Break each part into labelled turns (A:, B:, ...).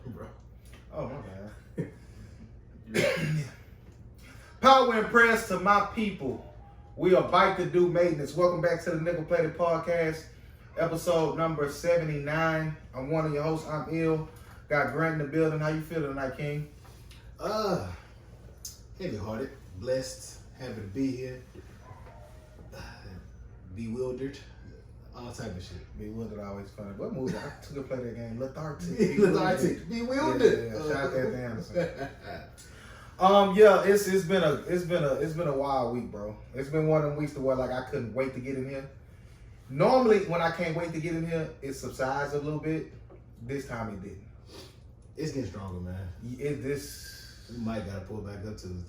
A: bro.
B: Oh, my bad. Power and prayers to my people. We are Bike to Do Maintenance. Welcome back to the Nickel Plated Podcast, episode number 79. I'm one of your hosts. I'm ill. Got Grant in the building. How you feeling tonight, King?
A: Heavy-hearted, blessed, happy to be here. Bewildered, all type of shit.
B: Bewildered, always funny. What movie? I took a play that game. Lethargic.
A: Bewildered.
B: Yeah, shout out to Anthony Anderson. Yeah, it's been a wild week, bro. It's been one of them weeks to where like I couldn't wait to get in here. Normally, when I can't wait to get in here, it subsides a little bit. This time it didn't.
A: It's getting stronger, man.
B: We
A: might gotta pull back up Tuesday.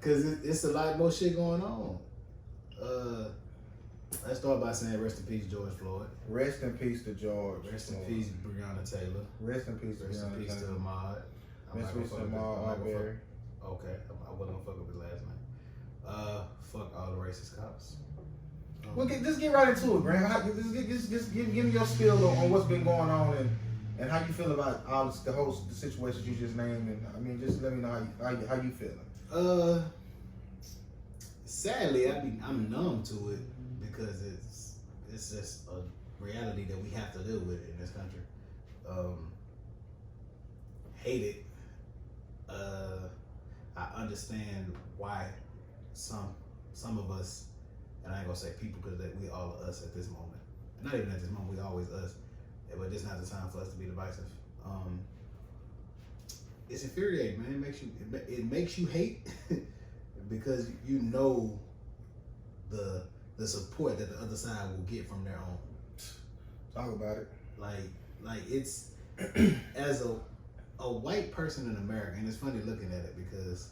A: Cause it's a lot more shit going on. Let's start by saying rest in peace, George Floyd.
B: Rest in peace to George.
A: Rest in peace, Breonna Taylor.
B: Rest in peace to
A: Rest in peace to Ahmaud.
B: Rest in peace to Ahmaud Arbery.
A: Okay, I wasn't gonna fuck up his last name. Fuck all the racist cops.
B: Well, just get right into it, Grant. Just give me your spiel on what's been going on and how you feel about the situations you just named, and I mean, just let me know how you feeling.
A: Sadly, I'm numb to it because it's just a reality that we have to deal with in this country. Hate it. I understand why some of us, and I ain't gonna say people because we all are us at this moment. Not even at this moment, we always us. But it's not the time for us to be divisive. It's infuriating, man. It makes you hate because you know the support that the other side will get from their own.
B: Talk about it.
A: Like it's as a white person in America, and it's funny looking at it because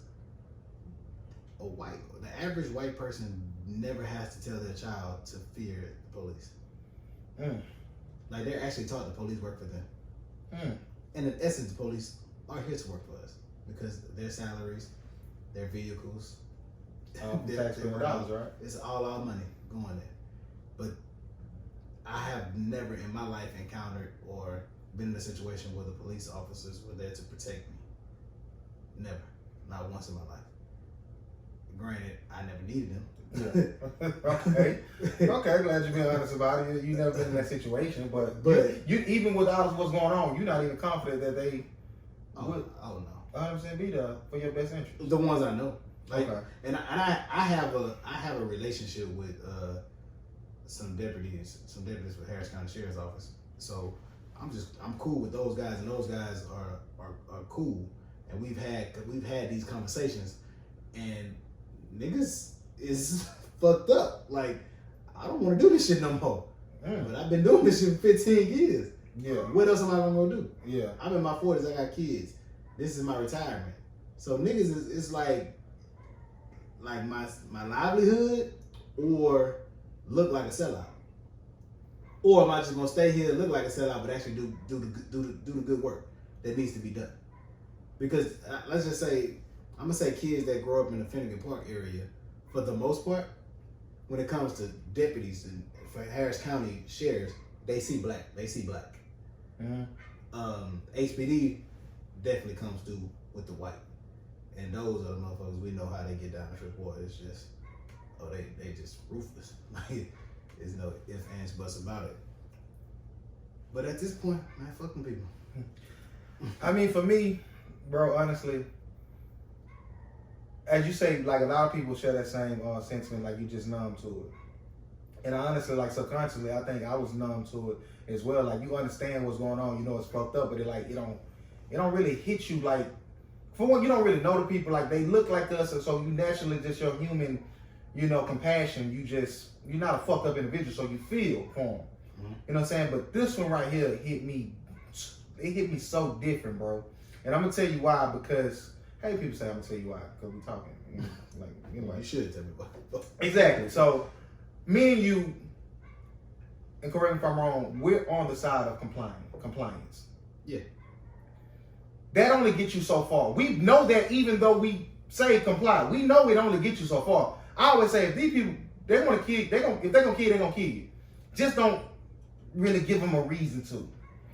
A: the average white person never has to tell their child to fear the police. Like they're actually taught the police work for them. And in essence, the police are here to work for us because their salaries, their vehicles,
B: taxpayer dollars, right?
A: It's all our money going there. But I have never in my life encountered or been in a situation where the police officers were there to protect me. Never. Not once in my life. Granted, I never needed them.
B: Yeah. Okay, glad you're being honest about it. You never been in that situation, but you even with all of what's going on, you're not even confident that they would.
A: Oh no.
B: 100% be there for your best interest.
A: The ones I know. Like,
B: okay.
A: And I have a relationship with some deputies for Harris County Sheriff's Office. So I'm cool with those guys, and those guys are cool. And we've had these conversations, and niggas is fucked up. Like, I don't want to do this shit no more. But I've been doing this shit for 15 years.
B: Yeah.
A: What else am I gonna do?
B: Yeah.
A: I'm in my 40s. I got kids. This is my retirement. So niggas is like my livelihood, or look like a sellout, or am I just gonna stay here and look like a sellout, but actually do the good work that needs to be done? Because let's just say, I'm gonna say kids that grow up in the Finnegan Park area, for the most part, when it comes to deputies and for Harris County sheriffs, they see black. HPD definitely comes through with the white, and those are the motherfuckers we know how they get down the trip war. It's just, they just ruthless. Like, there's no ifs, ands, buts about it. But at this point, man, fuck them people.
B: I mean, for me, bro, honestly, as you say, like a lot of people share that same sentiment, like you just numb to it. And honestly, like subconsciously, I think I was numb to it as well. Like, you understand what's going on, you know it's fucked up, but it don't really hit you. Like, for one, you don't really know the people, like they look like us, and so you naturally just your human, compassion. You're not a fucked up individual, so you feel for them. You know what I'm saying? But this one right here hit me. It hit me so different, bro. And I'm gonna tell you why, because hey, people say I'm gonna tell you why, because we talking. Like, anyway.
A: You should tell me why.
B: Exactly. So, me and you, and correct me if I'm wrong, we're on the side of compliance.
A: Yeah.
B: That only gets you so far. We know that even though we say comply, we know it only gets you so far. I always say, if these people, they want to kill, if they're gonna kill you. Just don't really give them a reason to.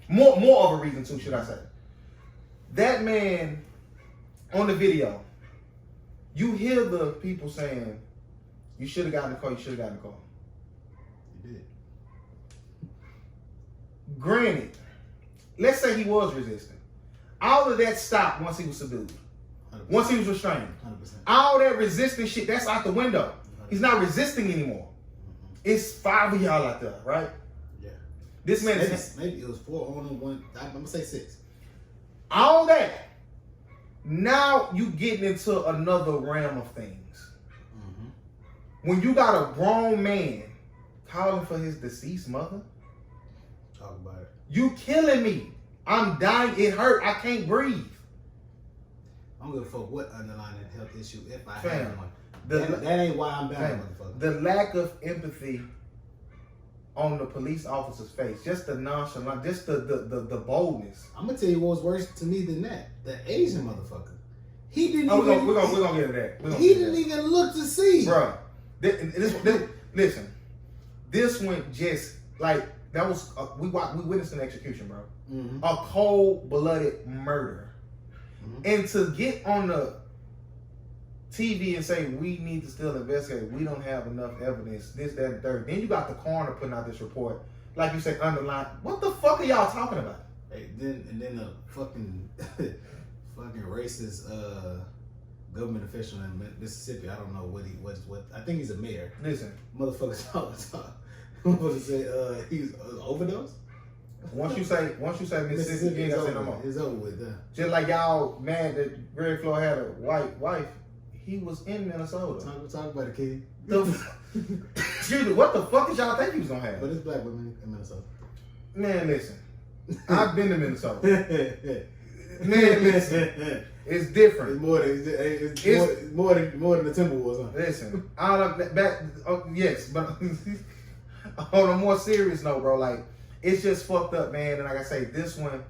B: More of a reason too, should I say. That man on the video, you hear the people saying, you should have gotten the car, you should have gotten the car.
A: You did.
B: Granted, let's say he was resisting. All of that stopped once he was subdued.
A: 100%.
B: Once he was restrained.
A: 100%.
B: All that resisting shit, that's out the window. He's not resisting anymore. It's 5 of y'all out there, right?
A: Yeah.
B: This man is...
A: Maybe it was 4 on him, 1. I'm going to say 6.
B: All that. Now you getting into another realm of things.
A: Mm-hmm.
B: When you got a grown man calling for his deceased mother.
A: Talk about it.
B: You killing me. I'm dying. It hurt. I can't breathe.
A: I don't give a fuck what underlying health issue if I
B: Fam,
A: have one. That ain't why I'm dying, motherfucker.
B: The lack of empathy on the police officer's face, just the nonchalant, just the boldness.
A: I'm gonna tell you what was worse to me than that. The Asian motherfucker. He didn't
B: Oh,
A: even.
B: we're gonna get into that.
A: He didn't even look to see.
B: Bro, listen. This went just like that was. We witnessed an execution, bro.
A: Mm-hmm.
B: A cold-blooded murder,
A: Mm-hmm.
B: and to get on the TV and say we need to still investigate, we don't have enough evidence, this, that, and third. Then you got the coroner putting out this report, like you said, underlined. What the fuck are y'all talking about?
A: Hey, then a fucking racist government official in Mississippi. I don't know what he was. What I think he's a mayor.
B: Listen,
A: Motherfuckers talk. What to say? He's overdose.
B: Once you say Mississippi, you ain't gotta say no more.
A: It's over with.
B: Just like y'all mad that Greg Floyd had a white wife, he was in Minnesota.
A: Talk about it, kid.
B: Excuse me, what the fuck did y'all think he was gonna have?
A: But it's black women in Minnesota.
B: Man, listen. I've been to Minnesota. Man, listen. It's different.
A: It's more than the Timberwolves, huh?
B: Listen, yes, but on a more serious note, bro, like it's just fucked up, man. And like I say, this one,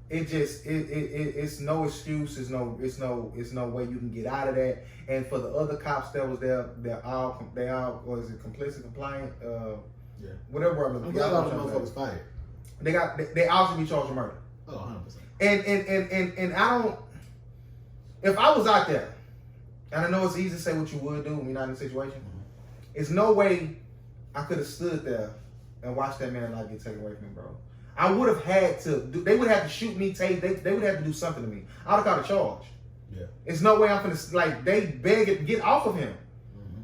B: it's no excuse. It's no way you can get out of that. And for the other cops that was there, they all was it complicit, compliant,
A: yeah,
B: whatever.
A: I'm glad all the motherfuckers fired.
B: They also be charged with murder.
A: Oh, 100%.
B: And I don't. If I was out there, and I know it's easy to say what you would do when you're not in a situation, it's no way I could have stood there and watched that man life get taken away from me, bro. I would have had to. They would have to shoot me, they would have to do something to me. I would have got a charge.
A: Yeah.
B: It's no way I'm gonna like. They beg it, get off of him. Mm-hmm.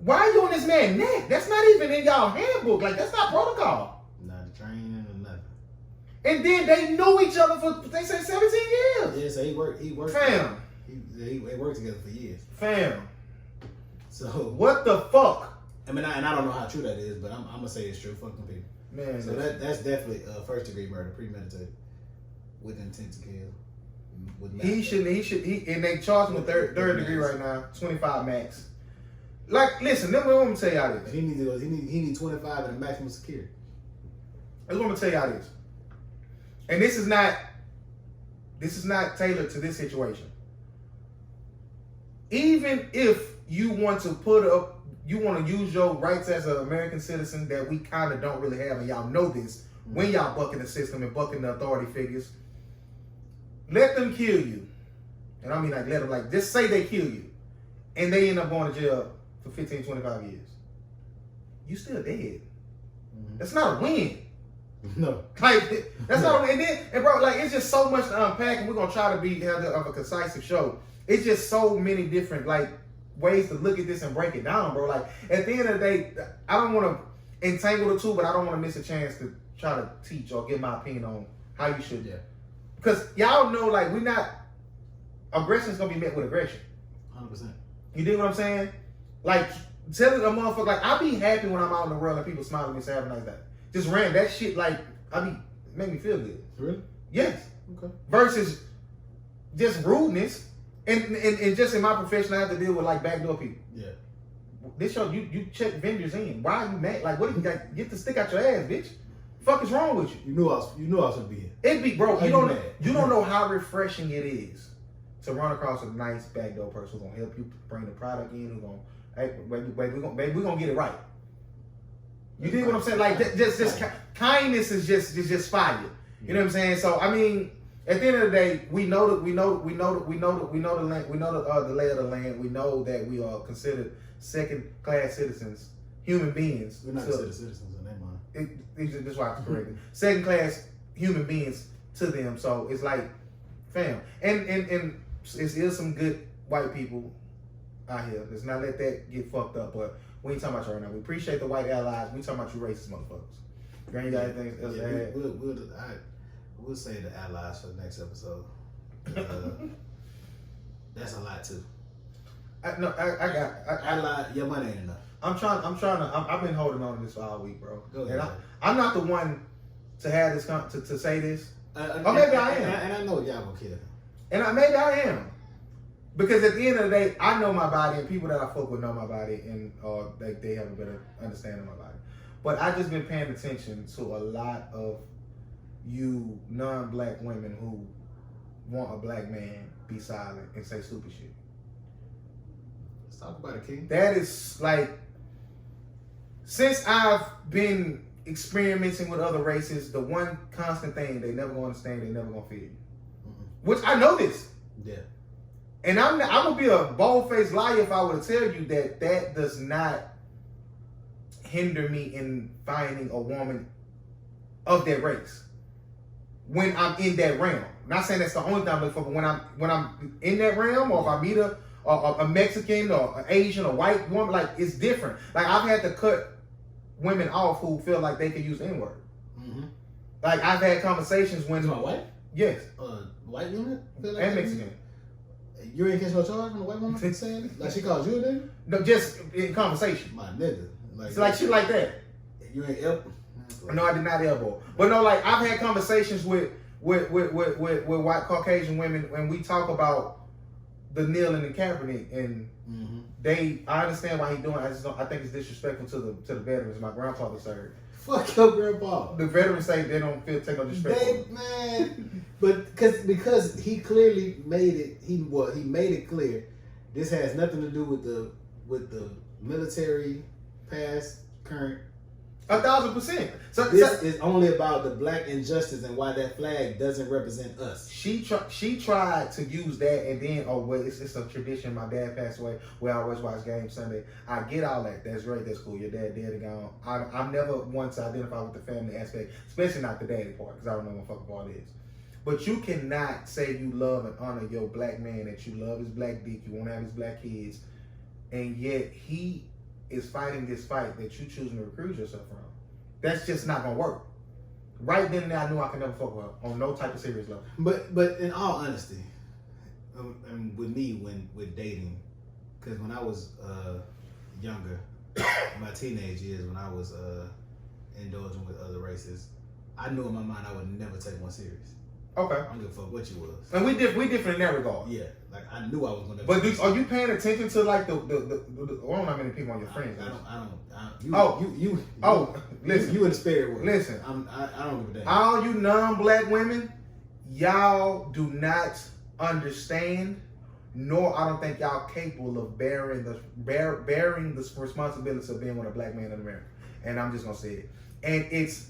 B: Why are you on this man's neck? That's not even in y'all handbook. Like that's not protocol.
A: Not training or nothing.
B: And then they knew each other for they said 17 years.
A: Yeah, so he worked. Fam. They worked together for years.
B: Fam.
A: So
B: what the fuck?
A: I mean, I don't know how true that is, but I'm gonna say it's true. Fuck them people.
B: Man,
A: so that's definitely first degree murder, premeditated, with intent to kill.
B: And they charge him with third degree right now, 25 max. Like, listen, let me tell y'all this.
A: He need 25 and a maximum security.
B: Let me tell y'all this. And this is not tailored to this situation. Even if you want to use your rights as an American citizen that we kind of don't really have, and y'all know this, when y'all bucking the system and bucking the authority figures, let them kill you. And I mean like let them like just say they kill you and they end up going to jail for 15, 25 years. You still dead. Mm-hmm. That's not a win.
A: No.
B: Like that's not a win. And bro, like it's just so much to unpack, and we're gonna try to have a concise show. It's just so many different like ways to look at this and break it down, bro. Like at the end of the day, I don't want to entangle the two, but I don't want to miss a chance to try to teach or give my opinion on how you should.
A: Yeah.
B: Because y'all know, like, aggression is going to be met with aggression.
A: 100%.
B: You dig what I'm saying? Like, telling a motherfucker, like, I be happy when I'm out in the world and people smile at me and say, have a nice day. Just ran that shit, like, make me feel good.
A: Really?
B: Yes.
A: Okay.
B: Versus just rudeness. And just in my profession, I have to deal with, like, backdoor people.
A: Yeah.
B: This show, you check vendors in. Why are you mad? Like, what if you got, get the stick out your ass, bitch? Fuck is wrong with you?
A: You knew I was gonna be here.
B: It be, bro. You don't know how refreshing it is to run across a nice backdoor person who's gonna help you bring the product in. Who's gonna, hey, baby, we're gonna get it right. You dig what I'm saying? Like, just kindness is just fire. You know what I'm saying? So I mean, at the end of the day, we know the lay of the land. We know that we are considered second-class citizens, human beings.
A: We're not considered citizens in their mind.
B: That's why I correct it. Second-class human beings to them. So it's like, fam, and it's some good white people out here. Let's not let that get fucked up. But we ain't talking about you right now. We appreciate the white allies. We talking about you racist motherfuckers. Granny, you got anything else to add?
A: We'll say the allies for the next episode. That's a lot too. Ally, your money ain't enough.
B: I've been holding on to this for all week, bro.
A: Go ahead.
B: And I'm not the one to have this to say this. Maybe I am.
A: And I know y'all gonna kill him.
B: And maybe I am. Because at the end of the day, I know my body, and people that I fuck with know my body, and they have a better understanding of my body. But I just been paying attention to a lot of you non-black women who want a black man be silent and say stupid shit.
A: Let's talk about it, King.
B: That is like, since I've been experimenting with other races, the one constant thing they never gonna understand, they never gonna feel you. Which I know this.
A: Yeah.
B: And I'm gonna be a bold-faced liar if I were to tell you that does not hinder me in finding a woman of that race when I'm in that realm. Not saying that's the only time I look for, but when I'm in that realm, or if I meet a Mexican or an Asian or white woman, like, it's different. Like, I've had to cut women off who feel like they can use the N-word. Mm-hmm. Like, I've had conversations when...
A: You my wife?
B: Yes.
A: White woman?
B: Like and Mexican.
A: You ain't catch no charge from the white woman saying it? Like, she called you a nigga?
B: No, just in conversation.
A: My nigga.
B: It's like shit like that.
A: You ain't elbow?
B: No, I did not elbow. But no, like, I've had conversations with white Caucasian women, and we talk about the kneeling and Kaepernick, and I understand why he doing it. I think it's disrespectful to the veterans. My grandfather served.
A: Fuck your grandpa.
B: The veterans say they don't take no disrespect.
A: Man, but because he clearly made it. He made it clear. This has nothing to do with the military, past, current.
B: 1,000%. So
A: this is only about the black injustice and why that flag doesn't represent us.
B: She tried to use that, and then it's a tradition. My dad passed away. We always watch games Sunday. I get all that. That's great. That's cool. Your dad dead and gone. I'm never one to identify with the family aspect, especially not the daddy part, because I don't know what fucking part it is. But you cannot say you love and honor your black man, that you love his black dick, you want to have his black kids, and yet he is fighting this fight that you choosing to recruit yourself from. That's just not gonna work. Right then and there, I knew I could never fuck with her on no type of serious level.
A: But in all honesty, and with me with dating, because when I was younger, my teenage years, when I was indulging with other races, I knew in my mind I would never take one serious.
B: Okay.
A: I don't give a fuck what you was.
B: And we different in that regard.
A: Yeah, like I knew I was gonna.
B: But are you paying attention to like the I don't know how many people on your friends? Listen.
A: You in the spirit world.
B: Listen.
A: I don't give a damn.
B: All you non-black women, y'all do not understand, nor I don't think y'all capable of bearing the responsibility of being with a black man in America. And I'm just gonna say it. And it's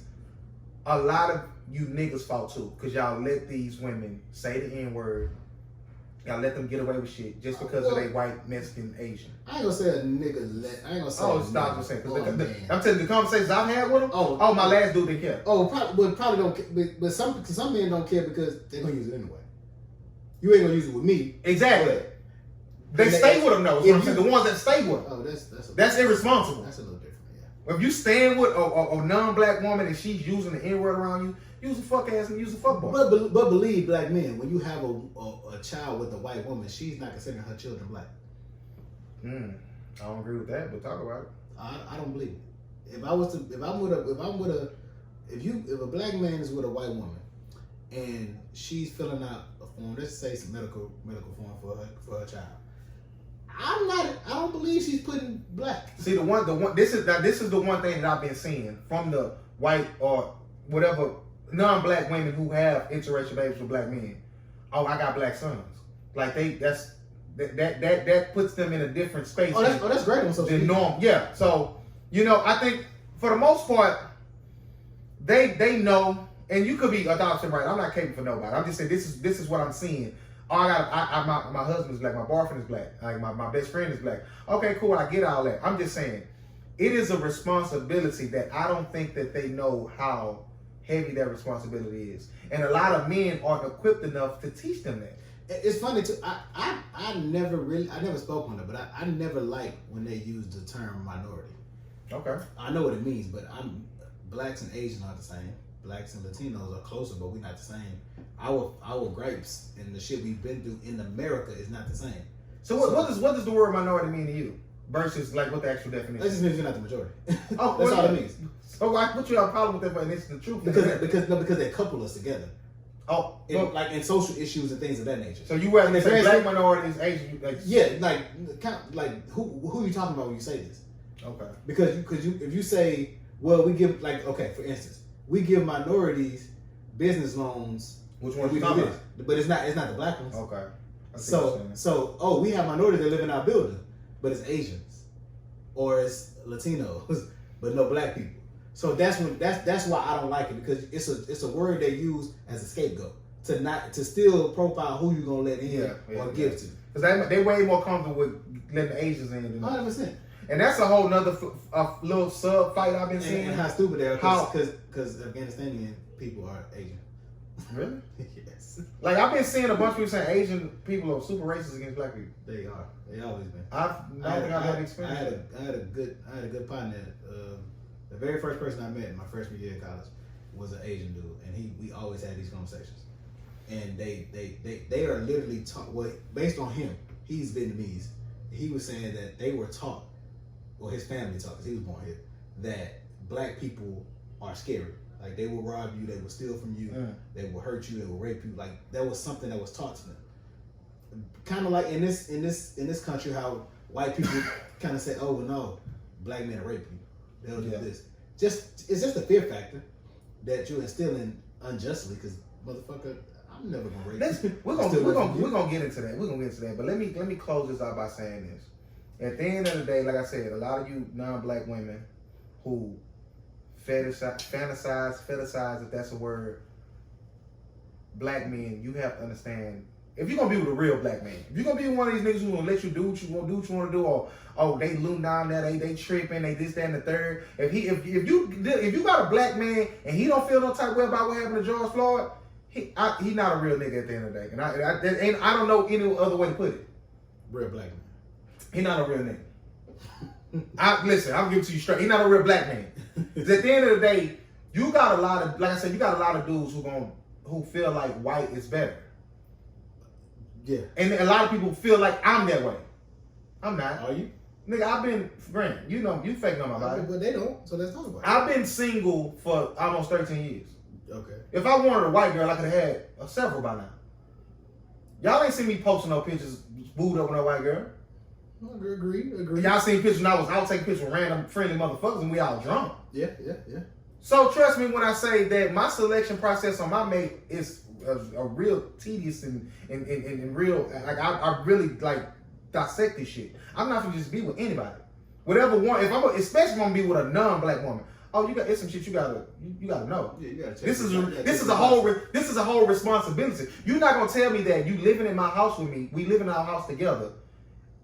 B: a lot of you niggas' fault too, because y'all let these women say the N-word. Y'all let them get away with shit just because of they white, Mexican, Asian.
A: I ain't gonna say a nigga I ain't gonna say.
B: Oh, stop what I'm saying. I'm telling you, the conversations I've had with them. Oh, my last dude didn't care.
A: Oh, probably don't care. But some men don't care because they're gonna use it anyway. You ain't gonna use it with me.
B: Exactly. They stay with them though. What I'm saying. The ones that stay with them.
A: Oh,
B: that's irresponsible.
A: That's a little different. Yeah.
B: If you stand with a non-black woman and she's using the N-word around you, use a fuck ass and use a fuck boy.
A: But believe black men, when you have a child with a white woman, she's not considering her children black.
B: I don't agree with that, but talk about it.
A: I don't believe it. If a black man is with a white woman and she's filling out a form, let's say some medical form for her child, I don't believe she's putting black.
B: See this is the one thing that I've been seeing from the white or whatever non-black women who have interracial babies with black men. Oh, I got black sons. Like that puts them in a different space.
A: That's great on social media.
B: Norm. Yeah. So, I think for the most part, they know, and you could be adoption right. I'm not caping for nobody. I'm just saying this is what I'm seeing. Oh, my husband's black, my boyfriend is black, like my best friend is black. Okay, cool, I get all that. I'm just saying, it is a responsibility that I don't think that they know how heavy that responsibility is. And a lot of men aren't equipped enough to teach them that.
A: It's funny too. I never spoke on it, but I never liked when they used the term minority.
B: Okay.
A: I know what it means, but blacks and Asians aren't the same. Blacks and Latinos are closer, but we're not the same. Our gripes and the shit we've been through in America is not the same.
B: So what does the word minority mean to you versus like what the actual definition?
A: That just means you're not the majority.
B: Oh,
A: that's all it means.
B: So why would you have a problem with that? And it's the truth.
A: Because they couple us together.
B: Oh,
A: like in social issues and things of that nature.
B: So you rather say black minorities, Asian,
A: who are you talking about when you say this?
B: Okay.
A: Because if you say, well, we give for instance, we give minorities business loans.
B: Which one we
A: do this, but it's not the black ones.
B: Okay.
A: So we have minorities that live in our building, but it's Asians or it's Latinos, but no black people. So that's why I don't like it, because it's a word they use as a scapegoat to still profile who you're gonna let in or give to.
B: Because they way more comfortable with letting the Asians in than
A: 100%.
B: And that's a whole nother little sub fight I've been seeing.
A: And how stupid they are, because Afghanistanian people are Asian.
B: Really?
A: Yes.
B: Like I've been seeing a bunch of people saying Asian people are super racist against black people.
A: They are. They always been.
B: I don't think I've had experience.
A: I had a good partner. The very first person I met in my freshman year of college was an Asian dude, and we always had these conversations. And they are literally taught. Well, based on him, he's Vietnamese. He was saying that they were taught, or his family taught, because he was born here, that black people are scary. Like they will rob you, they will steal from you, they will hurt you, they will rape you. Like that was something that was taught to them. Kind of like in this country, how white people kind of say, "Oh well, no, black men will rape you. They'll do this." It's just a fear factor that you're instilling unjustly. Because motherfucker, I'm never gonna rape you.
B: We're gonna get into that. We're gonna get into that. But let me close this out by saying this. At the end of the day, like I said, a lot of you non-black women who fantasize, if that's a word, black men, you have to understand, if you're gonna be with a real black man, if you're gonna be with one of these niggas who's gonna let you do what you want to do, or they loom down there, they tripping, they this, that, and the third. If you got a black man and he don't feel no type of way about what happened to George Floyd, he not a real nigga at the end of the day. And I don't know any other way to put it.
A: Real black man.
B: He not a real nigga. Listen, I'll give it to you straight. He not a real black man. Because at the end of the day, you got a lot of, like I said, you got a lot of dudes who feel like white is better.
A: Yeah.
B: And a lot of people feel like I'm that way. I'm not.
A: Are you?
B: Nigga, I've been, Grant, you fake on my body.
A: But they don't, so let's talk about it.
B: I've been single for almost 13 years.
A: Okay.
B: If I wanted a white girl, I could have had several by now. Y'all ain't seen me posting no pictures booed up with no white girl.
A: Agree.
B: Y'all seen pictures when I was out taking pictures with random friendly motherfuckers and we all drunk.
A: Yeah.
B: So trust me when I say that my selection process on my mate is a real tedious and real. Like I really like dissect this shit. I'm not gonna just be with anybody. Whatever one, especially gonna be with a non-black woman. Oh, it's some shit you gotta know. Yeah, you gotta check this is a whole responsibility. You're not gonna tell me that you living in my house with me. We live in our house together.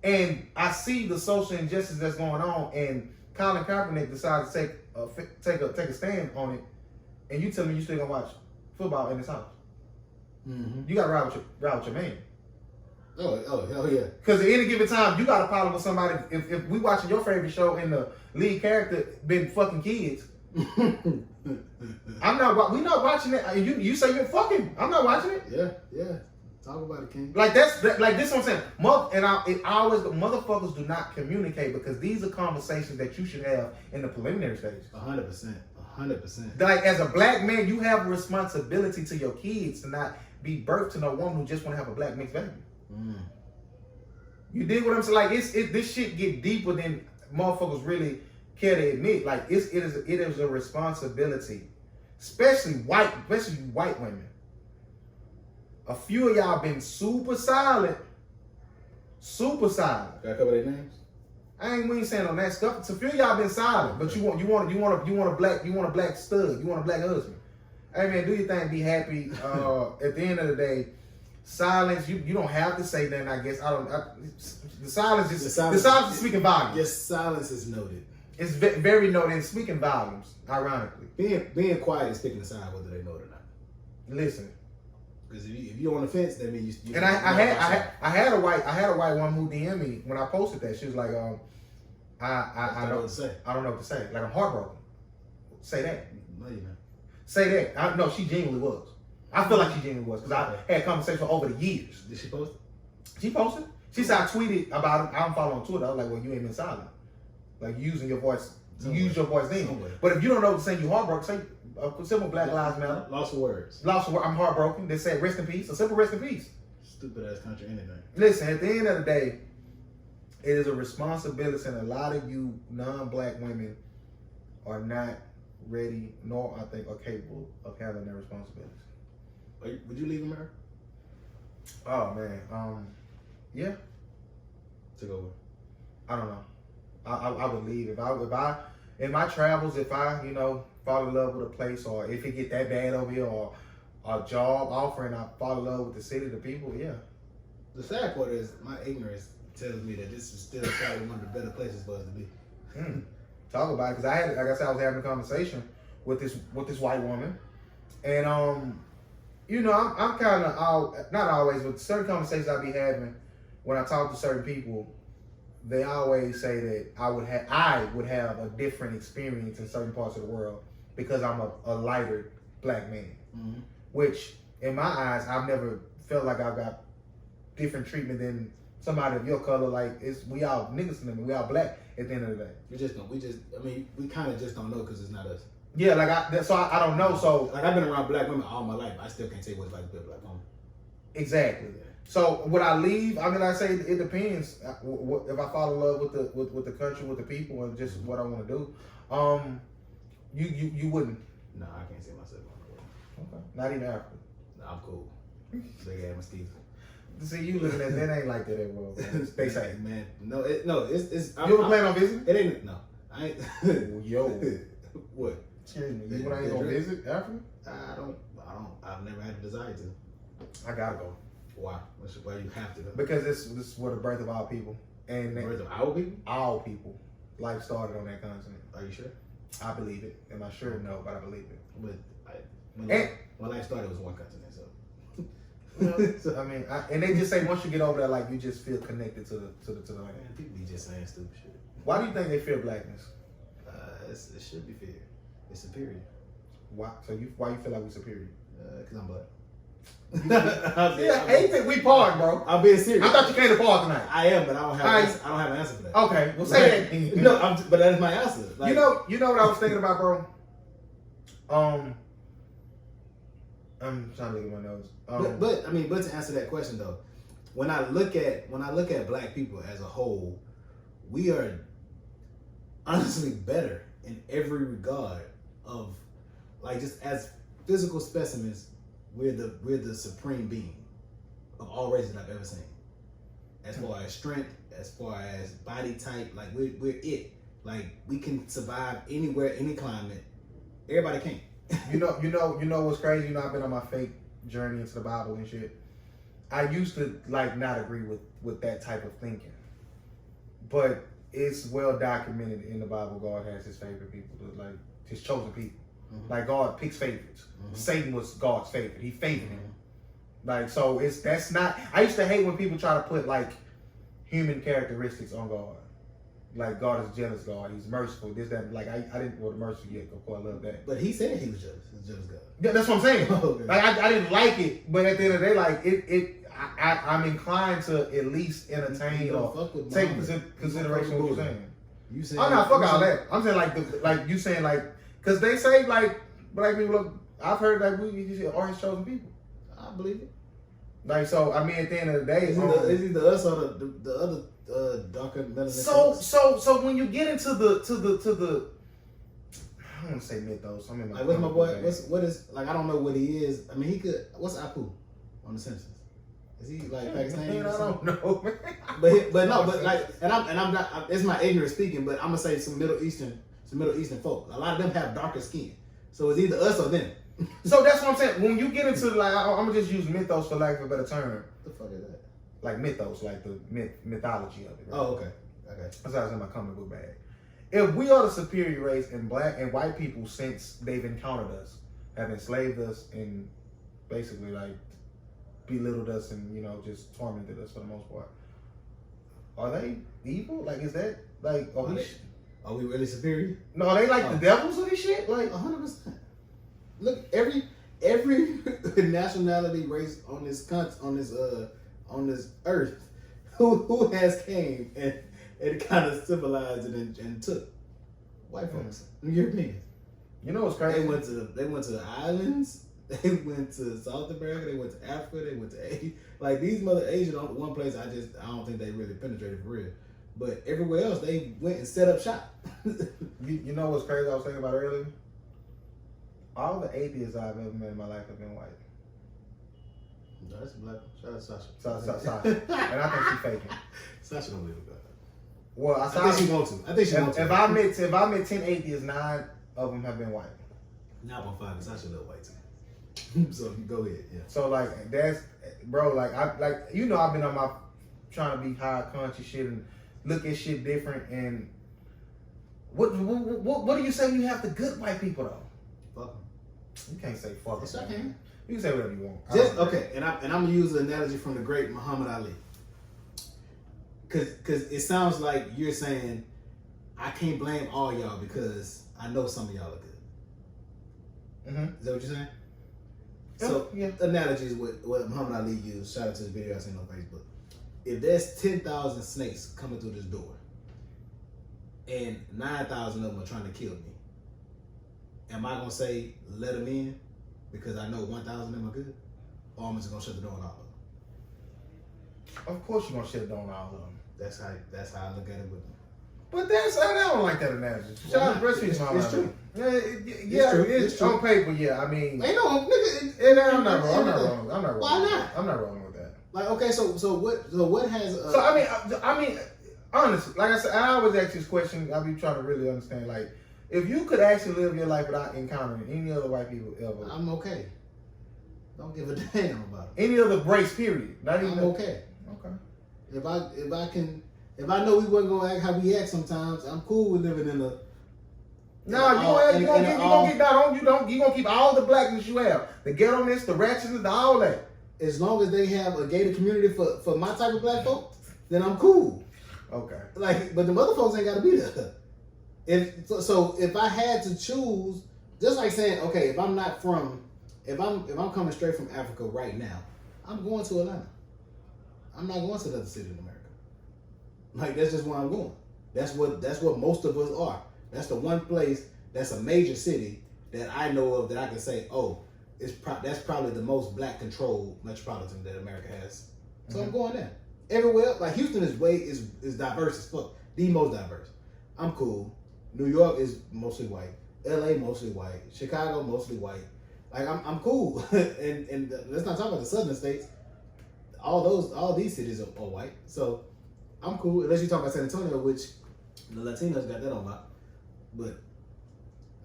B: And I see the social injustice that's going on, and Colin Kaepernick decides to take a stand on it, and you tell me you still gonna watch football in this house. Mm-hmm. You gotta ride with your man.
A: Oh, hell yeah.
B: Because at any given time, you got a problem with somebody. If we watching your favorite show and the lead character been fucking kids, we not watching it. You say you're fucking. I'm not watching it.
A: Yeah. Talk about it, King.
B: Like this is what I'm saying. Motherfuckers do not communicate, because these are conversations that you should have in the preliminary stage.
A: 100%.
B: Like as a black man, you have a responsibility to your kids to not be birthed to no woman who just want to have a black mixed baby. You dig what I'm saying? Like this shit get deeper than motherfuckers really care to admit. Like it is a responsibility, especially white women. A few of y'all been super silent.
A: Got a couple of their names?
B: We ain't saying on that stuff. So few of y'all been silent, but you want a black stud, you want a black husband. Hey man, do your thing, be happy. At the end of the day, silence. You don't have to say nothing. I guess the silence is speaking volumes.
A: Yes, silence is noted.
B: It's very noted and speaking volumes. Ironically,
A: being quiet is sticking aside whether they know it or not.
B: Listen,
A: because if you're on the fence, that means you.
B: And I had a white woman who DM'd me when I posted that. She was like, I don't know what to say. Like, I'm heartbroken. Say that.
A: No, you're not.
B: Say that. No, she genuinely was. I feel like she genuinely was because I had conversation over the years.
A: Did she post it?
B: She posted. She said I tweeted about it. I don't follow on Twitter. I was like, well, you ain't been silent. Like, using your voice. You use your voice then. But if you don't know what to say, you heartbroken. Say a simple Black Lives Matter.
A: Lost for words.
B: I'm heartbroken. They said rest in peace. A simple rest in peace.
A: Stupid ass country anything.
B: Listen, at the end of the day, it is a responsibility, and a lot of you non-black women are not ready, nor I think are capable of having their responsibilities.
A: Would you leave America?
B: Oh man, yeah.
A: To go where?
B: I don't know. I would leave if I in my travels, if I fall in love with a place, or if it get that bad over here, or a job offer and I fall in love with the city, the people, yeah.
A: The sad part is my ignorance tells me that this is still probably one of the better places for us to be.
B: Talk about it, because like I said, I was having a conversation with this white woman, and I'm kind of not always, but certain conversations I be having when I talk to certain people, they always say that I would have a different experience in certain parts of the world because I'm a lighter black man, which in my eyes I've never felt like I've got different treatment than somebody of your color. Like, we all niggas to them, we all black at the end of the day.
A: We kind of just don't know because it's not us.
B: Yeah, like I don't know. So
A: like, I've been around black women all my life. I still can't say what it's like to be a black woman.
B: Exactly. Yeah. So would I leave? I mean, I say it depends. If I fall in love with the country, with the people, and just what I want to do. You wouldn't.
A: No, I can't see myself on the way.
B: Okay. Not even Africa.
A: No, I'm cool. Big ass mosquitoes.
B: See, you looking at that ain't like that everywhere. They say,
A: man, it's.
B: You ever plan on visiting?
A: It ain't. No, I ain't.
B: Yo.
A: What?
B: Excuse me. You ain't gonna visit Africa?
A: I've never had a desire to.
B: I gotta go.
A: Why? Why you have to go?
B: Because this is where the birth of our people. And
A: the birth of our people?
B: All people. Life started on that continent.
A: Are you sure?
B: I believe it. Am I sure? No, but I believe it.
A: But when life started, it was one continent, so.
B: I mean, and they just say once you get over there, like, you just feel connected to the land.
A: Man, people be just saying stupid shit.
B: Why do you think they fear blackness?
A: It should be fear. It's superior.
B: Why? Why you feel like we're superior?
A: Because I'm black.
B: Anything we part, bro.
A: I'm being serious.
B: I thought you came to part tonight.
A: I am, but I don't have an answer for that.
B: Okay, well say that.
A: No, but that is my answer. Like,
B: you know what I was thinking about, bro. I'm trying to look at my nose.
A: But to answer that question though, when I look at black people as a whole, we are honestly better in every regard of, like, just as physical specimens, we're the supreme being of all races I've ever seen. As far as strength, as far as body type, like we're it. Like, we can survive anywhere, any climate. Everybody can't.
B: You know what's crazy? I've been on my fake journey into the Bible and shit. I used to not agree with that type of thinking, but it's well documented in the Bible. God has His favorite people, like His chosen people. Mm-hmm. Like, God picks favorites. Mm-hmm. Satan was God's favorite. He favored him. Like, so that's not. I used to hate when people try to put like human characteristics on God. Like, God is a jealous God. He's merciful. This, that. Like, I didn't want the mercy yet. Of course, I love that.
A: But He said He was jealous. He's a jealous God.
B: Yeah, that's what I'm saying.
A: Okay.
B: Like, I didn't like it, but at the end of the day, like I'm inclined to at least entertain or take consideration what you're saying.
A: You saying?
B: Oh no, fuck all that. I'm saying like you saying like, because they say like black people look. I've heard like we are His chosen people.
A: I believe it.
B: Like, so I mean, at the end of the day,
A: it's either us or the other darker melanin.
B: So when you get into the I don't want to say mythos. I mean,
A: like, what's my boy? What is like? I don't know what he is. I mean, he could. What's Apu on The Simpsons? Is he like Pakistani?
B: Man, I don't know, man.
A: But no, but like, and I'm not. It's my ignorance speaking, but I'm gonna say some Middle Eastern folk. A lot of them have darker skin, so it's either us or them.
B: So that's what I'm saying. When you get into like, I'm gonna just use mythos for lack of a better term.
A: The fuck is that?
B: Like mythos, like the mythology of it. Right?
A: Oh, okay.
B: That's how it's in my comic book bag. If we are the superior race and black and white people since they've encountered us, have enslaved us and basically like belittled us and just tormented us for the most part, are they evil? Like, is that like
A: are we really superior?
B: No, are they like the devils of this shit? Like
A: 100%. Look, every nationality, race on this earth who has came and kind of civilized it and took white folks, Europeans.
B: You know what's crazy?
A: They went to the islands. They went to South America. They went to Africa. They went to Asia. Like these mother Asia, one place I don't think they really penetrated for real. But everywhere else, they went and set up shop.
B: you know what's crazy? I was thinking about earlier. All the atheists I've ever met in my life have been white.
A: No, that's a black. Shout out Sasha.
B: Sasha. And I think she's faking.
A: Sasha don't believe in God.
B: Well,
A: I think she wants to. I think she wants to.
B: If I met 10 atheists, 9 of them have been white.
A: Not by 5, because Sasha look white too. So go ahead, yeah.
B: So like that's, bro. Like I've been on my trying to be high conscious shit and look at shit different. And what do you say when you have the good white people though?
A: Fuck them.
B: You can't say fuck them.
A: Yes, I can.
B: You can say whatever you want.
A: Just okay, and I'm gonna use an analogy from the great Muhammad Ali. Cause it sounds like you're saying I can't blame all y'all because I know some of y'all are good.
B: Mm-hmm.
A: Is that what you're saying?
B: Yeah,
A: So
B: yeah.
A: Analogy is what Muhammad Ali used. Shout out to this video I seen on Facebook. If there's 10,000 snakes coming through this door, and 9,000 of them are trying to kill me, am I gonna say let them in because I know 1,000 of them are good, or am I just gonna shut the door on all of them?
B: Of course you're gonna shut down all of them.
A: That's how I look at it with them.
B: But I don't like that analogy. Shout out to breastfeeding.
A: It's true.
B: Yeah, it's
A: true.
B: on paper. Yeah, I mean,
A: Ain't no nigga.
B: I'm not wrong.
A: Why not?
B: I'm not wrong with that.
A: Like okay, so what has?
B: So I mean, honestly, like I said, I always ask this question. I be trying to really understand. Like, if you could actually live your life without encountering any other white people ever,
A: I'm okay. Don't give a damn about it.
B: Any other race, period. Not even.
A: I'm okay.
B: Okay.
A: If I know we wasn't gonna act how we act sometimes, I'm cool with living in a.
B: No, you gonna get down. You gonna keep all the blackness you have, the ghetto-ness, the ratchetness, all that.
A: As long as they have a gated community for my type of black folk, then I'm cool.
B: Okay.
A: Like, but the other folks ain't gotta be there. If I had to choose, just like saying, okay, if I'm coming straight from Africa right now, I'm going to Atlanta. I'm not going to another city in America. Like that's just where I'm going. That's what most of us are. That's the one place that's a major city that I know of that I can say, oh, that's probably the most black controlled metropolitan that America has. So I'm going there. Everywhere, like Houston is diverse as fuck. The most diverse. I'm cool. New York is mostly white. LA mostly white. Chicago mostly white. Like I'm cool. and let's not talk about the southern states. All these cities are white. So I'm cool. Unless you talk about San Antonio, which the Latinos got that on lock. But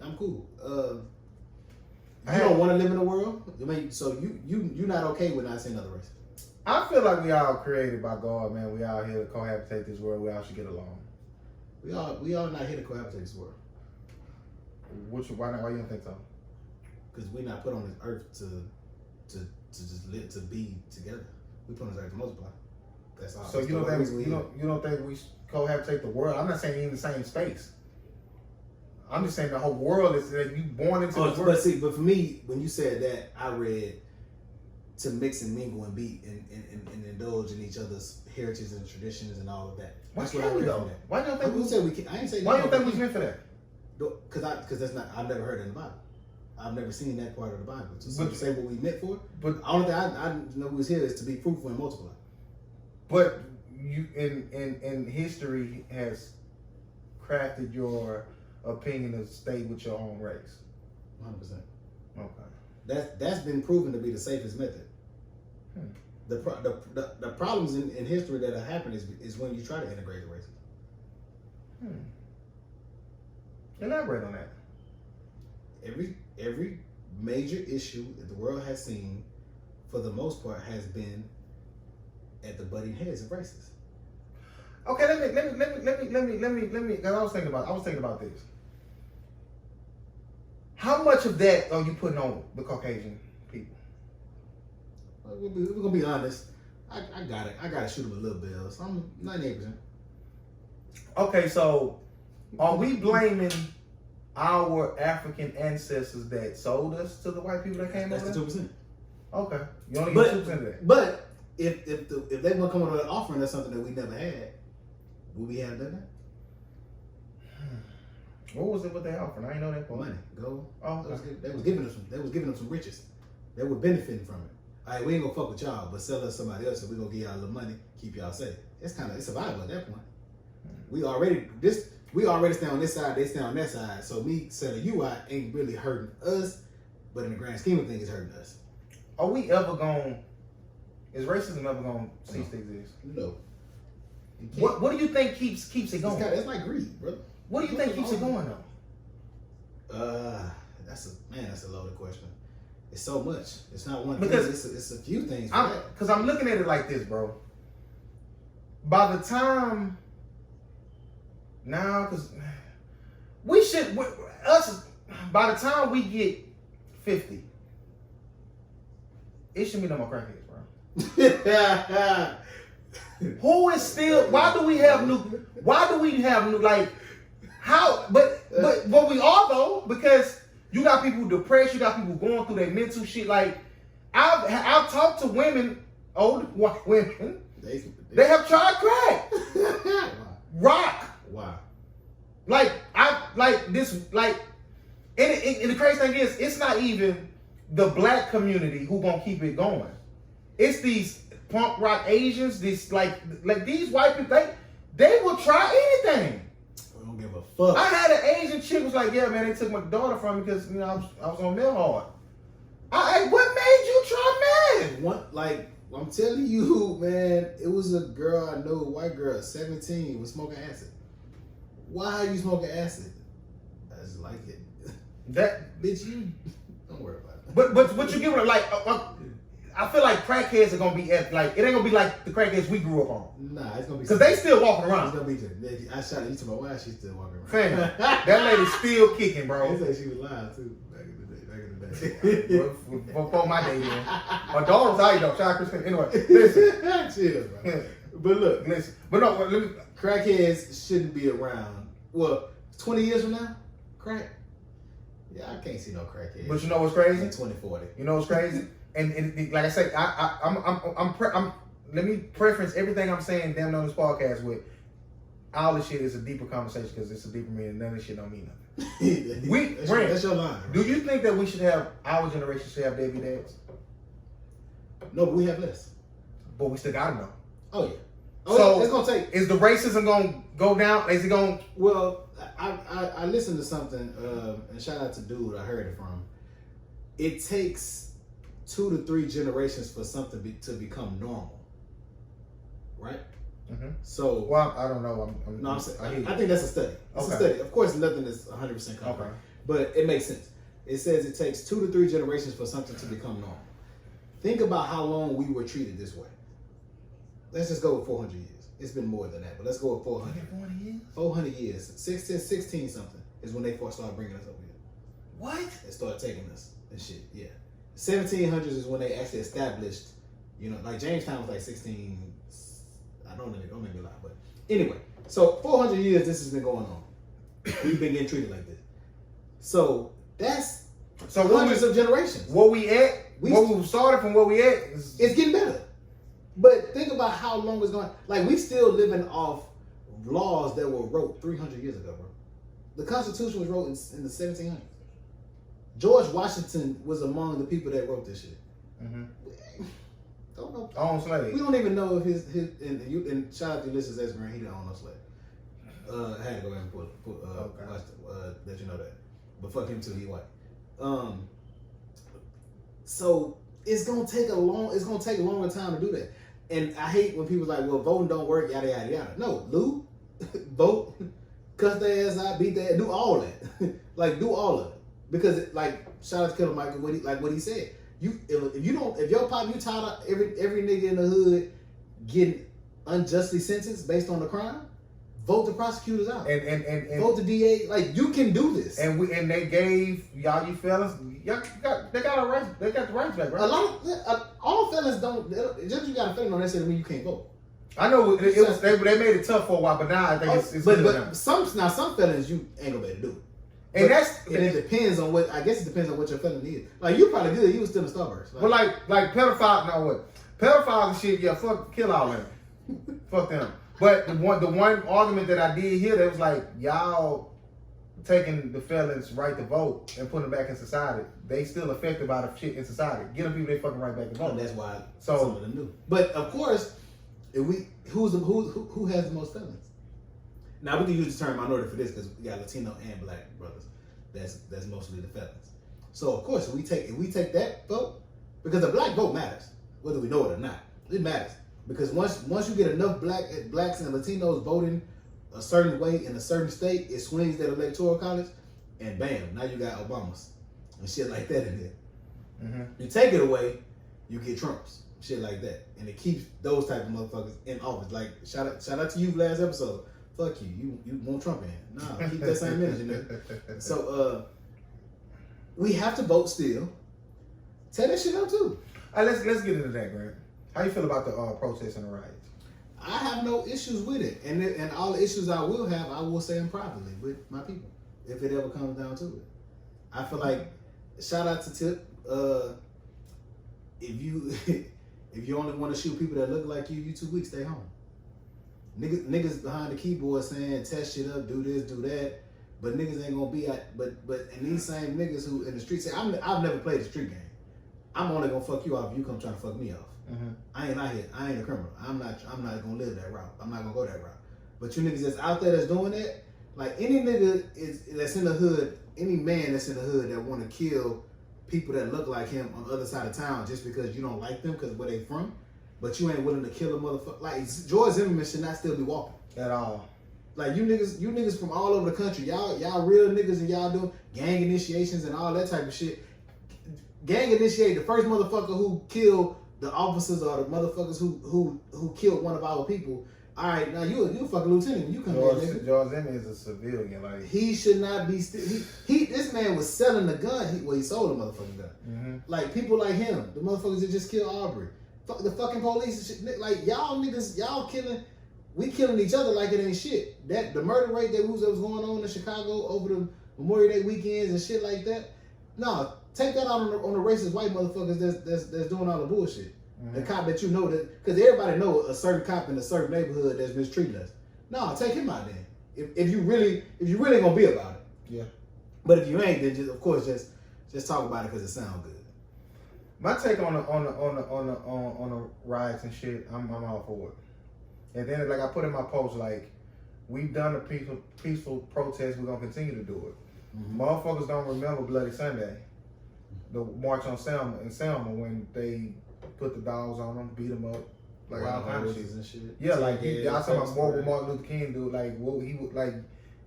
A: I'm cool. You don't want to live in the world. I mean, so you're not okay with not seeing other races.
B: I feel like we all created by God, man. We all here to cohabitate this world. We all should get along.
A: We all not here to cohabitate this world.
B: Why not? Why you don't think so?
A: Because we're not put on this earth to just live, to be together. We put on this earth to multiply. That's all.
B: So you don't think we cohabitate the world? I'm not saying you're in the same space. I'm just saying the whole world is like you born into the world.
A: But for me, when you said that, I read to mix and mingle and be and indulge in each other's heritages and traditions and all of that. That's what I read from that.
B: Why don't think
A: we said we can? I ain't say.
B: Why don't think we meant for that?
A: Because that's not. I've never heard it in the Bible. I've never seen that part of the Bible. So
B: But-
A: say what we meant for.
B: But
A: The only thing I know was here is to be fruitful and multiply.
B: But you in history has crafted your opinion to stay with your own race.
A: 100%.
B: Okay.
A: That's been proven to be the safest method. the problems in history that have happened is when you try to integrate the races.
B: Elaborate on that.
A: Every major issue that the world has seen, for the most part, has been at the butting heads of races.
B: Okay, let me. Cause I was thinking about this. How much of that are you putting on the Caucasian people?
A: Well, we're gonna be honest. I got it. I gotta shoot them a little bill. So I'm 98%.
B: Okay, so are we blaming our African ancestors that sold us to the white people that came over?
A: That's the 2%.
B: Okay, you only get 2% of that.
A: But if they want to come with an offering or something that we never had, would we have done that?
B: What was it? What they offering? I ain't know that part.
A: Money, gold.
B: Oh, okay.
A: They was giving them some riches. They were benefiting from it. All right, we ain't gonna fuck with y'all, but sell us somebody else, and we gonna give y'all a little money, keep y'all safe. It's survival at that point. We already stay on this side, they stay on that side. So me selling you out ain't really hurting us, but in the grand scheme of things, it's hurting us.
B: Are we ever is racism ever gonna cease to exist?
A: No.
B: What do you think keeps it going?
A: It's like greed, bro.
B: What do you think keeps it going
A: though? That's a loaded question. It's so much. It's not one thing. It's a few things.
B: Because I'm looking at it like this, bro. By the time now, because by the time we get 50, it should be no more crackheads, bro. Who is still? Why do we have new? Like how? But what we are though, because you got people depressed, you got people going through their mental shit. Like I've talked to women, old white women. They have tried crack, rock.
A: Why?
B: And the crazy thing is, it's not even the black community who gonna keep it going. It's these punk rock Asians, these like these white people. They will try anything.
A: I don't give a fuck.
B: I had an Asian chick was like, yeah, man, they took my daughter from me because I was on mill hard. What made you try meth?
A: I'm telling you, man, it was a girl I know, a white girl, 17, was smoking acid. Why are you smoking acid? I just like it.
B: That
A: bitch, you don't worry about it.
B: But what you giving her I feel like crackheads are gonna be it ain't gonna be like the crackheads we grew up on.
A: Nah, it's gonna be
B: because they still walking around.
A: It's gonna be. I shot you to my wife. She's still walking around.
B: Fam, that lady's still kicking, bro.
A: They say she was lying too back in the day.
B: Before my day, man. My daughter was out, though. Shout out Christine. Anyway, listen.
A: Chill, bro. But look,
B: listen. But no,
A: crackheads shouldn't be around. Well, 20 years from now, crack. Yeah, I can't see no crackheads.
B: But you know what's crazy?
A: In 2040.
B: You know what's crazy? And like I said, I'm let me preference everything I'm saying damn on this podcast with all this shit is a deeper conversation because it's a deeper meaning. None of this shit don't mean nothing.
A: That's your line. Bro.
B: Do you think that we should have our generation should have baby dads?
A: No, but we have less.
B: But we still got them though.
A: Oh yeah.
B: So
A: it's gonna take.
B: Is the racism gonna go down? Is it gonna?
A: Well, I listened to something and shout out to dude I heard it from. It takes 2 to 3 generations for something to become normal, right?
B: Mm-hmm.
A: So,
B: well, I don't know.
A: I think that's a study. It's a study. Of course, nothing is 100% covered,
B: okay, but
A: it makes sense. It says it takes 2 to 3 generations for something to become normal. Think about how long we were treated this way. Let's just go with 400 years. It's been more than that, but let's go with 400.
B: 400 years?
A: 400 years. 16 something is when they first started bringing us over here.
B: What?
A: They started taking us and shit. Yeah. 1700s is when they actually established, like Jamestown was like 16. I don't make me lie, but anyway. So 400 years this has been going on. We've been getting treated like this. So that's hundreds of generations.
B: Where we started from where we at,
A: it's getting better. But think about how long it's going. Like we still living off laws that were wrote 300 years ago, bro. The Constitution was wrote in the 1700s. George Washington was among the people that wrote this shit.
B: Mm-hmm.
A: Don't know.
B: Own slave.
A: We don't even know if his and shout out to Ulysses S. Grant, he didn't own no slave. I had to go ahead and let you know that. But fuck him too, he white. So it's gonna take a longer time to do that. And I hate when people like, well, voting don't work, yada yada yada. No, Lou, vote, cuss their ass out, beat their ass, do all that. Like, do all of it. Because like, shout out to Killer Michael, what he said. If your pop, you tired of every nigga in the hood getting unjustly sentenced based on the crime, vote the prosecutors out. And vote the DA. Like, you can do this.
B: And they gave y'all, you fellas, they got the rights back, right?
A: All felons don't. Just you got a felon don't necessarily mean you can't vote.
B: I know they made it tough for a while, but now I think it's
A: but some felons you ain't gonna be able to do it.
B: And
A: it depends on what, I guess it depends on what your felony is. Like, you probably good, you was still in Starburst.
B: But like pedophile, now what? Pedophiles and shit, yeah, kill all of them. Fuck them. But the one argument that I did hear, that was like, y'all taking the felons' right to vote and putting them back in society. They still affected by the shit in society. Get them people they fucking right back to vote.
A: Oh, that's why some of them do. But of course, who has the most felons? Now we can use the term minority for this because we got Latino and Black brothers. That's mostly the felons. So of course, if we take that vote, because the Black vote matters, whether we know it or not, it matters. Because once you get enough blacks and Latinos voting a certain way in a certain state, it swings that electoral college, and bam, now you got Obamas and shit like that in there. Mm-hmm. You take it away, you get Trumps, shit like that, and it keeps those type of motherfuckers in office. Like shout out to you last episode. Fuck you want Trump in? Nah, keep that same energy, nigga. So we have to vote still. Tear that shit up too.
B: All right, let's get into that, Grant. How you feel about the protests and the riots?
A: I have no issues with it, and all the issues I will have, I will say them privately with my people, if it ever comes down to it. I feel like, shout out to Tip. If you only want to shoot people that look like you too weak, stay home. Niggas behind the keyboard saying test shit up, do this, do that, but niggas ain't gonna be at. But and these same niggas who in the street say, I've never played a street game. I'm only gonna fuck you off if you come trying to fuck me off. Mm-hmm. I ain't out here. I ain't a criminal. I'm not gonna live that route. I'm not gonna go that route. But you niggas that's out there that's doing that, like any nigga that's in the hood, any man that's in the hood that want to kill people that look like him on the other side of town just because you don't like them because of where they from, but you ain't willing to kill a motherfucker. Like George Zimmerman should not still be walking
B: at all.
A: Like you niggas from all over the country, y'all real niggas and y'all doing gang initiations and all that type of shit. Gang initiate the first motherfucker who killed the officers or the motherfuckers who killed one of our people. All right, now you a fucking lieutenant when you come here, nigga.
B: George Zimmerman is a civilian. Like
A: he should not be. This man was selling the gun. He sold a motherfucking gun. Mm-hmm. Like people like him, the motherfuckers that just killed Arbery, the fucking police and shit. Like y'all niggas, y'all killing. We killing each other like it ain't shit. That the murder rate that was going on in Chicago over the Memorial Day weekends and shit like that. No, take that out on the racist white motherfuckers that's doing all the bullshit. Mm-hmm. The cop that you know that, because everybody know a certain cop in a certain neighborhood that's mistreating us. No, take him out then. If you really gonna be about it.
B: Yeah.
A: But if you ain't, then of course just talk about it because it sounds good.
B: My take on the riots and shit, I'm all for it. And then like I put in my post, like we've done a peaceful protest, we're gonna continue to do it. Mm-hmm. Motherfuckers don't remember Bloody Sunday, the march on Selma when they put the dogs on them, beat them up, like all kinds of shit. And shit. Yeah, like I saw what Martin Luther King do, like what he would like.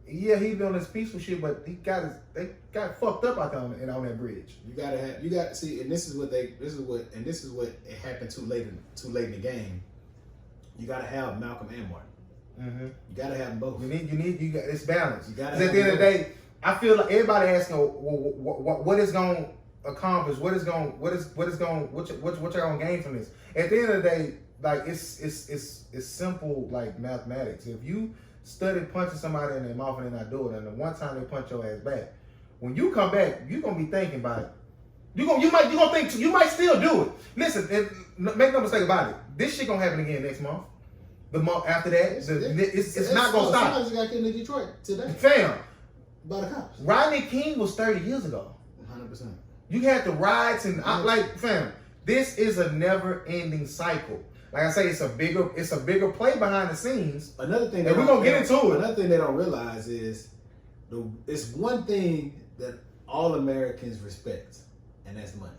B: Yeah, he doing this peaceful shit, but they got fucked up out there on that bridge. You gotta
A: see, and this is what it happened too late in the game. You gotta have Malcolm and Martin. Mm-hmm. You gotta have them both. You got it's balance. You gotta. At the end of the day, I feel like everybody asking, what is going to accomplish? What y'all gonna gain from this? At the end of the day, like it's simple like mathematics. If you study punching somebody in their mouth and they not do it, and the one time they punch your ass back, when you come back, you're gonna be thinking about it. You gonna think you might still do it. Listen, make no mistake about it. This shit gonna happen again next month. The month after that, it's not gonna stop. Somebody just got killed in Detroit today.
B: Fam,
A: by the cops.
B: Rodney King was 30 years ago.
A: 100%.
B: You had the riots and fam. This is a never-ending cycle. Like I say, it's a bigger play behind the scenes.
A: Another thing,
B: and we're gonna get into it.
A: Another thing they don't realize is it's one thing that all Americans respect, and that's money.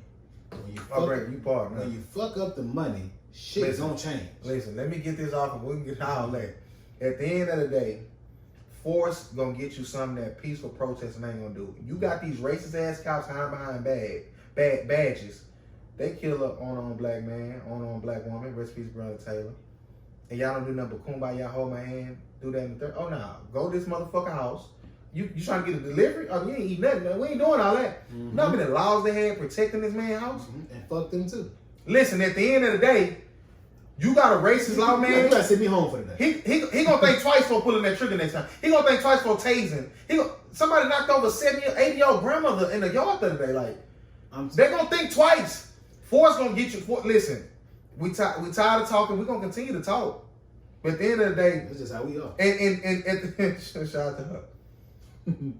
A: when you fuck up the money, shit don't change.
B: Listen, let me get this off and we can get all that. At the end of the day, force gonna get you something that peaceful protesting ain't gonna do. You got these racist ass cops hiding behind badges. They kill a on black man, on black woman, rest in peace, Breonna Taylor. And y'all don't do nothing but kumbaya, hold my hand, do that in the third. Oh nah, go to this motherfucking house. You trying to get a delivery? Oh, you ain't eating nothing. Man. We ain't doing all that. You know how many laws they had protecting this man's house?
A: And fuck them too.
B: Listen, at the end of the day, you got a racist law, man.
A: You gotta send me home for the day.
B: He gonna think twice for pulling that trigger next time. He gonna think twice for tasing. Somebody knocked over 70 or 80-year-old grandmother in the yard the other day. Like, they gonna think twice. Force gonna get you. Listen, we tired of talking. We gonna continue to talk. But at the end of the day,
A: that's just how we are.
B: And shout out to her.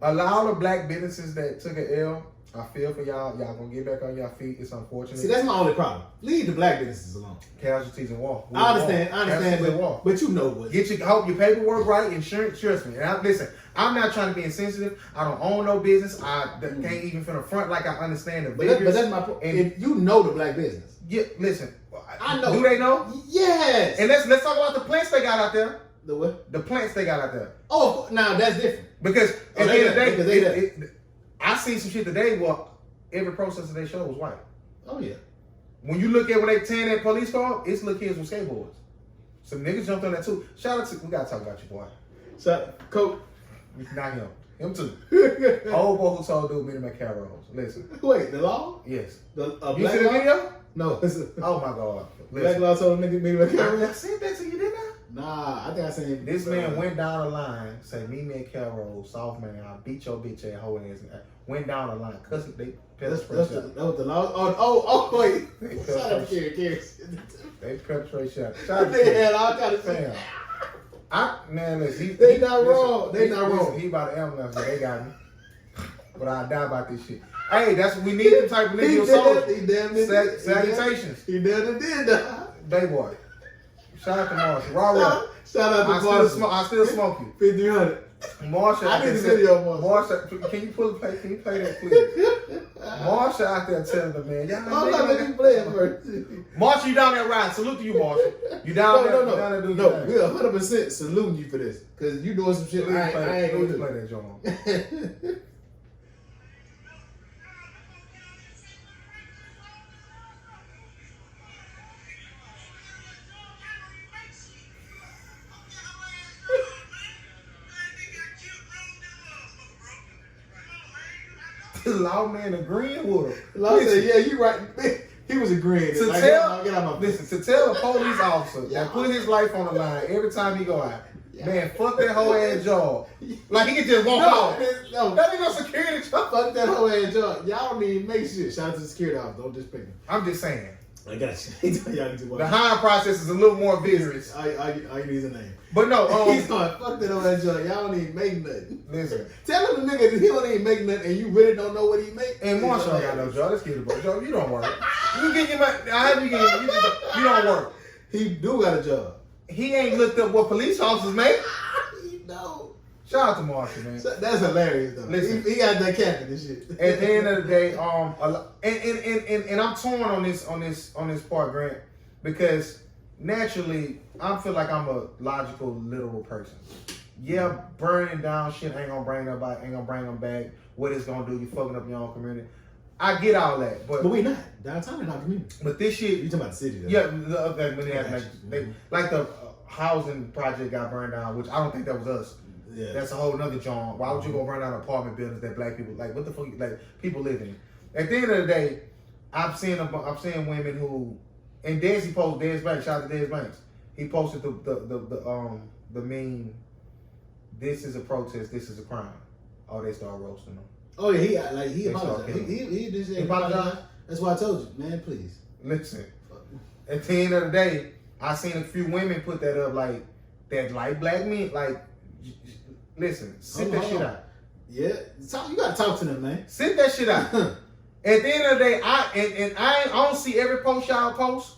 B: A lot of black businesses that took an L, I feel for y'all. Y'all gonna get back on your feet. It's unfortunate.
A: See, that's my only problem. Leave the black businesses alone.
B: Casualties in war.
A: I understand, but you know what?
B: Hope your paperwork right, insurance, trust me. And listen, I'm not trying to be insensitive. I don't own no business. I can't even from the front like I understand the business.
A: But that's my point. If you know the black business.
B: Yeah, listen.
A: I know.
B: Do they know?
A: Yes.
B: And let's talk about the plants they got out there.
A: The what?
B: The plants they got out there.
A: Oh, now that's different.
B: Because at the end of the day, I seen some shit today where every protester they showed was white.
A: Oh yeah.
B: When you look at when they tearing that police car, it's little kids with skateboards. Some niggas jumped on that too. Shout out to, we gotta talk about your boy.
A: Coach.
B: Not him. Him too. Old boy who told dude Minnie McCarroll. Listen.
A: Wait, the law?
B: Yes.
A: You
B: see the video?
A: No.
B: Oh my God.
A: Black law told nigga Minnie McCarroll.
B: I sent that to you, didn't I?
A: Nah, I think I seen it.
B: This man went down the line, say, me, Carol, soft man, I'll beat your bitch ass, whole ass. Went down the line, cussing, they pepper spray shot.
A: That was the law? Oh, wait. Shut up, Kerry.
B: They pepper spray shot. Shout out
A: They had all kind of shit.
B: Man, listen,
A: they not wrong. They not wrong.
B: He about the ambulance, but they got me. But I die about this shit. Hey, that's what we need, them type of niggas. Salutations.
A: He damn did that.
B: Bay boy. Shout out to Marshall. Raw.
A: Shout out to Marshall.
B: I still smoke you.
A: 5300.
B: Marshall.
A: I need the video,
B: Marshall. Can you play that, please? Marshall out there telling the man,
A: I'm not letting you play it first.
B: Marshall, you down there riding. Salute to you, Marshall. You down there?
A: No, we 100% saluting you for this. Because you doing some shit I ain't gonna
B: play that joint. Law man agreeing with him.
A: Law said, yeah, you right. He was agreeing.
B: To
A: like,
B: tell,
A: get out my
B: listen, to tell a police officer that put his life on the line every time he go out, man, fuck that whole ass job. Like he can just walk out.
A: No,
B: that ain't no security job.
A: Fuck that whole ass job. Y'all don't even make shit. Shout out to the security officer. Don't just pick him.
B: I'm just saying.
A: I got you.
B: The hiring process is a little more vigorous.
A: All you need is a name.
B: But no,
A: he's going, fuck that old ass job. Y'all don't even make nothing.
B: Listen.
A: Tell him the nigga that he don't even make nothing and you really don't know what he make.
B: And Marshall ain't got no job. Let's get it, bro. Joe, you don't work. You get your money. I have you get your you don't work.
A: He do got a job.
B: He ain't looked up what police officers make.
A: He know.
B: Shout out to Marshall, man.
A: That's hilarious though. Listen, he got that captain and shit.
B: At the end of the day, and I'm torn on this part, Grant, because naturally I feel like I'm a logical, literal person. Yeah, burning down shit ain't gonna bring nobody, ain't gonna bring them back. What it's gonna do, you fucking up your own community. I get all that, but
A: we not downtown in our community.
B: But this shit,
A: you talking about the city though?
B: Yeah, like the housing project got burned down, which I don't think that was us. Yeah. That's a whole nother genre. Why would you go burn down apartment buildings that black people like? What the fuck? Like people live in. At the end of the day, I'm seeing women who, and Desi posted Des Banks. Shout out to Des Banks. He posted the meme. This is a protest. This is a crime. Oh, they start roasting him.
A: Oh yeah, he apologized. He just apologized. That's why I told you, man. Please
B: listen. At the end of the day, I seen a few women put that up like that, like black men, like. Listen, sit that shit out.
A: Yeah, you gotta talk to them, man.
B: Sit that shit out. At the end of the day, I don't see every post y'all post,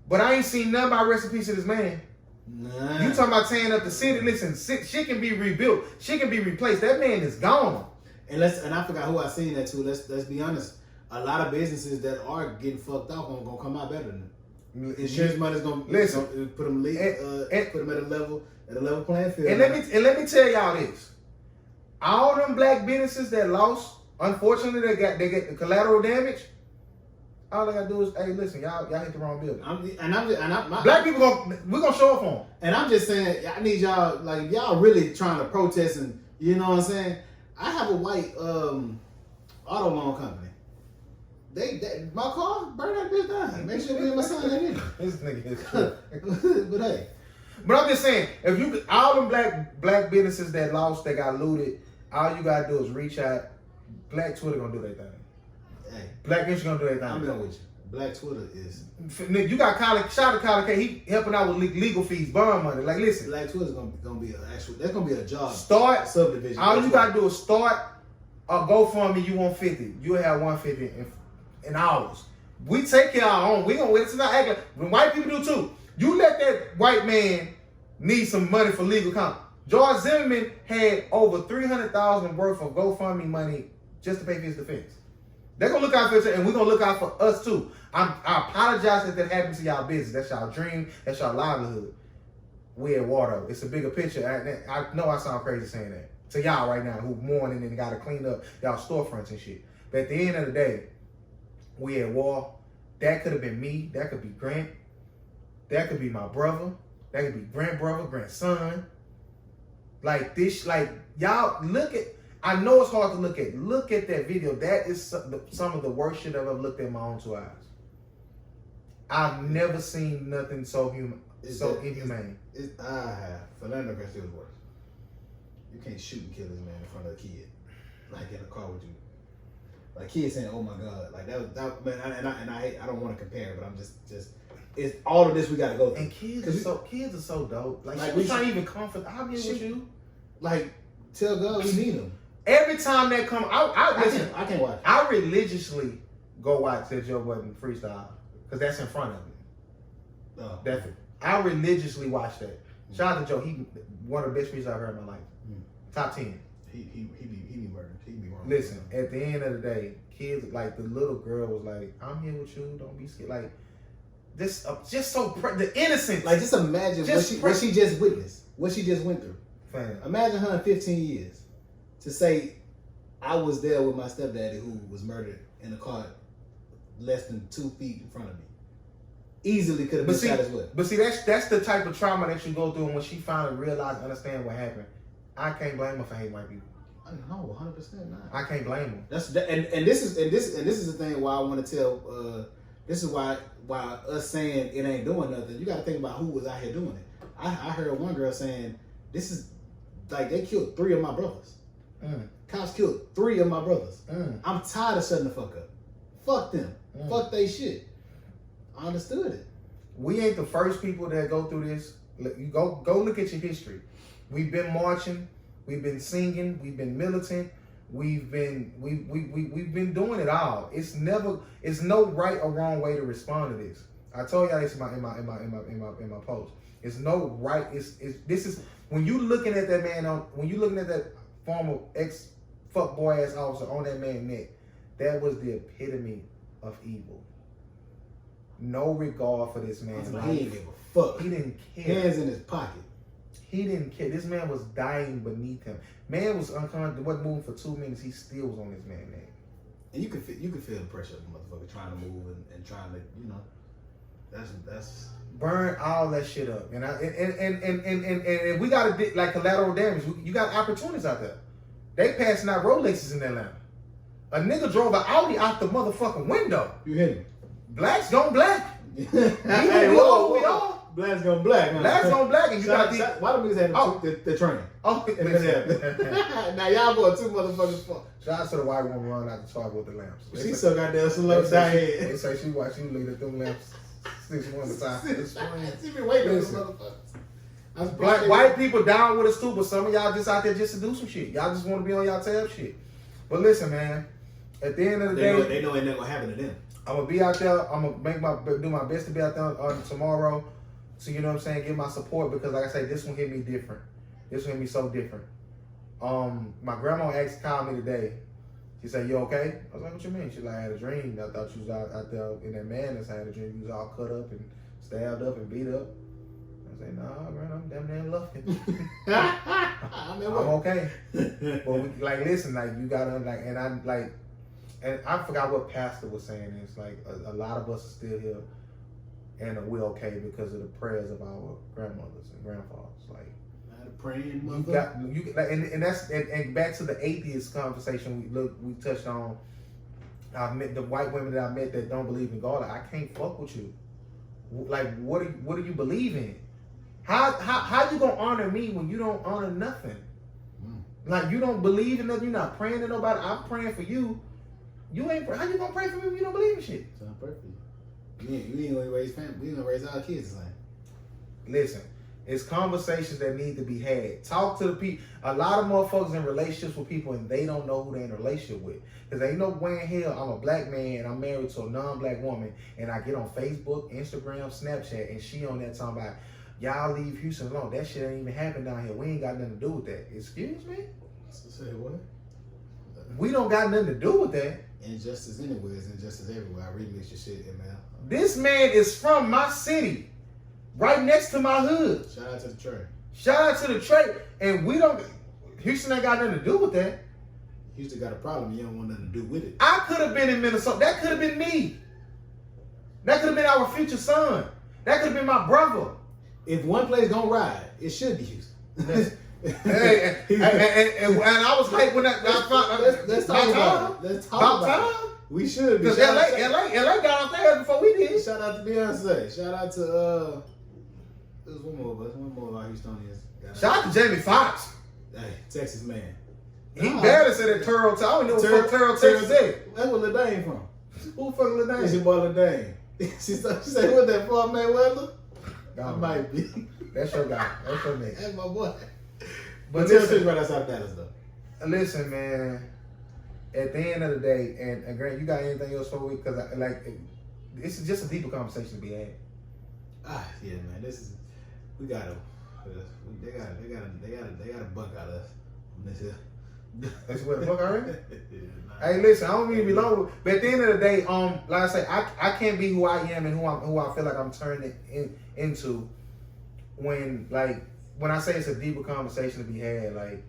B: but I ain't seen none by rest in peace of this man. Nah. You talking about tearing up the city? Listen, shit can be rebuilt. Shit can be replaced. That man is gone.
A: And I forgot who I seen that to. Let's be honest. a lot of businesses that are getting fucked off are gonna come out better than them. Insurance money's gonna put them at a level playing field.
B: And let me tell y'all this: all them black businesses that lost, unfortunately, they get the collateral damage. All they gotta do is, hey, listen, y'all hit the wrong building. Black people we're gonna show up for them.
A: And I'm just saying, I need y'all, like, if y'all really trying to protest and, you know what I'm saying? I have a white auto loan company. My car burned that bitch down. Make sure me and my son that nigga.
B: This nigga is true.
A: But hey.
B: But I'm just saying, if you all them black businesses that lost, that got looted, all you gotta do is reach out. Black Twitter gonna do their thing.
A: Hey.
B: Black Instagram gonna do their thing.
A: I'm in with you. Black Twitter is.
B: You got shout out to Colin K. He helping out with legal fees, bond money. Like, listen.
A: Black Twitter's gonna be an actual. That's gonna be a job.
B: Start
A: subdivision.
B: All you gotta do is start a GoFundMe. You want 50. You have 150 in hours. We take care of our own. We gonna wait. It's not acting. When white people do too. You let that white man need some money for legal counsel. George Zimmerman had over $300,000 worth of GoFundMe money just to pay for his defense. They're gonna look out for us, and we're gonna look out for us too. I apologize if that happens to y'all business. That's y'all dream. That's y'all livelihood. We at Water. It's a bigger picture. I know I sound crazy saying that to y'all right now who mourning and gotta clean up y'all storefronts and shit. But at the end of the day, we at war. That could have been me. That could be Grant. That could be my brother. That could be grandson. Like this, like y'all look at. I know it's hard to look at. Look at that video. That is some of the worst shit I've ever looked at in my own 2 eyes. I've never seen nothing so inhumane.
A: I have. Fernando Garcia was worse. You can't shoot and kill this man in front of a kid, like in a car with you. Like kids saying, "Oh my God!" Like that man. And I don't want to compare, but I'm just it's all of this we got to go through.
B: And kids are so dope. Like
A: we
B: trying to even comfort. I'll be with you.
A: Like tell God we need them.
B: Every time that come,
A: I can't watch.
B: I religiously go watch that Joe Budden freestyle because that's in front of me.
A: Oh.
B: Definitely, I religiously watch that. Shout out to Joe. He one of the best freestyles I've heard in my life. Top 10.
A: He be murdered. He be wrong.
B: Listen, at the end of the day, kids like the little girl was like, "I'm here with you. Don't be scared." Like this, just so the innocence.
A: Like just imagine what she just witnessed, what she just went through.
B: Fan.
A: Imagine her in 15 years to say, "I was there with my stepdaddy who was murdered in a car less than 2 feet in front of me." Easily could have been shot as well.
B: But see, that's the type of trauma that you go through, and when she finally realized, understand what happened, I can't blame her for hating white people.
A: No, 100% not.
B: I can't blame her.
A: And this is the thing why I want to tell. This is why us saying it ain't doing nothing. You got to think about who was out here doing it. I heard one girl saying, "This is like they killed 3 of my brothers. Cops killed 3 of my brothers. I'm tired of shutting the fuck up. Fuck them. Fuck they shit." I understood it.
B: We ain't the first people that go through this. You go look at your history. We've been marching, we've been singing, we've been militant, we've been doing it all. It's no right or wrong way to respond to this. I told y'all this in my post. It's no right. This is when you looking at that man when you looking at that former ex fuckboy ass officer on that man's neck. That was the epitome of evil. No regard for this man's life.
A: He didn't give a fuck.
B: He didn't care.
A: Hands in his pocket.
B: He didn't care. This man was dying beneath him. Man was unconscious. Wasn't moving for 2 minutes. He still was on this man's neck.
A: And you could feel the pressure of the motherfucker trying to move and trying to, you know, that's
B: burn all that shit up. And we got to like collateral damage. You got opportunities out there. They passing out Rolexes in Atlanta. A nigga drove an Audi out the motherfucking window.
A: You hit him.
B: Blacks gone black.
A: We all. Blacks gone black. Huh?
B: Blacks gone black. And you got these.
A: Why the niggas had the train?
B: Oh,
A: now y'all going 2 motherfuckers fuck.
B: Shout out to the white woman running out the target with the lamps.
A: She so goddamn slow down here.
B: They say she watched you leave them lamps 61 the time.
A: She been waiting on those motherfuckers.
B: Black white people down with us too, but some of y'all just out there just to do some shit. Y'all just want to be on y'all tab shit. But listen, man. At the end of the day,
A: they know it never gonna happen to them.
B: I'm gonna be out there. I'm gonna do my best to be out there tomorrow. So you know what I'm saying, give my support because like I say, this one hit me different. This one hit me so different. My grandma called me today. She said, "You okay?" I was like, "What you mean?" She like, "I had a dream. I thought you was out there in that madness. I had a dream you was all cut up and stabbed up and beat up." I said, "Nah, man, I'm damn near lucky. I'm okay." But we, like, listen, like you gotta like, and I like, and I forgot what pastor was saying. It's like a lot of us are still here, and we're okay because of the prayers of our grandmothers and grandfathers. Like,
A: praying mother.
B: You got, and that's and back to the atheist conversation we touched on. I met the white women that I met that don't believe in God. Like, I can't fuck with you. Like, what do you believe in? How you gonna honor me when you don't honor nothing? Like, you don't believe in nothing. You're not praying to nobody. I'm praying for you. You ain't. How you gonna pray for me when you don't believe in shit?
A: It's not perfect. You ain't gonna raise family. We gonna raise our kids the same.
B: Listen. It's conversations that need to be had. Talk to the people. A lot of motherfuckers in relationships with people and they don't know who they're in a relationship with. Because ain't no way in hell I'm a black man and I'm married to a non-black woman and I get on Facebook, Instagram, Snapchat, and she on that talking about, y'all leave Houston alone. That shit ain't even happen down here. We ain't got nothing to do with that. Excuse me?
A: Say what?
B: We don't got nothing to do with that.
A: Injustice anywhere is injustice everywhere. I remix your shit, man.
B: This man is from my city. Right next to my hood.
A: Shout out to the trade.
B: Shout out to the trade. And we don't, Houston ain't got nothing to do with that.
A: Houston got a problem. You don't want nothing to do with it.
B: I could have been in Minnesota. That could have been me. That could have been our future son. That could have been my brother.
A: If one place gonna ride, it should be Houston.
B: and I was like, when
A: let's talk about it. Let's talk about it. We should be.
B: Because LA got off there before we did.
A: Shout out to Beyonce. Shout out to there's one more of us. One more of our Houstonians.
B: Shout out to Jamie Foxx.
A: Hey, Texas man.
B: He barely said that Turtle. I don't know what Turtle Texas said.
A: That's where LaDane from.
B: Who the fuck LaDane?
A: It's your boy LaDane. She said, what that for, Mayweather? That might be.
B: That's your guy. That's your nigga.
A: That's my boy.
B: But
A: listen, right outside of Dallas, though.
B: Listen, man. At the end of the day, and Grant, you got anything else for me? Because this is just a deeper conversation to be had.
A: Yeah, man. This is we gotta. They gotta buck out us on this here.
B: That's what the fuck already. Hey, listen, I don't mean to be long, but at the end of the day, like I say, I can't be who I am and who I feel like I'm turning into when I say it's a deeper conversation to be had. Like,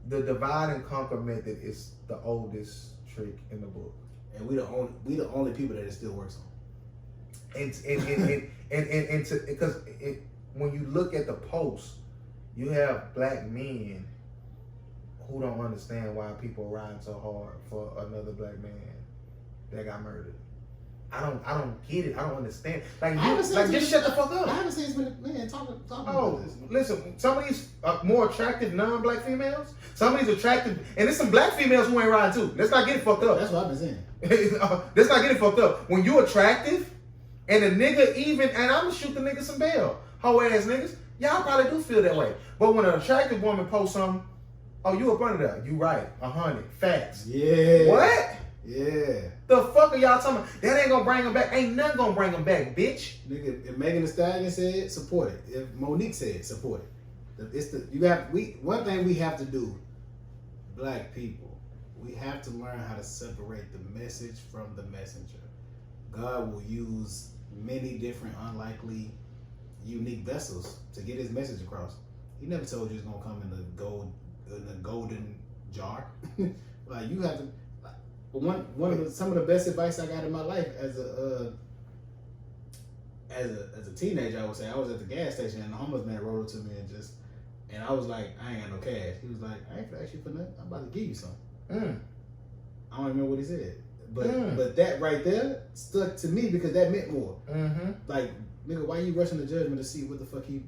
B: the divide and conquer method is the oldest trick in the book,
A: and we the only people that it still works on.
B: And because when you look at the post, you have black men who don't understand why people ride so hard for another black man that got murdered. I don't get it. I don't understand. Just shut the fuck up.
A: I haven't seen as many men talking
B: about
A: this.
B: Listen, some of these more attractive non-black females, some of these attractive, and there's some black females who ain't riding too. Let's not get it fucked up.
A: That's what I've been saying.
B: Let's not get it fucked up. When you attractive, and a nigga even, and I'm gonna shoot the nigga some bail. Hoe ass niggas, y'all probably do feel that way. But when an attractive woman posts something, oh, you up under that? You right, 100 facts.
A: Yeah.
B: What?
A: Yeah.
B: The fuck are y'all talking about? That ain't gonna bring them back. Ain't nothing gonna bring them back, bitch.
A: Nigga, if Megan Thee Stallion said, support it. If Monique said, support it. One thing we have to do, black people, we have to learn how to separate the message from the messenger. God will use many different unlikely, unique vessels to get his message across. He never told you it's gonna come in a golden jar. Like, you have to. Some of the best advice I got in my life as a teenager, I would say, I was at the gas station and the homeless man rolled up to me and I was like, I ain't got no cash. He was like, I ain't for ask you for nothing. I'm about to give you something. I don't remember what he said, but that right there stuck to me because that meant more. Like, nigga, why you rushing to judgment to see what the fuck he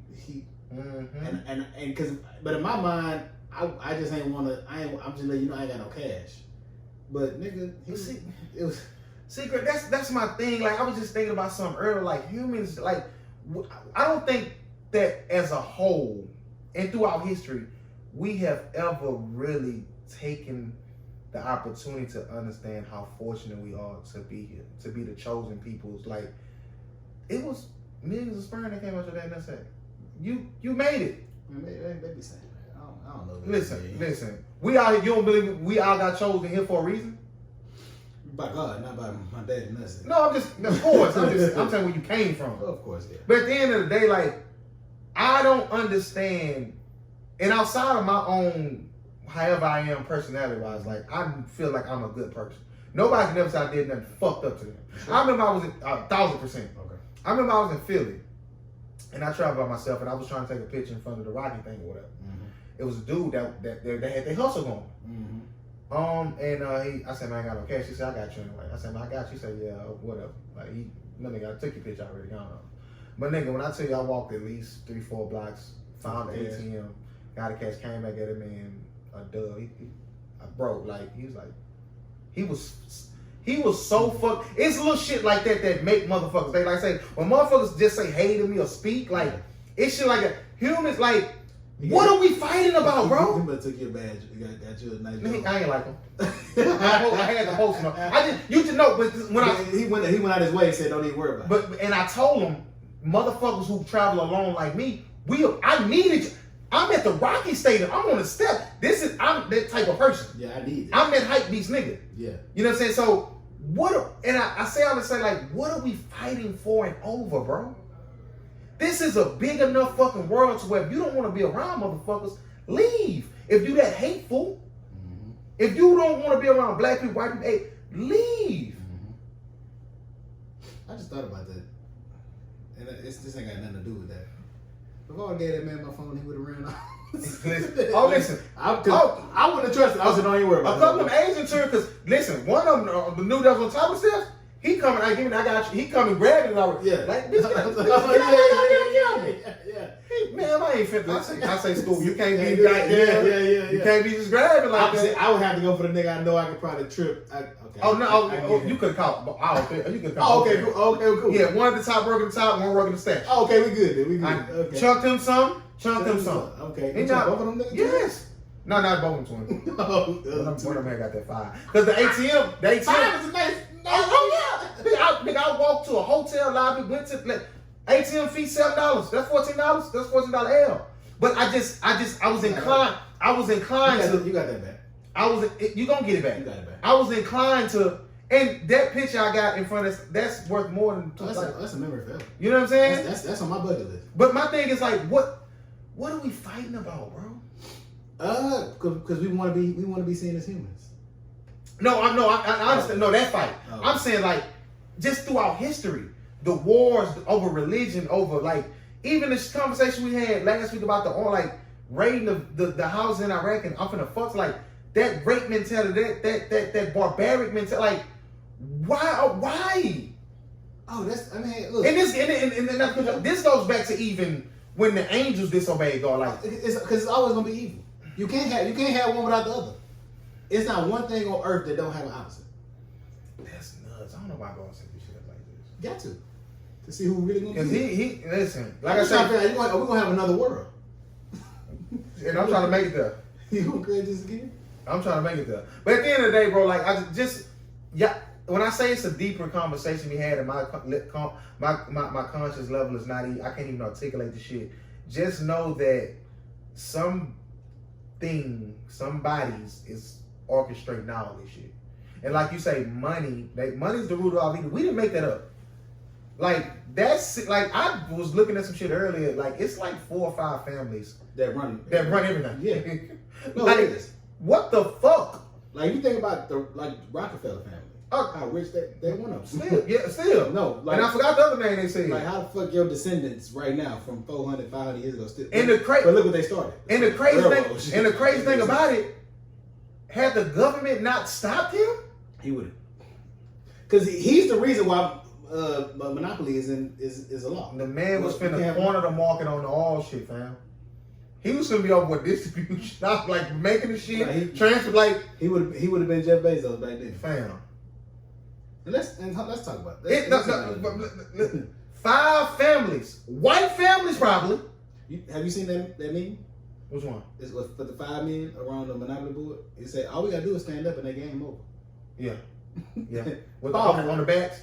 A: and because, but in my mind, I just ain't wanna. I'm just letting you know I ain't got no cash. But nigga, it was
B: secret. That's my thing. Like, I was just thinking about something earlier. Like, humans, like, I don't think that as a whole and throughout history we have ever really taken the opportunity to understand how fortunate we are to be here, to be the chosen peoples. Like, it was millions of sperm that came out your damn nutsack. You made it.
A: They be saying that. I don't know.
B: Listen. We all, you don't believe we all got chosen here for a reason?
A: By God, not by my dad and us.
B: No, of course, I'm saying where you came from.
A: Of course, yeah.
B: But at the end of the day, like, I don't understand, and outside of my own, however I am personality-wise, like, I feel like I'm a good person. Nobody can ever say I did nothing fucked up to them. Sure. I remember I was 1,000%. Okay. I remember I was in Philly, and I traveled by myself, and I was trying to take a picture in front of the Rocky thing or whatever. Mm-hmm. It was a dude that had their hustle going. Mm-hmm. I said, man, I got no cash. He said, I got you anyway. I said, man, I got you. He said, yeah, whatever. Like, nigga, I took your picture already. I don't know. But nigga, when I tell you I walked at least 3-4 blocks, found the ATM, got a cash, came back at him, and a dub. I broke. Like, he was so fucked. It's little shit like that make motherfuckers. They like say, when motherfuckers just say hey to me or speak, like, it's shit like humans, like, what are we fighting about, bro?
A: You better took your badge. Got you a nice job.
B: I ain't like him. I had to post him. You should know, but when
A: he went out his way and said, don't even worry about it.
B: But and I told him, motherfuckers who travel alone like me, I needed you. I'm at the Rocky Stadium. I'm on the step. I'm that type of person.
A: Yeah, I need it.
B: I'm that hype beast nigga.
A: Yeah.
B: You know what I'm saying? So I say all to say, like, what are we fighting for and over, bro? This is a big enough fucking world to where if you don't want to be around motherfuckers, leave. If you that hateful, mm-hmm. If you don't want to be around black people, white people, hey, leave.
A: Mm-hmm. I just thought about that. And this ain't got nothing to do with that. If I gave that man my phone, he would have ran off.
B: Listen.
A: I wouldn't have trusted. I said, don't even worry about it.
B: A couple of Asian tourists, because listen, one of them, the new that was on top of the steps, he coming, I got you. He coming grabbing it already.
A: Yeah.
B: Like, this guy. Yeah. Hey, man, I ain't fit. I say school. You can't be
A: Yeah.
B: You can't be just grabbing like that.
A: I would have to go for the nigga I know I could probably trip.
B: You could call. You could call.
A: Oh, okay, cool.
B: Yeah, one at the top, working the top, one working the stash.
A: Oh, okay, we good then. We good. Okay.
B: Chunked him some.
A: Okay. You both of them niggas?
B: Yes. No, not both of them. One of them got that 5. Because the ATM.
A: 5 is a nice.
B: Oh yeah. I walked to a hotel lobby, went to ATM fee $7. That's $14. That's $14 L. But I was inclined.
A: You got that back.
B: You gonna get it back.
A: You got it back.
B: I was inclined to, and that picture I got in front of that's worth more than
A: that's a memory forever.
B: You know what I'm saying?
A: That's on my bucket list.
B: But my thing is like, what are we fighting about, bro?
A: Because we want to be seen as humans.
B: No, I understand. No, that fight. Oh. I'm saying like, just throughout history, the wars over religion, over like, even this conversation we had last week about raiding the house in Iraq and I'm finna fuck, like that rape mentality, that barbaric mentality, like why?
A: Oh, look.
B: And this goes back to even when the angels disobeyed God, like
A: because it's always gonna be evil. You can't have one without the other. It's not one thing on earth that don't have an opposite.
B: That's nuts. I don't know why God said this shit like this.
A: Got to see who really gonna
B: be. Because he listen. Like
A: I said, we're gonna have another world.
B: And I'm trying to make it there.
A: You gonna create this again?
B: I'm trying to make it there. But at the end of the day, bro, like when I say it's a deeper conversation we had, and my conscious level is not even, I can't even articulate the shit. Just know that somebody's is orchestrating all this shit. And like you say, money's the root of all evil. We didn't make that up. Like that's like I was looking at some shit earlier. Like it's like 4 or 5 families
A: that run
B: everything.
A: Yeah. No,
B: like,
A: it is.
B: What the fuck?
A: Like you think about the Rockefeller family. How rich they one of
B: them. Still.
A: No, like,
B: and I forgot the other name they said.
A: Like how the fuck your descendants right now from 400, 500 years ago still.
B: But
A: look what they started.
B: And the crazy thing about it, had the government not stopped him,
A: he would have. Because he's the reason why monopoly is a law.
B: The man was finna corner the market on the all shit, fam. He was gonna be over with distribution, not like making the shit, like transfer. Like
A: he would have been Jeff Bezos back then,
B: fam.
A: And let's talk about that.
B: 5 families, white families probably.
A: Have you seen that meme?
B: Which one?
A: It's for the 5 men around the monopoly board. It said all we gotta do is stand up and they game over.
B: Yeah. With on the backs.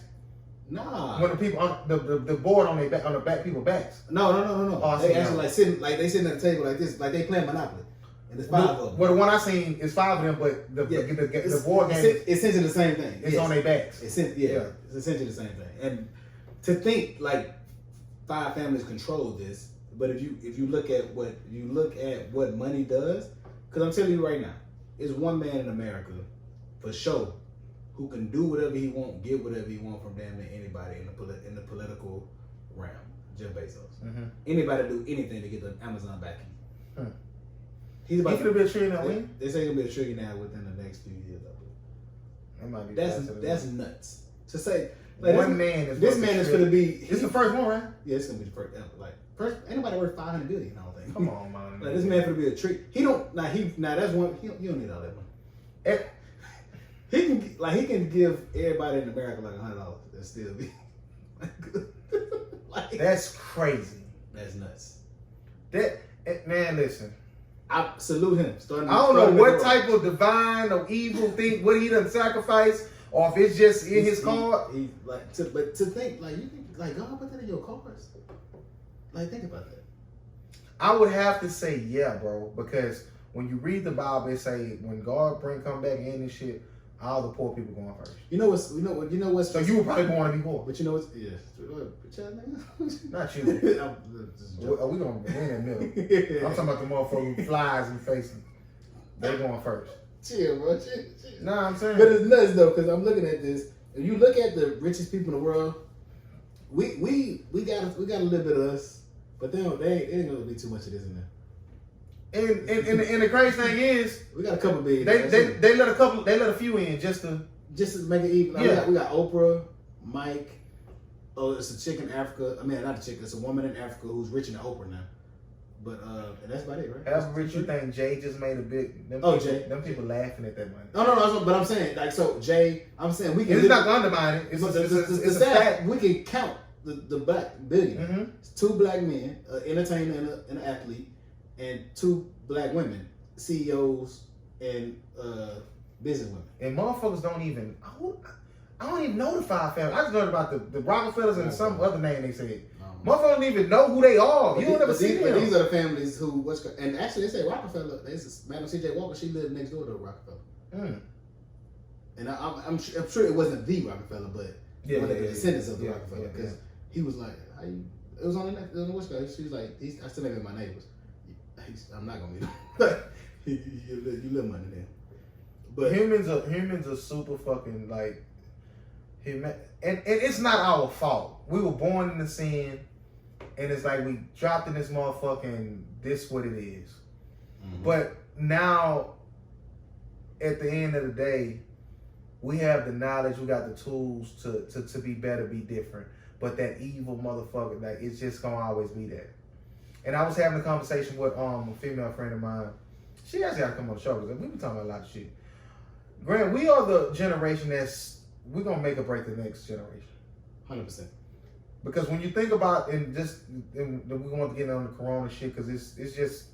A: Nah.
B: When the people on the board on the back people's backs.
A: No.
B: Oh,
A: they actually like sitting at the table like this, like they playing Monopoly. And it's 5 of them.
B: Well, the one I seen is 5 of them, but the board game
A: is essentially the same thing.
B: It's on their backs.
A: It's essentially the same thing. And to think like 5 families control this, but if you look at what money does, because I'm telling you right now, it's one man in America for sure who can do whatever he want, get whatever he want from damn near anybody in the political realm. Jeff Bezos.
B: Mm-hmm.
A: Anybody do anything to get the Amazon backing.
B: He's about to be a trillionaire win.
A: They say he'll be a trillionaire within the next few years.
B: That might be
A: that's nuts. To say
B: like, this
A: man is going to be.
B: It's the first one, right?
A: Yeah, it's going to be the first. First, anybody worth $500 billion. I don't think.
B: Come on, man.
A: Like, this man going to be a treat. He don't. Now that's one. You don't need all that money. He can give everybody in America like $100 and still be good.
B: That's crazy.
A: That's nuts.
B: Man, listen.
A: I salute him.
B: I don't know what type of divine or evil thing, what he done sacrifice, or if it's just in his card.
A: But to think, like, you think, like, God put that in your cards. Like, think about that.
B: I would have to say, yeah, bro, because when you read the Bible, it say when God come back in and shit, all the poor people going first.
A: You know what's.
B: So you would probably want to be poor,
A: but you know what's. Yeah.
B: Not you. Are we gonna win in middle? I'm talking about the motherfucker who flies and faces. They going first.
A: Chill, bro. Chill.
B: Nah, I'm saying.
A: But it's nuts though, because I'm looking at this. If you look at the richest people in the world, we got a little bit of us, but they ain't gonna be too much of this in there.
B: And the crazy thing is,
A: we got a couple big.
B: They let a few in just to
A: make it even. Like,
B: yeah.
A: we got Oprah, Mike. Oh, it's a chick in Africa. I mean, not a chick. It's a woman in Africa who's richer than Oprah now. But and that's about it, right?
B: How rich you think Jay just made a big?
A: Jay.
B: Them people laughing at that money.
A: No. But I'm saying, like, so Jay. I'm saying we can.
B: It's not gonna undermine it. It's a fact.
A: We can count the black billion.
B: Mm-hmm.
A: It's 2 black men, an entertainer and an athlete, and 2 black women, CEOs and business women.
B: And motherfuckers don't even. I don't even know the 5 families. I just heard about the Rockefellers and some other name they said. Motherfuckers don't even know who they are. You don't ever see them.
A: But these are the families who, and actually they say Rockefeller, Madam C.J. Walker, she lived next door to Rockefeller.
B: Mm.
A: And I'm sure it wasn't the Rockefeller, but one of the descendants of the Rockefeller. Because he was like, it was on the West Coast. She was like, I still ain't my neighbors. I'm not going to meet him. You live money then. But
B: humans are super fucking like, and it's not our fault. We were born in the sin, and it's like we dropped in this motherfucking, this what it is. Mm-hmm. But now, at the end of the day, we have the knowledge, we got the tools to be better, be different. But that evil motherfucker, like, it's just gonna always be there. And I was having a conversation with a female friend of mine. She actually got to come on the show because we been talking about a lot of shit. Grant, we are the generation we're gonna make or break the next generation.
A: 100%.
B: Because when you think about we want to get on the corona shit because it's just,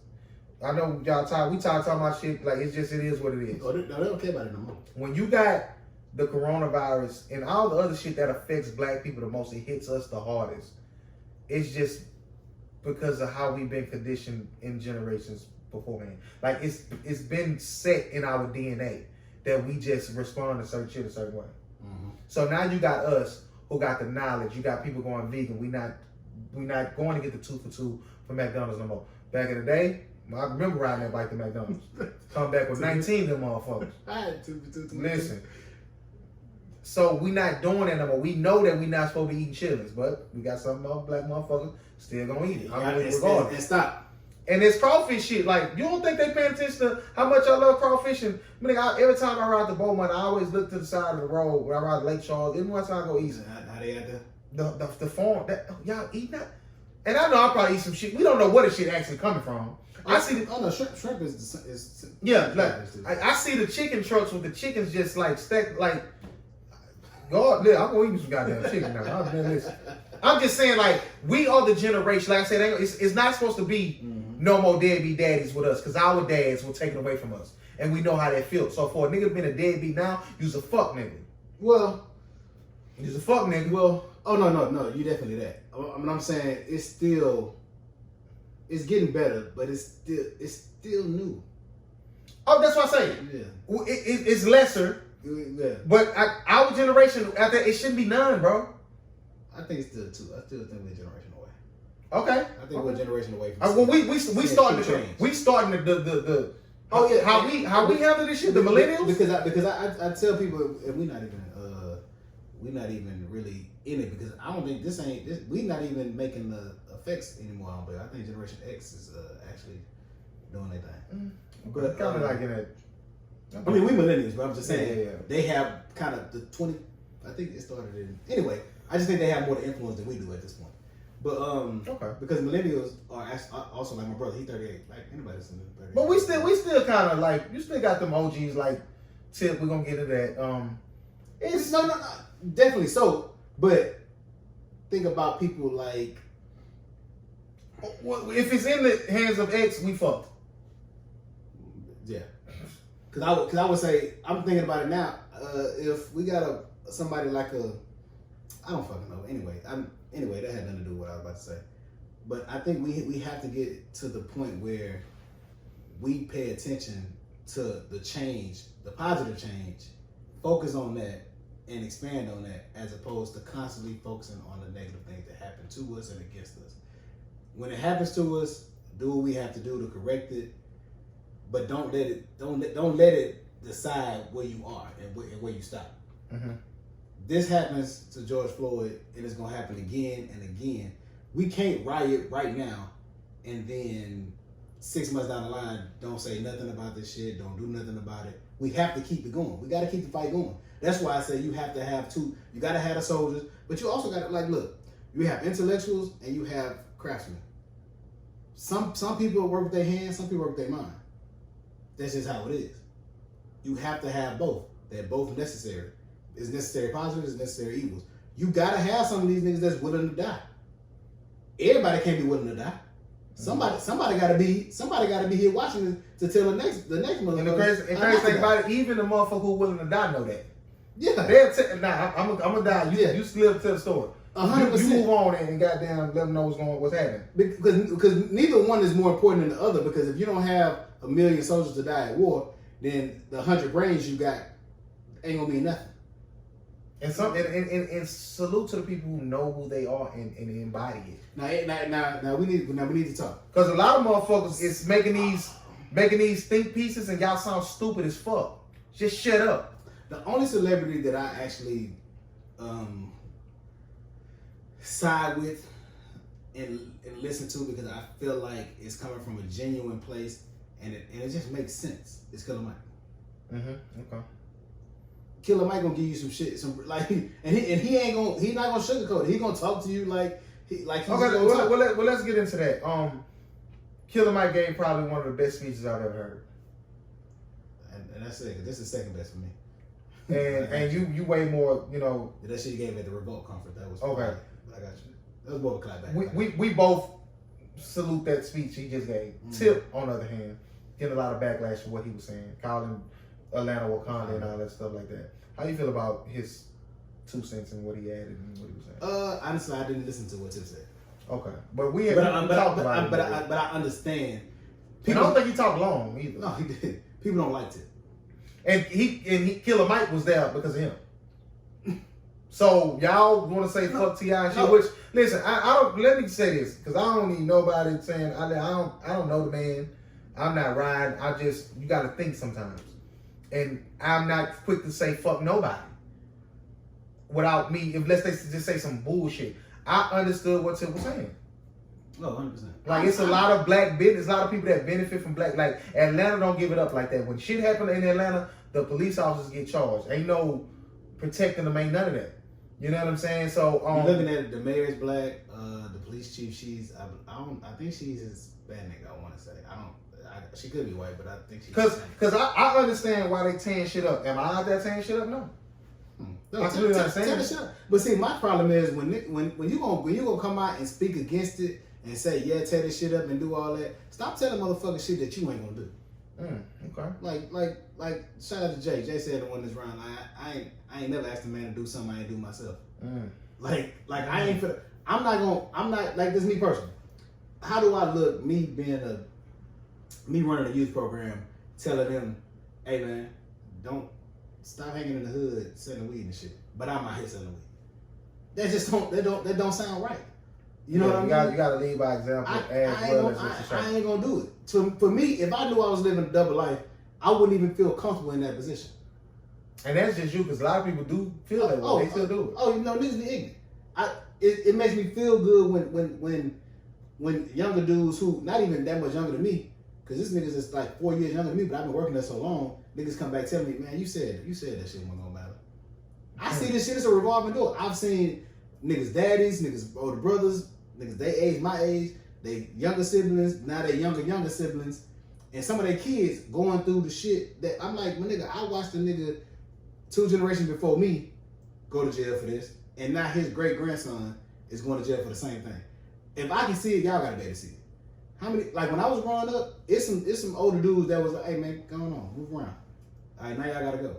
B: I know y'all talking about shit like it is what it is.
A: Oh, they don't care about it no more.
B: When you got the coronavirus and all the other shit that affects black people the most, it hits us the hardest. It's just because of how we've been conditioned in generations beforehand. Like it's been set in our DNA that we just respond to certain shit a certain way. Mm-hmm. So now you got us who got the knowledge. You got people going vegan. We not going to get the 2 for $2 for McDonald's no more. Back in the day, I remember riding that bike to McDonald's. Come back with 19 of them motherfuckers.
A: I had 2 for $2.
B: Listen. So we not doing that no more. We know that we not supposed to be eating chillings, but we got some black motherfuckers still gonna eat it.
A: And stop.
B: And it's crawfish shit. Like, you don't think they paying attention to how much I love crawfish? And every time I ride the Beaumont, I always look to the side of the road when I ride Lake Charles. Every once I go eat.
A: How they at
B: the farm. Y'all eat that? And I know I probably eat some shit. We don't know where the shit actually coming from. I see the
A: shrimp is
B: yeah. Like I see the chicken trucks with the chickens just like stacked like. God, I'm gonna eat some goddamn chicken now. I'm just saying, like, we are the generation. Like I said, it's not supposed to be no more deadbeat daddies with us, because our dads were taken away from us, and we know how that feels. So for a nigga being a deadbeat now, you's a fuck nigga.
A: Well,
B: you's a fuck nigga.
A: Well, oh no, you definitely that. I mean, I'm saying it's getting better, but it's still new.
B: Oh, that's what I say.
A: Yeah.
B: It's lesser.
A: Yeah.
B: But our generation out there, it shouldn't be none, bro.
A: I think it's still two. I still think we're a generation away.
B: Okay.
A: I think we're a generation away from.
B: Well, we starting the. Oh yeah, how we handle this shit, the millennials.
A: Because I tell people if we're not even really in it, because I don't think we're not even making the effects anymore. I think Generation X is actually doing their thing.
B: But kind of like in a.
A: I mean, we millennials, but I'm just saying
B: yeah.
A: They have kind of the 20. I think it started in anyway. I just think they have more influence than we do at this point. But
B: okay,
A: because millennials are also like my brother. He's 38. Like anybody that's in 38.
B: But we still kind of like, you still got them OGs like Tip. We're gonna get into that.
A: It's no, definitely so. But think about people like,
B: if it's in the hands of X, we fucked.
A: Yeah. Because I would say, I'm thinking about it now. If we got somebody like I don't fucking know. Anyway, that had nothing to do with what I was about to say. But I think we have to get to the point where we pay attention to the change, the positive change, focus on that, and expand on that, as opposed to constantly focusing on the negative things that happen to us and against us. When it happens to us, do what we have to do to correct it, but don't let it decide where you are and where you stop.
B: Mm-hmm.
A: This happens to George Floyd, and it's gonna happen again and again. We can't riot right now, and then 6 months down the line, don't say nothing about this shit, don't do nothing about it. We have to keep it going. We got to keep the fight going. That's why I say you have to have two. You got to have the soldiers, but you also got to, like, look, you have intellectuals and you have craftsmen. Some people work with their hands, some people work with their mind. That's just how it is. You have to have both. They're both necessary. It's necessary positives, it's necessary evils. You got to have some of these niggas that's willing to die. Everybody can't be willing to die. Somebody got to be here watching this to tell the next motherfucker.
B: And the crazy thing about it, even the motherfucker who willing to die know that.
A: Yeah.
B: Nah, I'm gonna die. You still tell the story.
A: 100%.
B: You move on and goddamn let them know what's happening.
A: Because neither one is more important than the other. Because if you don't have 1 million soldiers to die at war, then the 100 brains you got ain't gonna mean nothing.
B: And salute to the people who know who they are and embody it.
A: Now we need to talk.
B: Because a lot of motherfuckers is making these think pieces and y'all sound stupid as fuck. Just shut up.
A: The only celebrity that I actually side with and listen to, because I feel like it's coming from a genuine place and it just makes sense, is Killer Mike.
B: Okay.
A: Killer Mike gonna give you some shit, and he's not gonna sugarcoat it. He gonna talk to you like he's
B: okay.
A: Well,
B: Let's get into that. Killer Mike gave probably one of the best speeches I've ever heard.
A: And that's it. Cause this is second best for me.
B: And you way more, you know.
A: That shit you gave at the Revolt conference. That was
B: okay.
A: But I got you. That was more of a clap back.
B: We both salute that speech he just gave. Tip, on the other hand, getting a lot of backlash for what he was saying, calling Atlanta Wakanda and all that stuff like that. How you feel about his 2 cents and what he added and what he was saying?
A: Honestly, I didn't listen to what Tip said.
B: Okay, but we talked about it.
A: But I understand.
B: I don't think he talked long either.
A: No, he did. People don't like Tip.
B: And he Killer Mike was there because of him. So y'all want to say fuck T.I. and shit?
A: No.
B: Which listen, I don't. Let me say this because I don't need nobody saying I don't know the man. I'm not riding. You got to think sometimes, and I'm not quick to say fuck nobody. Without me, let's just say some bullshit. I understood what Tip was saying.
A: Oh, 100%.
B: Like, it's a lot of black business, a lot of people that benefit from black. Like, Atlanta don't give it up like that. When shit happen in Atlanta, the police officers get charged. Ain't no protecting them, ain't none of that. You know what I'm saying? So,
A: you're looking at it, the mayor is black, the police chief, I think she's Hispanic, I want to say. She could be white, but I think she's
B: Because I understand why they tearing shit up. Am I out there tearing shit up? No.
A: No, tell the shit up. But see, my problem is when you gonna come out and speak against it and say, yeah, tear this shit up and do all that, stop telling motherfuckers shit that you ain't gonna do.
B: Okay.
A: Like shout out to Jay. Jay said the one this round, I ain't never asked a man to do something I ain't do myself. I'm not like, this is me personally. How do I look, me running a youth program, telling them, hey man, don't stop hanging in the hood selling weed and shit. But I'm out here selling weed. That just don't sound right. You know what I mean?
B: You gotta lead by example
A: I ain't gonna do it. For me, if I knew I was living a double life, I wouldn't even feel comfortable in that position.
B: And that's just you, because a lot of people do feel that way. They still do it.
A: Oh, you know, niggas be ignorant. It makes me feel good when younger dudes who not even that much younger than me, because this niggas is like 4 years younger than me, but I've been working there so long. Niggas come back telling me, man, you said that shit wasn't gonna matter. I see this shit as a revolving door. I've seen niggas daddies, niggas older brothers, niggas they age, my age, they younger siblings, now they younger siblings, and some of their kids going through the shit that I'm like, my nigga, I watched a nigga 2 generations before me go to jail for this, and now his great grandson is going to jail for the same thing. If I can see it, y'all gotta be able to see it. How many, like when I was growing up, it's some older dudes that was like, hey man, go on, move around. All right, now y'all gotta go.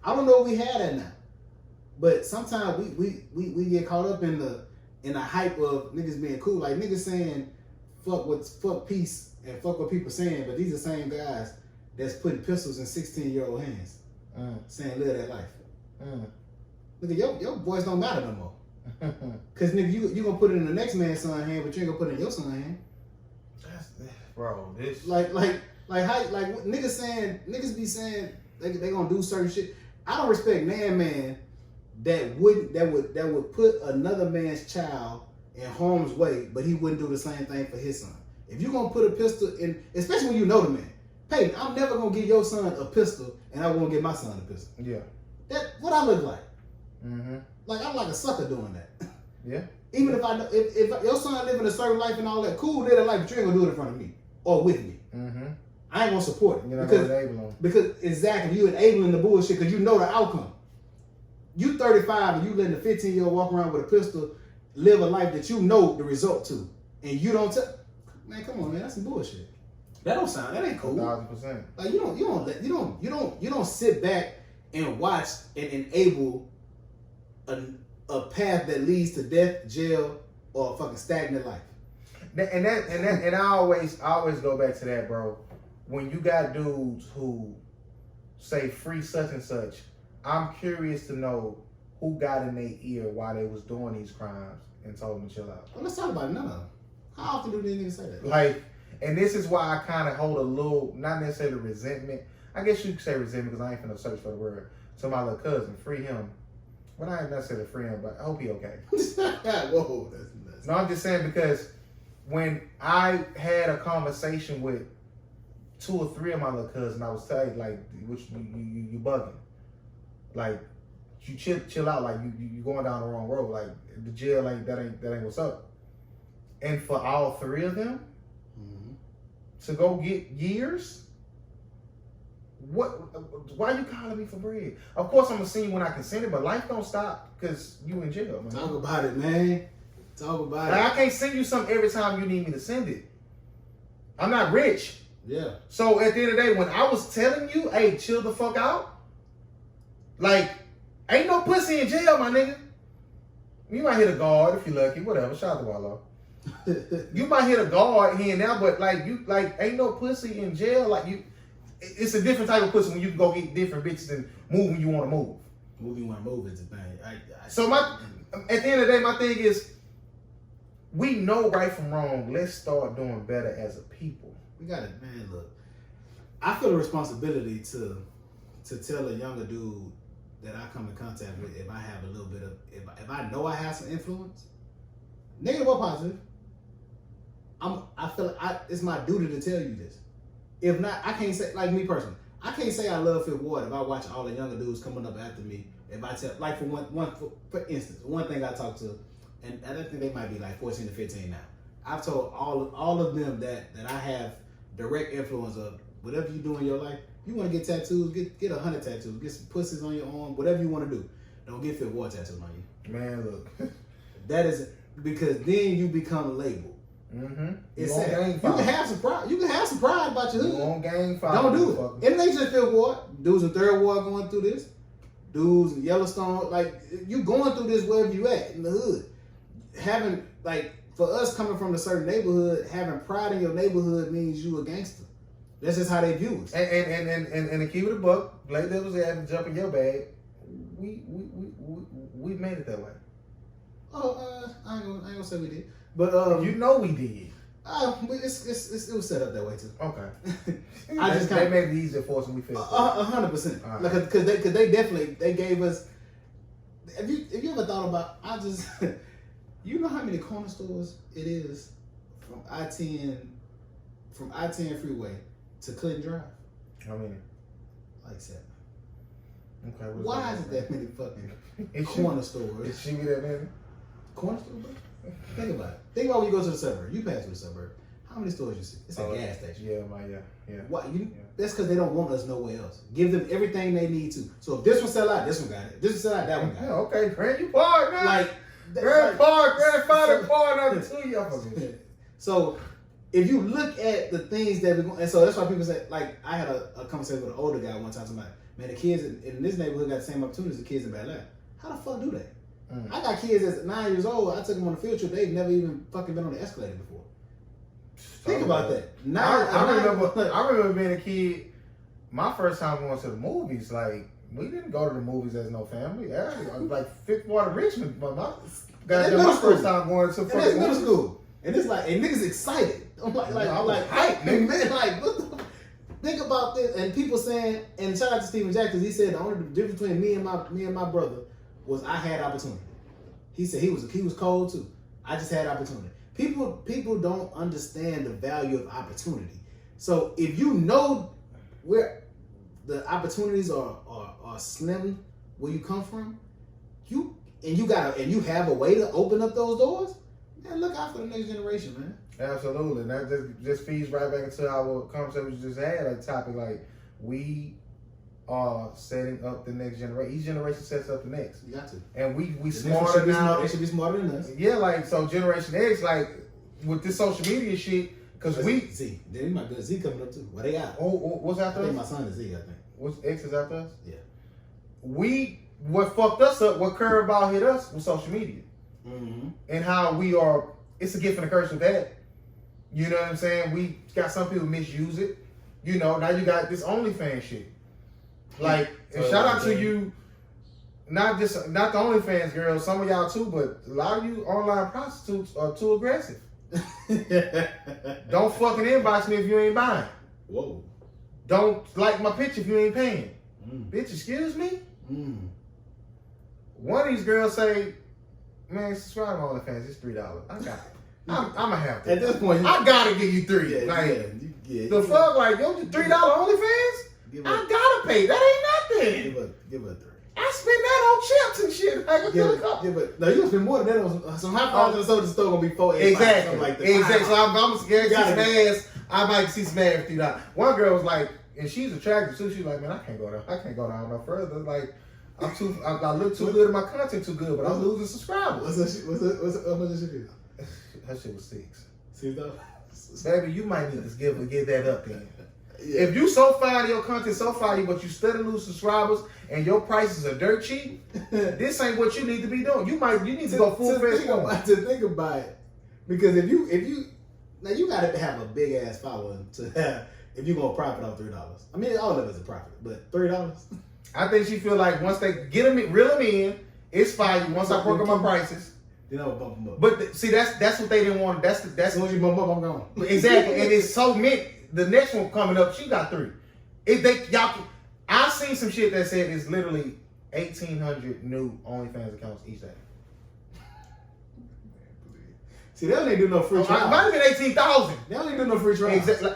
A: I don't know if we had that now. But sometimes we get caught up in the hype of niggas being cool. Like niggas saying fuck peace and fuck what people saying, but these are the same guys that's putting pistols in 16-year-old hands. Saying live that life. Nigga, your voice don't matter no more. Cause nigga, you gonna put it in the next man's son's hand, but you ain't gonna put it in your son's hand.
B: Bro, this
A: like niggas be saying they gonna do certain shit. I don't respect man that would put another man's child in harm's way, but he wouldn't do the same thing for his son. If you're gonna put a pistol in, especially when you know the man, Peyton, I'm never gonna give your son a pistol, and I won't give my son a pistol.
B: Yeah.
A: That what I look like.
B: Mm-hmm.
A: Like I'm like a sucker doing that.
B: Yeah.
A: Even if I know if your son living a certain life and all that, cool, live that life, but you ain't gonna do it in front of me or with me.
B: Mm-hmm.
A: I ain't gonna support it.
B: You're not gonna enable them.
A: Because exactly, you enabling the bullshit because you know the outcome. You 35 and you letting a 15-year-old walk around with a pistol, live a life that you know the result to, and you don't tell. Man, come on, man, that's some bullshit. That ain't cool.
B: 1,000%.
A: Like you don't sit back and watch and enable a path that leads to death, jail, or a fucking stagnant life.
B: And I always go back to that, bro. When you got dudes who say free such and such, I'm curious to know who got in their ear while they was doing these crimes and told them to chill out.
A: Well, let's talk about it. None of them. How often do these niggas say that?
B: Like, and this is why I kind of hold a little, not necessarily resentment. I guess you could say resentment because I ain't finna search for the word. To my little cousin, free him. Well, I ain't necessarily free him, but I hope he okay.
A: Whoa, that's
B: No, I'm just saying because when I had a conversation with 2 or 3 of my little cousins, I was telling like, which you bugging, like you chill out, like you going down the wrong road, like the jail ain't what's up. And for all 3 of them to go get years, why you calling me for bread? Of course I'm gonna see you when I consent it, but life don't stop because you in jail, man.
A: Talk about it, man. Talk about
B: Like,
A: it.
B: I can't send you something every time you need me to send it. I'm not rich.
A: Yeah.
B: So at the end of the day, when I was telling you, hey, chill the fuck out, like, ain't no pussy in jail, my nigga. You might hit a guard if you're lucky, whatever. Shout out to Wallow. You might hit a guard here and there, but ain't no pussy in jail. Like it's a different type of pussy when you can go get different bitches and move when you want to move.
A: Moving when I move is the thing.
B: At the end of the day, my thing is, we know right from wrong. Let's start doing better as a people.
A: We got it, man. Look, I feel a responsibility to tell a younger dude that I come in contact with if I have a little bit of if I know I have some influence, negative or positive. I feel it's my duty to tell you this. If not, I can't say, like me personally, I can't say I love Fifth Ward if I watch all the younger dudes coming up after me. If I tell, like for instance, one thing I talked to, and I think they might be like 14 to 15 now. I've told all of them that I have direct influence of whatever you do in your life. You want to get tattoos, get 100 tattoos, get some pussies on your arm, whatever you want to do. Don't get Fifth Ward tattoos on you.
B: Man, look.
A: That is because then you become labeled.
B: Mm-hmm.
A: It's sad. You can have some pride. You can have some pride about your hood.
B: You on gang fight.
A: Don't do it. It ain't just Fifth Ward. Dudes in Third Ward going through this. Dudes in Yellowstone, like you going through this wherever you at in the hood. Having for us coming from a certain neighborhood, having pride in your neighborhood means you a gangster. That's just how they view us.
B: And to keep it a buck, Blake Devil's had to jump in your bag. We made it that way.
A: Oh, I ain't gonna say we did, but
B: you know we did.
A: It was set up that way too.
B: Okay.
A: They
B: made it easier for us and we fixed it.
A: 100%. Like, cause they definitely gave us. Have you ever thought about? You know how many corner stores it is from I-10 freeway to Clinton Drive?
B: How many?
A: Like 7.
B: Okay.
A: Why is it that many fucking corner stores?
B: It should be that many.
A: Corner store, bro? Think about it. Think about when you go to the suburb. You pass through the suburb. How many stores you see? It's a gas station.
B: Yeah.
A: Why? That's because they don't want us nowhere else. Give them everything they need to. So if this one sell out, this one got it. This one sell out, that one got it.
B: Yeah, okay, Grant, you part now.
A: Like
B: grandfather part of it too, y'all.
A: So if you look at the things that we're going, and so that's why people say, like, I had a conversation with an older guy one time. Somebody, man, the kids in this neighborhood got the same opportunities as the kids in Bel Air. How the fuck do they? I got kids that's 9 years old. I took them on a field trip. They've never even fucking been on the escalator before. Think about that.
B: I remember being a kid. My first time going to the movies, like, we didn't go to the movies as no family. Like Fifth Ward of Richmond, but my first time going to
A: that's middle school, and it's like, and niggas excited. I'm like, hype, man. Like, what the? Think about this, and people saying, and shout out to Steven Jack, because he said the only difference between me and my brother was I had opportunity. He said he was cold too. I just had opportunity. People don't understand the value of opportunity. So if you know where the opportunities are slim where you come from, you have a way to open up those doors, man, look out for the next generation, man.
B: Absolutely. And that just feeds right back into our conversation we just had, like topic, like we are setting up the next generation. Each generation sets up the next.
A: You got to.
B: And we smarter now.
A: They should be smarter than us.
B: Yeah, like, so Generation X, like, with this social media shit, because
A: Z. Then my good Z coming up too. What they got?
B: Oh, what's after us?
A: I think my son is Z, I think.
B: What's X is after us?
A: Yeah.
B: What fucked us up, what curveball hit us was social media.
A: Mm-hmm.
B: And how it's a gift and a curse with that. You know what I'm saying? We got some people misuse it. You know, now you got this OnlyFans shit. Like, and shout out to you, not the OnlyFans girls, some of y'all too, but a lot of you online prostitutes are too aggressive. Don't fucking inbox me if you ain't buying.
A: Whoa.
B: Don't like my picture if you ain't paying. Bitch, excuse me? One of these girls say, man, subscribe to OnlyFans, it's $3. I got it. I'm gonna have to.
A: At this point,
B: I gotta give you $3. The fuck, like, yo, $3 OnlyFans? I gotta pay. That ain't nothing.
A: Give her 3.
B: I spend that on chips and shit.
A: No, you gonna spend more than that on some hot dogs and soda store gonna be $4.85.
B: Exactly.
A: Like that.
B: Exactly. So I'm scared to see some ass. I might see some ass for $3. One girl was like, and she's attractive too. She's like, man, I can't go down no further. Like, I look too good and my content too good, but I'm losing subscribers.
A: How much is it?
B: That shit was $6.
A: $6?
B: Baby, you might need to give that up then.
A: Yeah.
B: If you so fire, your content so fire, but you still lose subscribers and your prices are dirt cheap, this ain't what you need to be doing. You need to go full fledged.
A: To think about it, because if you now you gotta have a big ass following to have if you're gonna profit off $3. I mean, all of it's a profit, but $3.
B: I think she feel like once they reel them in, it's fire. Once I work on my prices.
A: You know, bump them up.
B: But see, that's what they didn't want. That's
A: once you bump up, I'm gone.
B: Exactly, and it's so meant. The next one coming up, she got 3. I've seen some shit that said it's literally 1,800 new OnlyFans accounts each day.
A: See, they don't even do no free trial.
B: Might have been 18,000.
A: They don't even do no free trial.
B: Exactly.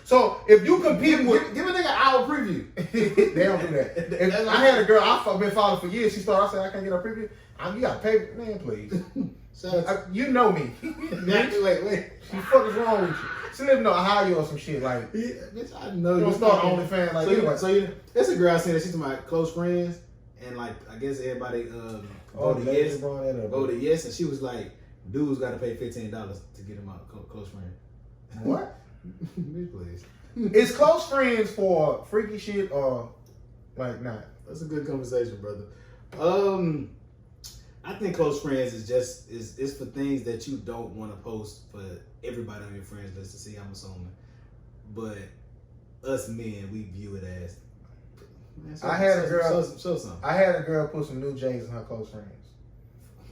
B: So if you compete with,
A: give a nigga an hour preview.
B: They don't do that. I had a girl I've been following for years. She started. I said I can't get a preview. You got to pay, man, please. You know me.
A: Wait.
B: What the fuck is wrong with you? She didn't know how you or some shit like.
A: Yeah, bitch, I know
B: you don't start OnlyFans like anyway.
A: So that's a girl I seen that she's to my close friends, and like I guess everybody voted yes, and she was like, dudes got to pay $15 to get him out close friend.
B: What?
A: Bitch, please.
B: Is close friends for freaky shit or like not?
A: That's a good conversation, brother. I think close friends is for things that you don't want to post for everybody on your friends list to see, I'm assuming. But us men, we view it as. Man,
B: I had a girl.
A: Show something.
B: I had a girl put some new J's in her close friends.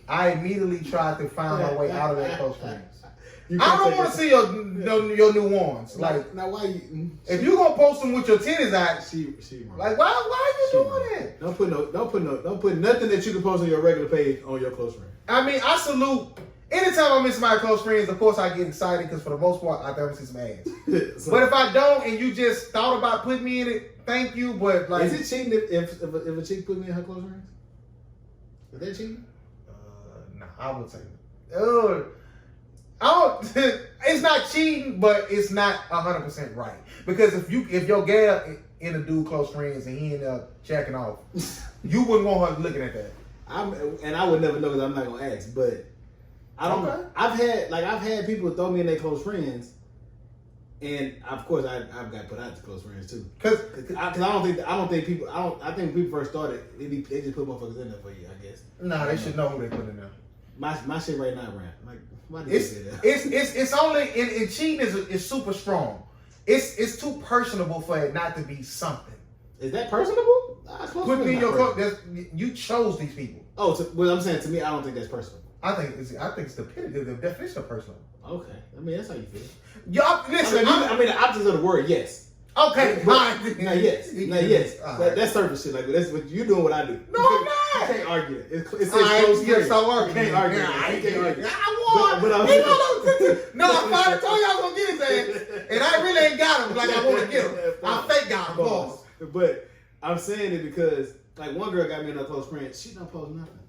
B: I immediately tried to find my way out of that close friends. I don't want to see your new ones. Like
A: now, why you?
B: If you gonna post them with your titties out,
A: she
B: like why are you doing that?
A: Don't put nothing that you can post on your regular page on your close friend.
B: I mean, I salute. Anytime I miss my close friends, of course I get excited because for the most part I don't see some ass. But if I don't and you just thought about putting me in it, thank you. But like,
A: is it cheating if a chick put me in her close friends? Is that cheating?
B: Nah, I would say. It's not cheating, but it's not 100% right. Because if your gal in a dude close friends and he end up jacking off, you wouldn't want her looking at that.
A: I would never know because I'm not gonna ask. But I don't. Okay. I've had people throw me in their close friends, and of course I've got put out to close friends too. Because I think people. I think when people first started, they just put motherfuckers in there for you. I guess.
B: Nah, they should know who they put in there.
A: My shit right now, Rand. Like, why did you say that?
B: It's only in cheating is super strong. It's too personable for it not to be something.
A: Is that personable?
B: Put me in your clothes. You chose these people.
A: Oh, well, I'm saying to me, I don't think that's personal.
B: I think it's the definition of personal.
A: Okay, I mean that's how you feel.
B: Y'all listen.
A: I mean the opposite of the word yes.
B: Okay, fine.
A: Now yes. That's surface shit. Like that's what you doing. What I do.
B: No, I'm not.
A: You can't argue it. It's close friends.
B: Stop arguing.
A: You can't argue.
B: I
A: can't argue.
B: I won. No, I finally told you I was gonna get his ass, and I really ain't got him like I want to get him. I fake got him, boss.
A: But I'm saying it because like one girl got me in her close friend. She don't post nothing.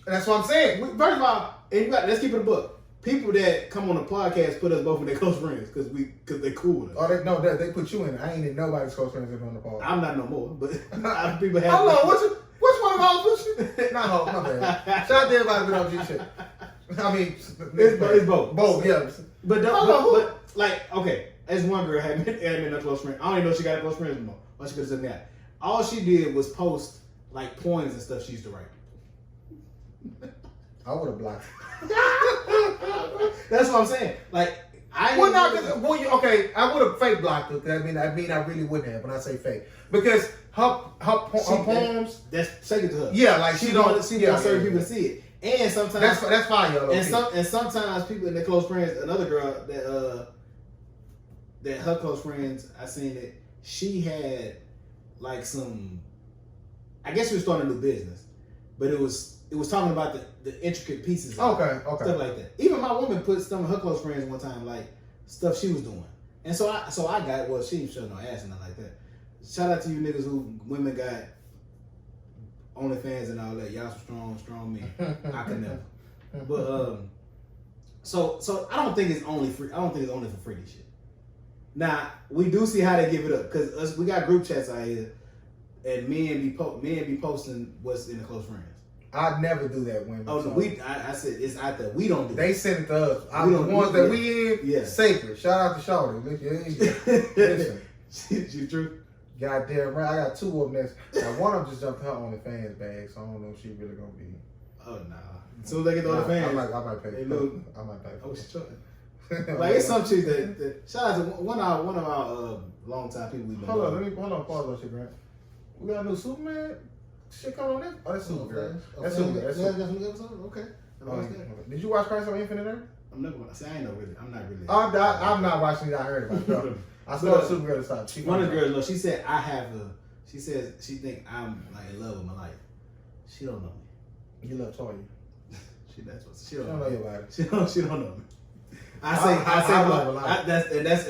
B: That's what I'm saying.
A: First of all, and let's keep it a book. People that come on the podcast put us both in their close friends because they're cool with us.
B: Oh, they put you in. I ain't in nobody's close friends on the podcast.
A: I'm not no more, but people have.
B: Hold on, which one of y'all put you? No, my bad. Shout out to everybody with OG shit. I mean,
A: it's both.
B: Both, yeah.
A: But like, okay, as one girl had me in a close friend. I don't even know if she got a close friend anymore. Why she could have said that? All she did was post like poems and stuff she used to write.
B: I would have blocked.
A: That's what I'm saying. Like I
B: would have fake blocked her. I mean, I really wouldn't have when I say fake because her poems.
A: That's sacred to her.
B: Yeah, like she don't
A: want certain people to see it, and sometimes
B: that's fine, y'all.
A: And sometimes people in their close friends. Another girl that her close friends, I seen it. She had like some. I guess she was starting a new business, but it was talking about the intricate pieces of stuff like that. Even my woman put some of her close friends one time, like stuff she was doing. And so I got, well, she didn't show no ass and nothing like that. Shout out to you niggas who women got OnlyFans and all that. Y'all some strong men. I can never. But so I don't think it's only free. I don't think it's only for free shit. Now we do see how they give it up because we got group chats out here, and men be posting what's in the close friends.
B: I'd never do that, women.
A: Oh, so. I said it's out there. We don't do it.
B: They send it to us. The ones that we in, sacred. Shout out to Shawty. Listen.
A: She true?
B: Goddamn right. I got two of them now one of them just jumped her OnlyFans bag, so I don't know if she really gonna be.
A: Oh, nah. As soon as they get the OnlyFans.
B: I might pay. I might pay.
A: Oh, sure. Like, it's some shit that shout out to one of our long time people we've been
B: Hold on, pause that shit, Grant. We got a new Superman? Shit coming on there? Oh, that's Supergirl. That's Supergirl.
A: That's new episode? Okay.
B: Did you watch Christ on Infinite Earth?
A: I'm not gonna say I ain't know really. I'm not really.
B: I'm not watching it. I heard about it. I saw Supergirl to stop.
A: One of the girls, no, she said she says she think I'm like in love with my life. She don't know me.
B: You love Toya.
A: She don't
B: know your body.
A: She don't know me. I say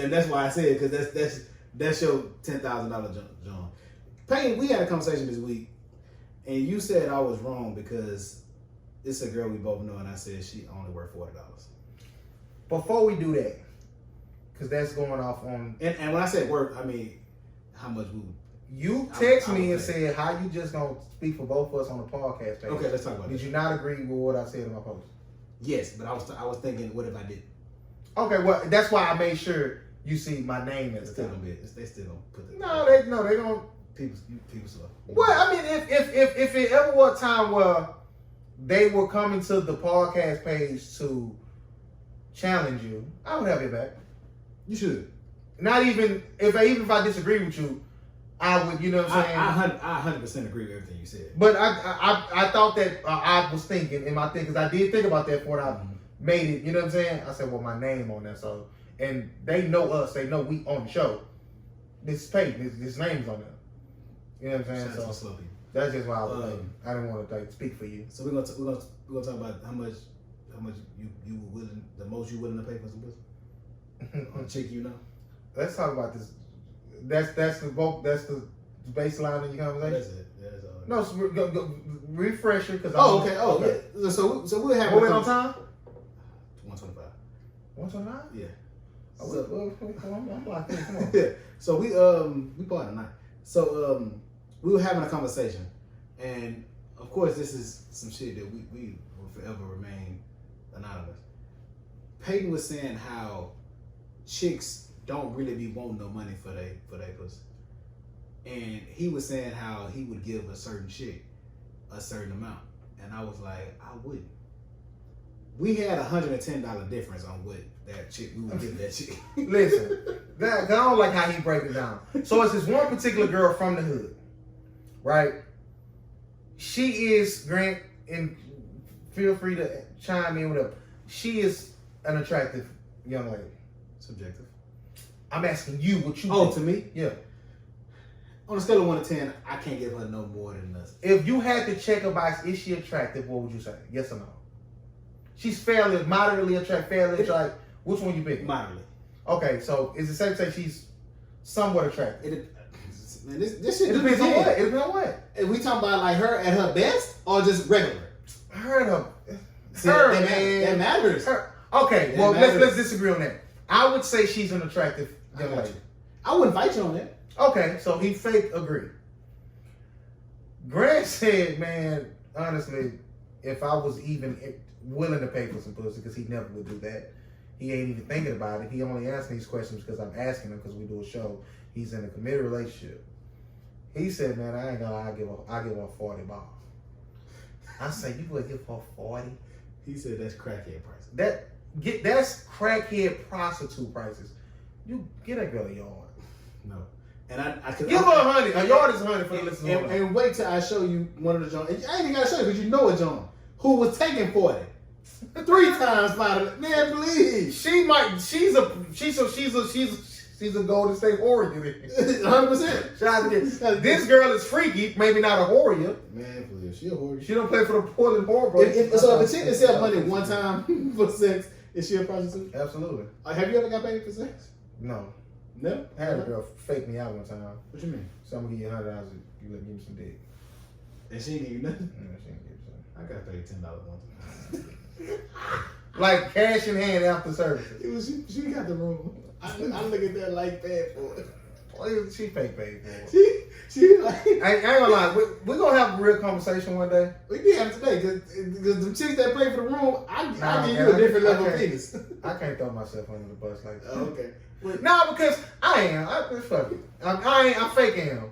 A: that's why I say it because that's your $10,000 John. Payne, we had a conversation this week, and you said I was wrong because it's a girl we both know, and I said she only worth $40.
B: Before we do that, because that's going off on.
A: And when I said work, I mean how much we.
B: You text me and said how you just gonna speak for both of us on the podcast page.
A: Okay, let's talk about it.
B: Did you not agree with what I said in my post?
A: Yes, but I was thinking, what if I did?
B: Okay, well that's why I made sure you see my name at the top.
A: They still gonna put it.
B: No, they don't.
A: People slow.
B: Well, I mean, if it ever was a time where they were coming to the podcast page to challenge you, I would have your back.
A: You should.
B: not even if I disagree with you, I would, you know what I'm saying?
A: I 100% agree with everything you said.
B: But I thought that I was thinking in my thing, because I did think about that before I made it, you know what I'm saying? I said, well, my name on there, so, and they know us, they know we on the show. This is Peyton, this name's on there. You know what I'm saying?
A: Shout out to
B: So
A: slow people.
B: that's just why I was thinking. I didn't want to like speak for you.
A: So we're gonna talk about how much you were willing, the most you willing to pay for some pussy. On a chick, you know.
B: Let's talk about this. That's the baseline of your conversation.
A: That's it. That's all.
B: No, so go refresher because.
A: Oh, okay. Oh, yeah. So we'll have.
B: What we on time?
A: 125.
B: 129?
A: Yeah.
B: I'm locked in. Come on.
A: Yeah. So we bought tonight. So we were having a conversation, and of course this is some shit that we will forever remain anonymous. Peyton was saying how chicks don't really be wanting no money for they pussy, and he was saying how he would give a certain chick a certain amount, and I was like, I wouldn't. We had $110 difference on what that chick we would give that chick.
B: Listen, I don't like how he breaks it down. So it's this one particular girl from the hood, right? She is, Grant, and feel free to chime in with her. She is an attractive young lady.
A: Subjective.
B: I'm asking you what you
A: Oh,
B: think.
A: to me?
B: Yeah.
A: On a scale of 1 to 10, I can't give her no more than this.
B: If you had to check a box, is she attractive? What would you say? Yes or no? She's moderately attractive, fairly attractive. Which one you pick?
A: Moderately.
B: Okay, so is it safe to say she's somewhat attractive?
A: Man, this shit
B: It depends on what? It depends on what?
A: Are we talking about like her at her best or just regular?
B: Her and her.
A: See,
B: Her,
A: that,
B: man.
A: that matters.
B: Her. Okay,
A: That
B: well,
A: matters.
B: let's disagree on that. I would say she's an attractive young lady.
A: I wouldn't fight you on that.
B: Okay, so he fake agreed. Grant said, man, honestly, if I was even willing to pay for some pussy, because he never would do that. He ain't even thinking about it. He only asking these questions because I'm asking him because we do a show. He's in a committed relationship. He said, man, I ain't gonna lie, I give her 40 balls. I say, you would give her 40?
A: He said that's crackhead price.
B: That's crackhead prostitute prices. You get that girl a yard.
A: No. And I could
B: Give her 100. A yard is 100 for the listeners.
A: And wait till I show you one of the John. I ain't even gotta show you because you know a John who was taking 40. 3 times by the man, please.
B: She's a Golden State Warrior.
A: 100%.
B: Shout out to this girl is freaky, maybe not a Warrior.
A: Man, please, she a whore.
B: She don't play for the Portland Hornets.
A: So if a chick can sell money one time for sex, is she a prostitute?
B: Absolutely.
A: Have you ever got paid for sex?
B: No.
A: No.
B: I had a girl fake me out one time.
A: What you mean?
B: So I'm gonna give you $100 if you let me give me some dick.
A: And she ain't give you nothing.
B: Yeah, she ain't give me something.
A: I got paid $10 once.
B: Like cash in hand after services.
A: It was she got the room. I look at that like bad for it.
B: Well, she fake paid for it.
A: She like
B: I ain't gonna lie. We're gonna have a real conversation one day.
A: we can have it today because the chicks that play for the room, I give you a
B: man,
A: different level
B: I
A: of
B: can't-
A: penis.
B: I can't throw myself under the bus like that.
A: Oh, okay.
B: No, because I am. Fuck it. I'm faking him.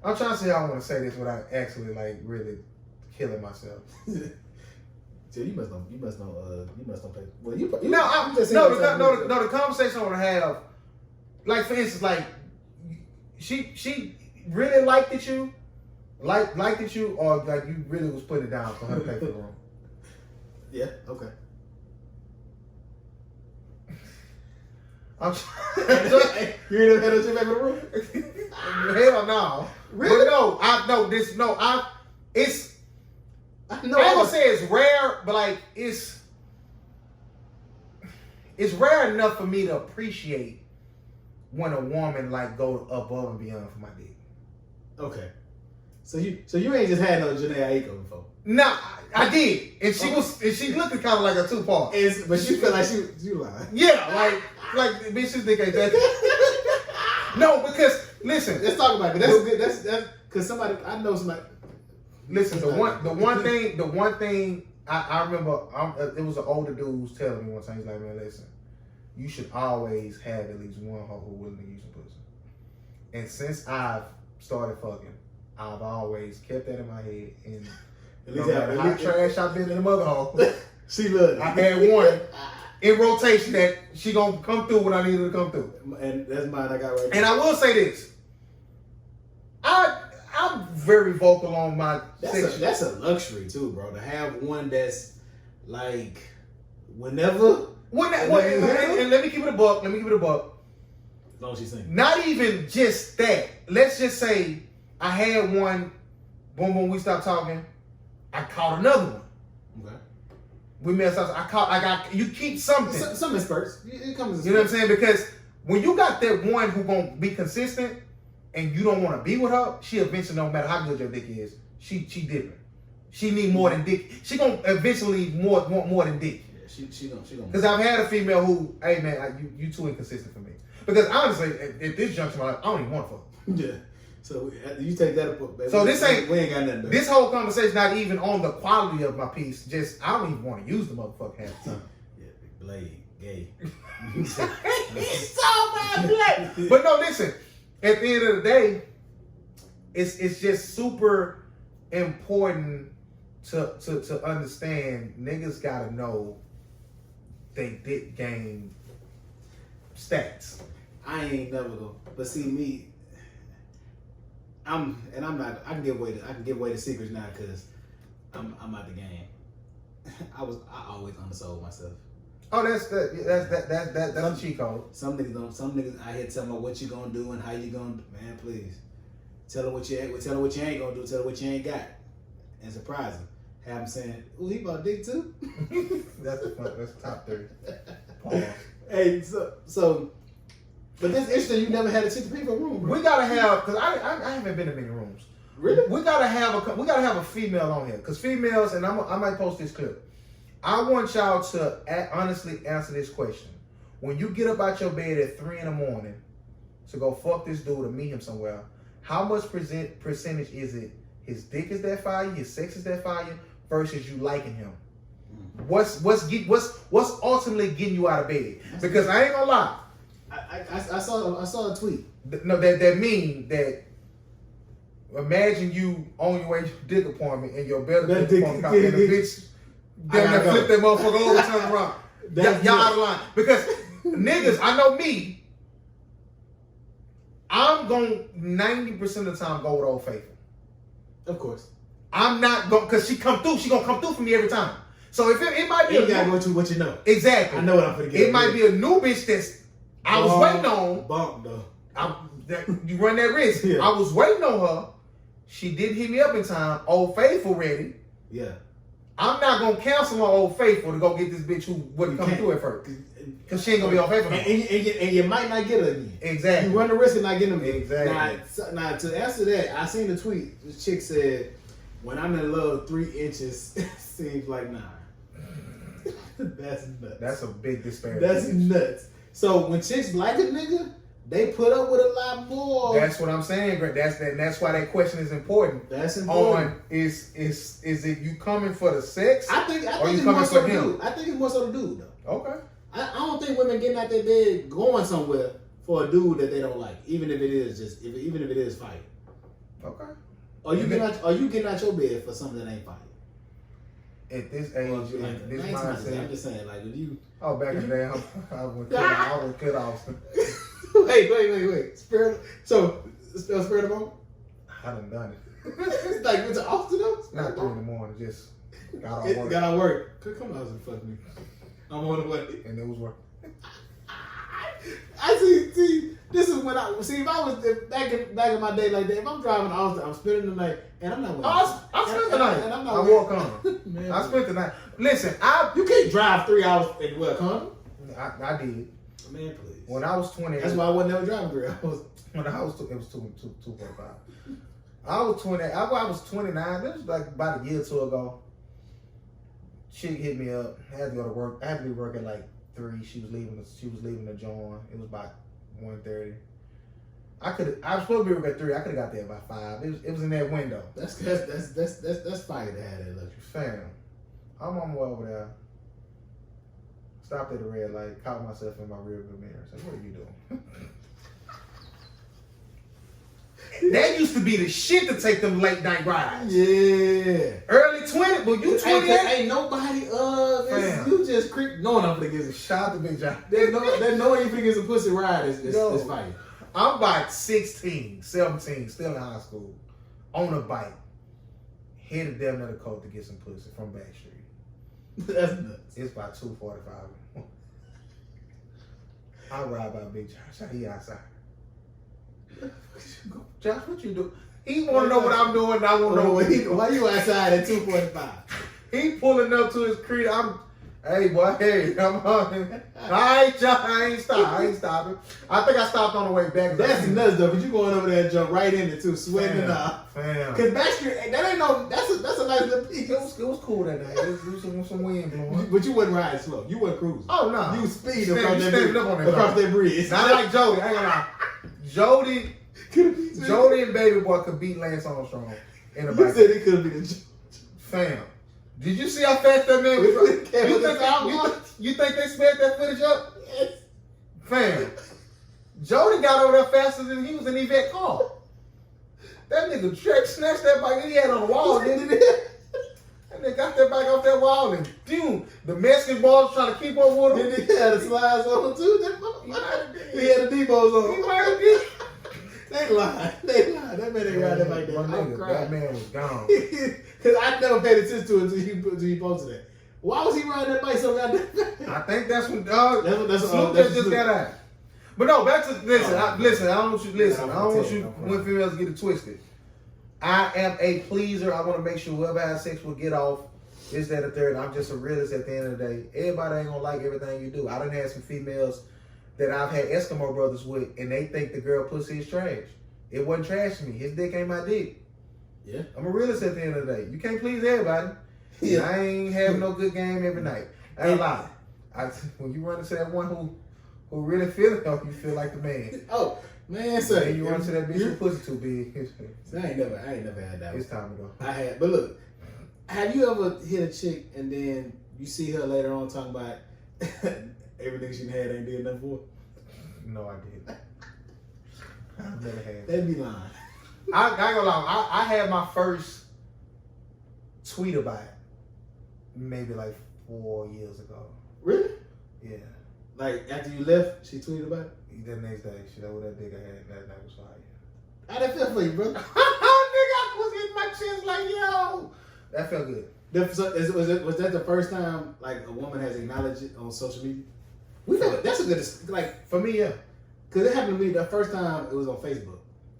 B: I'm trying to see how I want to say this without actually like really killing myself.
A: So you must know pay. Well,
B: The conversation I want to have, like for instance, like she really liked it you, or like you really was putting it down for her to pay for the room.
A: Yeah. Okay.
B: I'm
A: You ain't never had a chick pay for the room?
B: hell no.
A: Really?
B: But it's. I ain't gonna say it's rare, but like it's rare enough for me to appreciate when a woman like go above and beyond for my dick.
A: Okay. So you ain't just had no Janae Aiko before.
B: Nah, I did, and she looked kind of like a 2-part.
A: But she felt like she lied.
B: Yeah, like bitches think ain't that. No, because listen,
A: Let's talk about it. That's good. That's because I know somebody.
B: Listen, the one thing I remember, it was an older dude who was telling me one time. He's like, man, listen, you should always have at least one hoe who willing to use some pussy. And since I've started fucking, I've always kept that in my head. And no matter how trash I've been in the mother hole,
A: she loved it.
B: I had one. in rotation that she gonna come through when I need her to come through.
A: And that's mine I got right
B: And
A: now.
B: I will say this. I'm very vocal on my section.
A: That's a luxury too, bro. To have one that's like whenever.
B: And let me keep it a buck.
A: As long as she's single.
B: Not even just that. Let's just say I had one. Boom, boom. We stopped talking. I caught another one.
A: Okay.
B: We messed up. I got. You keep something.
A: Some in spurts. It comes in spurts.
B: You know what I'm saying? Because when you got that one who gonna be consistent, and you don't want to be with her, she eventually, no matter how good your dick is, she different. She need more than dick. She gonna eventually want more than dick.
A: Yeah, she gonna.
B: Because I've had a female who, hey man, you too inconsistent for me. Because honestly, at this juncture, I don't even want to fuck.
A: Yeah. So you take that up, baby.
B: So this ain't.
A: We ain't got nothing.
B: This whole conversation not even on the quality of my piece. Just I don't even want to use the motherfucker half the time.
A: Yeah, big blade, gay.
B: He's so bad, black. But no, listen. At the end of the day, it's just super important to understand. Niggas gotta know they dick game stats.
A: I ain't never go. But see me, I'm not. I can give away the secrets now because I'm out the game. I always undersold myself.
B: Oh, that's a cheat code.
A: Some niggas out here telling me what you gonna do and how you gonna do. Man, please. Tell her what you ain't gonna do, tell her what you ain't got. And surprise her. Have them saying, ooh, he bought dick too?
B: That's top 30. Pause.
A: Hey, so but that's interesting, you never had a chick to pay for a room, bro.
B: We gotta have, cause I haven't been in many rooms.
A: Really?
B: We gotta have a female on here. Cause females, and I might post this clip. I want y'all to honestly answer this question. When you get up out your bed at 3 a.m. to go fuck this dude or meet him somewhere, how much percentage is it his dick is that fire, his sex is that fire, versus you liking him? What's ultimately getting you out of bed? Because I ain't gonna lie.
A: I saw a tweet.
B: No, that mean that. Imagine you on your way to your dick appointment and your better dick appointment and the bitch damn near flip that motherfucker over, turn around. Y'all out of line. Because niggas, I know me, I'm going 90% of the time go with Old Faithful.
A: Of course.
B: I'm not going, because she gonna come through for me every time. So if it might be
A: you gotta go to what you know.
B: Exactly.
A: I know what I'm gonna get.
B: It might be a new bitch that's I was waiting on.
A: Bump though.
B: You run that risk.
A: Yeah.
B: I was waiting on her. She didn't hit me up in time. Old Faithful ready.
A: Yeah.
B: I'm not gonna cancel my Old Faithful to go get this bitch who wouldn't come through at first. Because she ain't gonna be Old Faithful.
A: And you might not get her again.
B: Exactly.
A: You run the risk of not getting them again.
B: Exactly.
A: Now to answer that, I seen the tweet. This chick said, when I'm in love, 3 inches seems like 9. That's nuts.
B: That's a big disparity.
A: That's nuts. So when chicks like a nigga, they put up with a lot more.
B: That's what I'm saying, Greg. That's why that question is important.
A: That's important.
B: Is it you coming for the sex?
A: I think
B: it's more so the dude.
A: I think it's more so the dude though.
B: Okay.
A: I don't think women getting out their bed going somewhere for a dude that they don't like, even if it is fight.
B: Okay.
A: Are you getting out your bed for something that ain't fight?
B: At this age,
A: like
B: this
A: mindset. I'm just saying, like if you.
B: Oh, back in the day, I would cut off.
A: Wait. So, spirit of hope?
B: I done it.
A: It's like, it's often though?
B: Not 3 in the morning, just got off work.
A: Got out work. Come out and fuck me. I'm on the way.
B: And it was working.
A: I see, this is when if I was back in my day like that, if I'm driving to Austin, I'm spending the night, and I'm not wearing
B: I spent the night.
A: And I'm not
B: I wore a condom.
A: Man,
B: I spent the night. Listen,
A: you can't drive 3 hours and wear a condom.
B: I did.
A: Man, please.
B: When I was 20.
A: That's why I wasn't ever driving 3 hours.
B: When I was, it was 2.5. I was 20. I was 29. This was like about a year or two ago. Chick hit me up. I had to go to work. I had to be working like 3. She was leaving the joint. It was about 1:30. I was supposed to be working at 3. I could have got there by 5. It was in that window.
A: That's fire to have that luxury.
B: Fam, I'm on my way over there. Stopped at the red light. Caught myself in my rearview mirror. Said, "What are you doing?" That used to be the shit to take them late night rides.
A: Yeah.
B: Early 20, but you 20.
A: Ain't nobody, you just creep. No one up to get a
B: Shout out to Big John.
A: There's no way you finna get some pussy ride is fighting.
B: I'm about 16, 17, still in high school, on a bike, headed down to the coast to get some pussy from Back Street.
A: That's nuts.
B: It's about 2:45. I ride by Big Josh. He outside. Josh, what you do? He want to know what I'm doing, and I want to know what he doing.
A: Why you outside at 2:45?
B: He pulling up to his crib. Hey boy, I'm on. I ain't stopping. I think I stopped on the way back.
A: That's nuts though, but you going over there and jump right in it too, sweating it up.
B: Fam.
A: Cause Backstreet, that ain't no. That's a nice little piece.
B: It was cool that night. It was some wind blowing.
A: But you wasn't riding slow. You wasn't cruising.
B: Oh no,
A: you was speeding across that
B: bridge.
A: bridge.
B: Not like Jody. I ain't gonna lie. Jody and Baby Boy could beat Lance Armstrong in a bike.
A: You said it could be the
B: fam. Did you see how fast that man was? You think they sped that footage up?
A: Yes.
B: Fam. Jody got over there faster than he was in Yvette car. That nigga snatched that bike he had on the wall, didn't he? That nigga got that bike off that wall and boom, the Mexican boys trying to keep up with him.
A: Did he have the slides on him too? He had the Debo's on.
B: He might have did.
A: They lied. That man ain't ride that bike
B: That man was gone.
A: Because I never paid attention to it until he posted that. Why was he riding that bike so goddamn fast?
B: I think that's when Snoop just
A: Snoop.
B: got out. But no, back to listen. I don't want you when females get it twisted. I am a pleaser. I want to make sure whoever has sex will get off. This, that, or third. I'm just a realist at the end of the day. Everybody ain't gonna like everything you do. I done had some females that I've had Eskimo brothers with, and they think the girl pussy is trash. It wasn't trash to me. His dick ain't my dick.
A: Yeah.
B: I'm a realist at the end of the day. You can't please everybody. Yeah. I ain't having no good game every night. I ain't lie. When you run into that one who really feel it, you feel like the man.
A: Oh, man, so
B: you run into that bitch who pussy too big.
A: I ain't never had that.
B: It's time to go.
A: I had, but look, have you ever hit a chick and then you see her later on talking about everything she had ain't did nothing for her?
B: No, I didn't. I've never had.
A: They'd be lying.
B: I ain't gonna lie. I had my first tweet about it maybe like 4 years ago.
A: Really?
B: Yeah.
A: Like after you left, she tweeted about it?
B: The next day, she know what that dick I had that night was fire.
A: How'd that feel for you, bro?
B: Nigga, I was hitting my chest like, yo. That felt good.
A: Was that the first time like a woman has acknowledged it on social media? That's a good, like,
B: for me, yeah.
A: Cause it happened to me the first time it was on Facebook.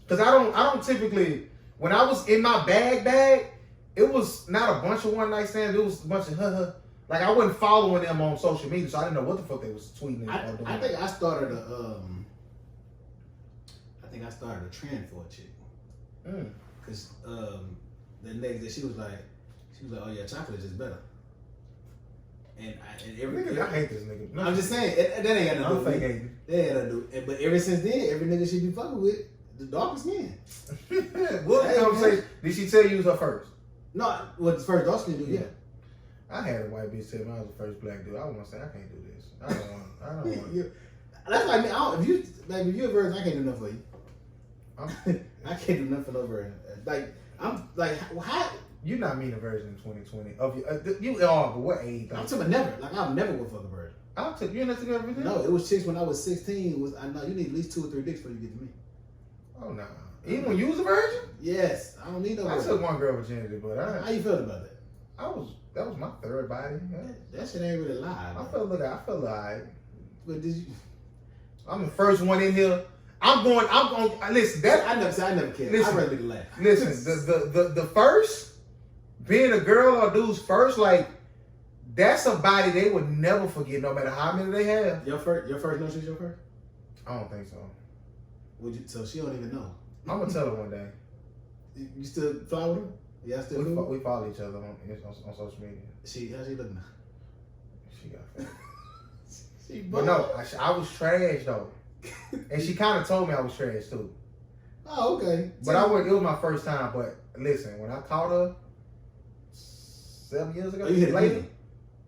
B: Cause I don't typically, when I was in my bag, it was not a bunch of one night stands. It was a bunch of like I wasn't following them on social media, so I didn't know what the fuck they was tweeting.
A: I think I started a trend for a chick. Cause the next day she was like, oh yeah, chocolate is better. And
B: I hate this nigga. No,
A: I'm just saying that ain't got no
B: fake hating.
A: That ain't got no do. But ever since then, every nigga she be fucking with, the darker skin.
B: Did she tell you it was her first?
A: No, what the first dark skin dude? Yeah.
B: I had a white bitch tell me I was the first black dude. I want to say I can't do this. I don't want.
A: That's like me. If you a virgin, I can't do nothing for you. I can't do nothing for no virgin. Like I'm like how.
B: You're not mean a virgin in 2020. You are, but what age?
A: I'm talking about never. Like I've never would fuck a virgin.
B: I'll take you. Nothing everything.
A: No, it was chicks when I was 16. I know you need at least 2 or 3 dicks before you get to me.
B: Oh no. Even when you was a virgin?
A: Yes, I don't need no.
B: I took one girl virginity, but
A: how you felt about that?
B: That was my third body. Yeah.
A: That shit ain't really live.
B: I felt alright.
A: But did you?
B: I'm the first one in here. I'm going. Listen,
A: I never cared. I rather laugh.
B: Listen, the first. Being a girl or dude's first, like, that's a body they would never forget, no matter how many they have.
A: Your first, no, she's your first?
B: I don't think so.
A: So she don't even know.
B: I'm gonna tell her one day.
A: You still fly with her? Yeah, still cool?
B: We follow each other on social media.
A: How's she looking now?
B: She got fat.
A: But
B: no, I was trash though, and she kind of told me I was trash too.
A: Oh, okay.
B: But it was my first time. But listen, when I caught her 7 years ago,
A: you hit later.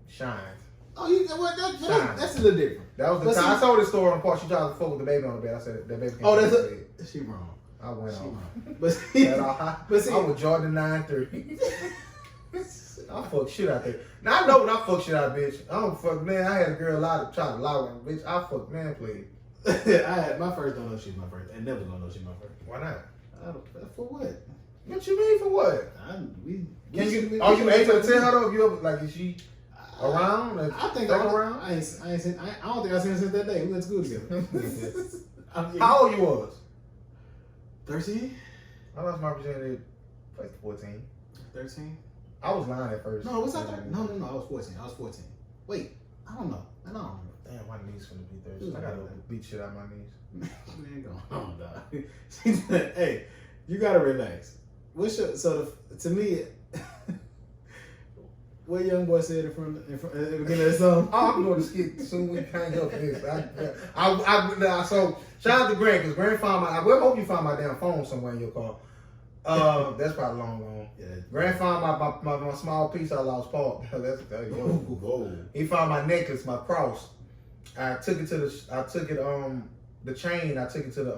B: Shines.
A: Oh, that's a little different.
B: That was the time I told this story on the part. She tried to fuck with the baby on the bed. I said that baby can't.
A: Oh, she wrong.
B: I went on.
A: But see,
B: I was Jordan 9-3. I fuck shit out there. Now I know when I fuck shit out, bitch. I don't fuck, man. I had a girl try to lie with me, bitch. I fuck, man, please.
A: I had my first. Don't know she's my first. And never gonna know she's my first.
B: Why not?
A: For what?
B: What you mean for what?
A: Are you
B: able to tell her though? If you ever, like, is she around?
A: I think
B: around.
A: I don't think I seen her since that day. We went to school together.
B: How old you was?
A: 13.
B: I lost my virginity like 14.
A: 13.
B: I was lying at first.
A: No, was I 13? No. I was 14. Wait, I don't know. I don't remember.
B: Damn, my niece finna be 13. I gotta beat shit out of my niece.
A: Man, go on, dog. Hey, you gotta relax. To me, what young boy said in front at the beginning of the song?
B: Oh, I'm going to skip soon. We can't help this. So shout out to Grant because Grant found I hope you found my damn phone somewhere in your car. That's probably long gone. Yeah. Grant found my small piece I lost, Paul. Whoa. He found my necklace, my cross. I took it to the chain. I took it to the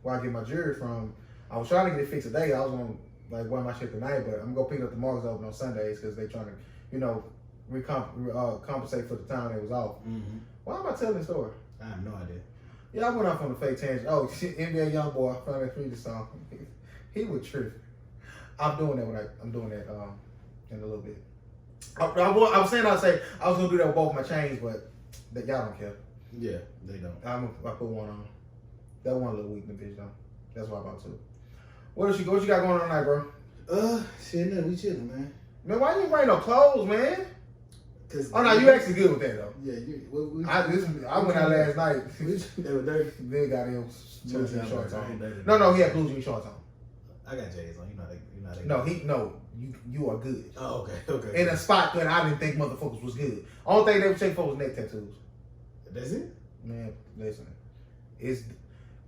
B: where I get my jewelry from. I was trying to get it fixed today. I was gonna wear my shit tonight, but I'm gonna pick it up tomorrow. It's open on Sundays because they trying to, compensate for the time they was off. Mm-hmm. Why am I telling this story?
A: I have no idea.
B: Yeah, I went off on a fake tangent. Oh, shit, NBA YoungBoy, found that Freedom song. He would trip. I'm doing that in a little bit. I was saying I was gonna do that with both my chains, but y'all don't care.
A: Yeah, they don't.
B: I put one on. That one little weak, bitch though. That's why I'm about to. What you got going on tonight, bro?
A: Shit, no, we chilling, man.
B: Man, why you ain't wearing no clothes, man? Oh no, you actually good with that though.
A: Yeah,
B: I went out last night.
A: They were dirty.
B: They got him blue jean shorts on. No, he had blue jean shorts on.
A: I got J's on.
B: You are good.
A: Oh, okay.
B: In a spot that I didn't think motherfuckers was good. Only thing they would check for was neck tattoos.
A: That's it?
B: Man, listen. It's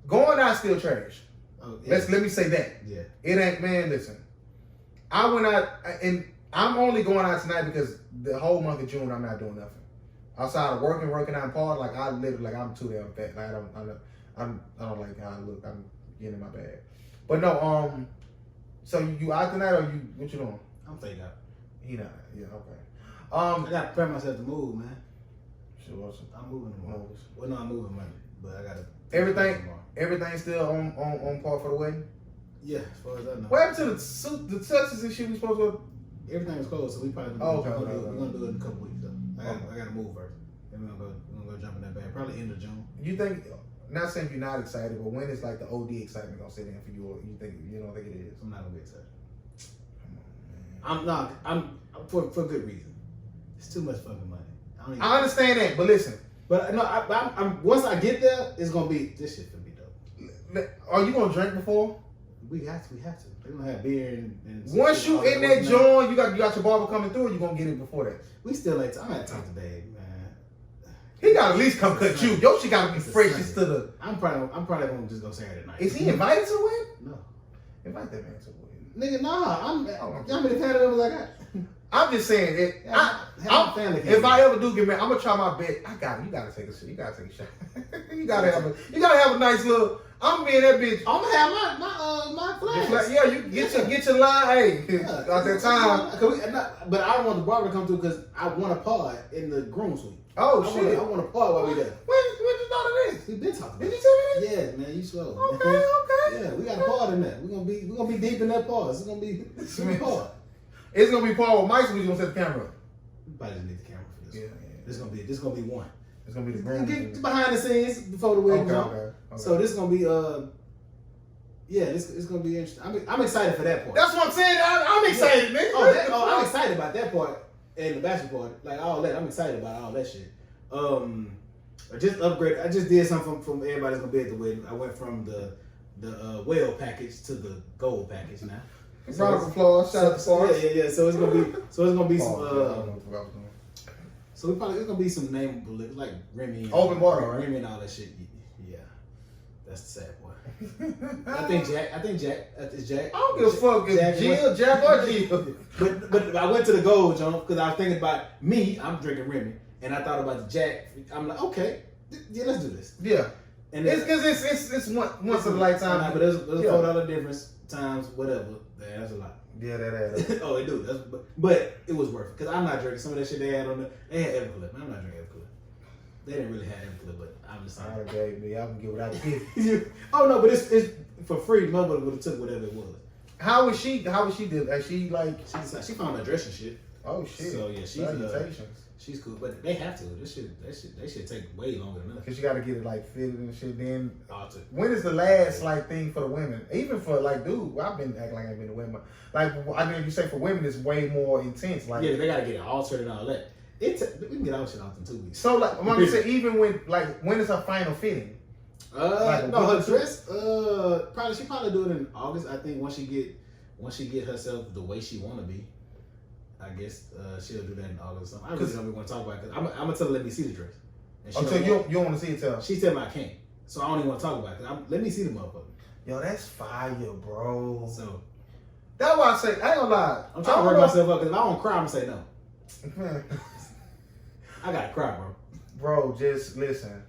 B: going out still trash. Oh, yeah. Let me say that.
A: Yeah.
B: It ain't, man, listen. I went out and I'm only going out tonight because the whole month of June I'm not doing nothing. Outside of working out in part, like I live like I'm too damn fat. Like I don't like how I look. I'm getting in my bag. But no, so you out tonight or what you doing?
A: I'm fake out.
B: He not. Yeah, okay.
A: I gotta prepare myself to move, man.
B: Sure.
A: I'm moving tomorrow. Well, no, I'm moving Monday, but I gotta.
B: Everything's still on par for the wedding?
A: Yeah, as far as I know.
B: What happened to the touches and shit we supposed to?
A: Everything was closed, so we probably we're gonna do it in a couple weeks though. I gotta move first. Then we're gonna go jump in that bag. Probably end of June.
B: You think? Not saying you're not excited, but when is like the OD excitement gonna sit in for you? Or you don't think it is?
A: I'm not gonna be excited. Come on, man. I'm for good reason. It's too much fucking money.
B: I understand that, but listen.
A: But no, I'm once I get there, it's gonna be this shit gonna be dope.
B: Are you gonna drink before?
A: We have to. They're gonna have beer and
B: once you in that joint, you got your barber coming through, or you gonna get it before that?
A: We still like. I'm gonna talk to Dave, man.
B: He gotta at least come cut you. Your shit gotta be fresh to the.
A: I'm probably gonna just go Saturday night.
B: Is he invited to the wedding?
A: No.
B: Invite that man to the wedding.
A: Nigga, nah. How many family members I got?
B: I'm just saying it. If I ever do get married, I'm gonna try my best. I got it. You gotta take a shit. You gotta take a shot. you gotta have a nice little. I'm gonna be in that bitch.
A: I'm gonna have my flags.
B: Yeah, you get your line. Hey, at that time.
A: But I don't want the barber to come through because I want a pod in the groom suite.
B: Oh shit!
A: I want a pod while we there.
B: When you thought of this?
A: We been talking.
B: Did you tell me this?
A: Yeah, man, you slow.
B: Okay.
A: Yeah, we got a pod in there. We're gonna be deep in that pod. It's gonna be pod.
B: It's gonna be Paul with Mike, so we gonna set the camera up.
A: We probably just need the camera for this.
B: Yeah.
A: This gonna be one.
B: It's gonna be the groom.
A: Get behind the scenes before the wedding.
B: Okay.
A: So this is gonna be it's gonna be interesting. I'm excited for that part.
B: That's what I'm saying. I'm excited, man.
A: I'm excited about that part and the bachelor part. Like all that, I'm excited about all that shit. I just upgraded. I just did something from everybody's gonna be at the wedding. I went from the well package to the gold package now.
B: Round of applause. Shout out to Forrest.
A: Yeah. So it's gonna be some. So it's gonna be some nameable like Remy. And,
B: open water, right?
A: Remy and all that shit. Yeah, that's the sad part. I think Jack. It's Jack.
B: I don't give a fuck if Jack or Jill.
A: But I went to the gold, John, because I was thinking about me. I'm drinking Remy, and I thought about the Jack. I'm like, okay, yeah, let's do this.
B: Yeah.
A: And
B: it's because it's once in a lifetime.
A: But there's $4 difference times whatever. That's a lot.
B: Yeah, that.
A: Oh, they do. But it was worth it because I'm not drinking some of that shit they had on there. They had Everclear. I'm not drinking Everclear. They didn't really have Everclear, but I'm just saying.
B: I can get what I get.
A: Oh no, but it's for free. Mother would have took whatever it was.
B: How was she? She like?
A: She found her dress and shit.
B: Oh shit.
A: So yeah, she's cool, but they have to. They should take way longer than that.
B: Cause you got to get it like fitted and shit. Then
A: Altered.
B: when is the last like thing for the women? Even for like, dude, I've been acting like I've been to women. Like I mean, you say for women, it's way more intense. Like
A: yeah, they gotta get it altered and all that. We can get our shit out in 2 weeks.
B: So like, I'm gonna say even when is her final fitting?
A: No, her dress. She probably do it in August. I think once she get herself the way she want to be. I guess she'll do that in August or something. I really don't want to talk about it because I'm gonna tell her let me see the dress. And
B: So you don't want to see it tell her?
A: She tell me I can't, so I don't even want to talk about it. Let me see the motherfucker.
B: Yo, that's fire, bro.
A: So
B: that's why I say I ain't gonna lie.
A: I'm trying to work myself up because if I don't cry, I'm gonna say no.
B: Man.
A: I gotta cry, bro.
B: Bro, just listen.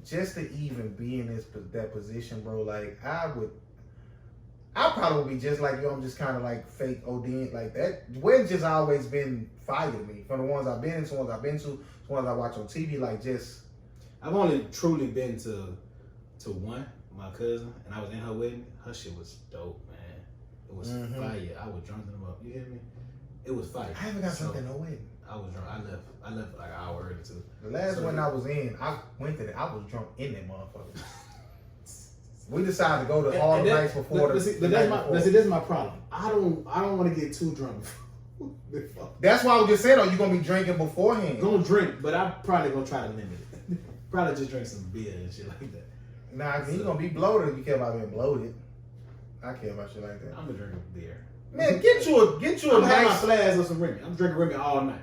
B: Just to even be in that position, bro, like I probably would be just like you. I'm just kind of like fake ODing like that. Wedding's just always been fire to me. From the ones I've been in, to ones I've been to, the ones I watch on TV. Like just,
A: I've only truly been to one, my cousin, and I was in her wedding. Her shit was dope, man. It was fire. I was drunk them up. You hear me? It was fire.
B: I haven't got something no wedding.
A: I was drunk. I left like an hour early too.
B: The last one I was in, I went to I was drunk in that motherfucker. We decided to go to all the nights before.
A: That's my problem. I don't want to get too drunk.
B: That's why I was just saying, you're gonna be drinking beforehand.
A: Gonna drink, but I'm probably gonna try to limit it. Probably just drink some beer and shit like that.
B: Nah, you're gonna be bloated if you care about being bloated. I care about shit like that.
A: I'm gonna drink beer.
B: Man, get you a
A: I'm nice. My flask of some Remy. I'm drinking Remy all night.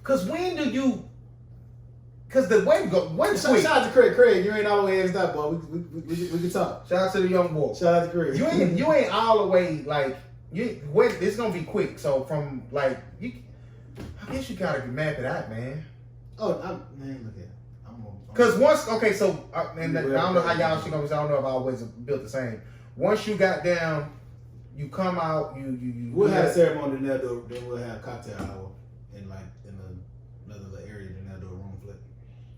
B: Cause when do you? Cause the way go when
A: shout out to Craig. Craig, you ain't all the way asked up, boy. We can talk.
B: Shout out to the young boy.
A: Shout out to Craig.
B: You ain't all the way like you. It's gonna be quick. So from like you, I guess you gotta map it out, man.
A: Oh, man, look at it.
B: Cause once so and I don't know how y'all shit gonna be. I don't know if I always built the same. Once you got down, you come out. You
A: we'll have a ceremony then we'll have cocktail hour in another area. Then they'll do a room flip.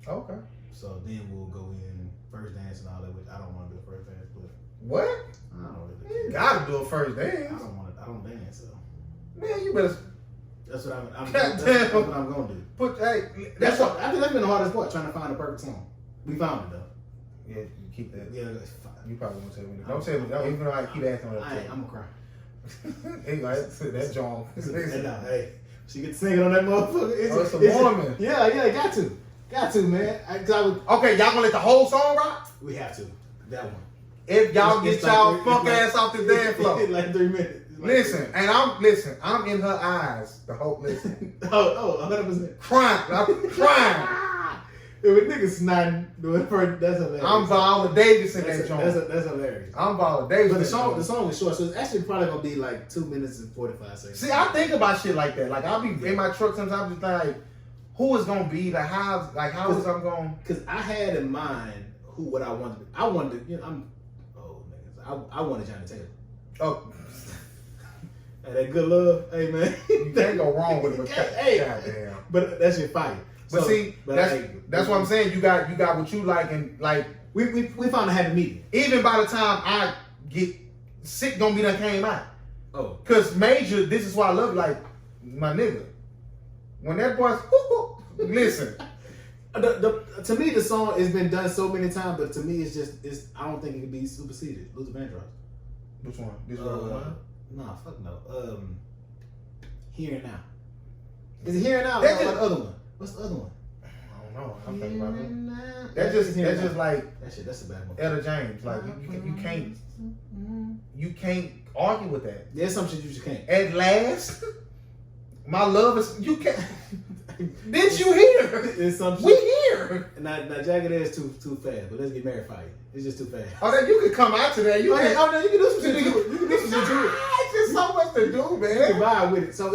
B: Okay.
A: So then we'll go in first dance and all that, which I don't want to do a first dance, but
B: what?
A: I don't really.
B: You gotta do a first dance.
A: I don't dance, so.
B: Man, you better.
A: That's what that's what I'm gonna do.
B: I think that's
A: been the hardest part, trying to find the perfect song. We found it though.
B: Yeah, you keep that.
A: Yeah, that's fine.
B: You probably won't tell me. Don't tell me. Don't, even though I keep asking her.
A: I'm gonna cry.
B: That's John.
A: Hey, she gets singing on that motherfucker.
B: It's a woman.
A: Yeah, got to, man.
B: Okay, y'all gonna let the whole song rock?
A: We have to. That one.
B: If y'all get y'all funk ass off the dance floor.
A: Like 3 minutes.
B: Listen, I'm in her eyes. The whole listen.
A: 100%.
B: I'm crying.
A: If a nigga snotting doing first, that's hilarious.
B: I'm Viola Davis in that joint.
A: That's hilarious.
B: I'm Viola Davis.
A: But the song is short, so it's actually probably gonna be like 2 minutes and 45 seconds.
B: See, I think about shit like that. Like I'll be in my truck sometimes, just like, who is gonna be like how is I'm going?
A: Because I had in mind what I wanted. I wanted, I'm old niggas. I wanted Johnny Taylor.
B: Oh.
A: Hey, that good love, hey man.
B: You can't go wrong with it.
A: Hey, goddamn. But that shit fire.
B: But so, see, that's what I'm saying. You got what you like, and like
A: we found a happy medium.
B: Even by the time I get sick, gonna be done came out.
A: Oh,
B: cause Major, this is why I love like my nigga. When that boy's listen.
A: To me, the song has been done so many times, but to me, it's I don't think it can be superseded. Luther Vandross.
B: Which one? This one?
A: Nah, fuck no. Here and Now. Is it Here and Now?
B: That's
A: the other one. What's the other one?
B: I don't know. I'm thinking about it.
A: That's
B: just like
A: that's a bad one.
B: Etta James. Like you can't argue with that.
A: There's some shit you just can't.
B: At last, my love is you can't. Did you hear?
A: It's some shit.
B: We here.
A: Now Jagged Edge too fast, but let's get married fire. It's just too fast.
B: Oh, then you can come out to that. You can
A: do some shit to it. You can do some shit to it.
B: It's just so much to do, man.
A: You can vibe with it. So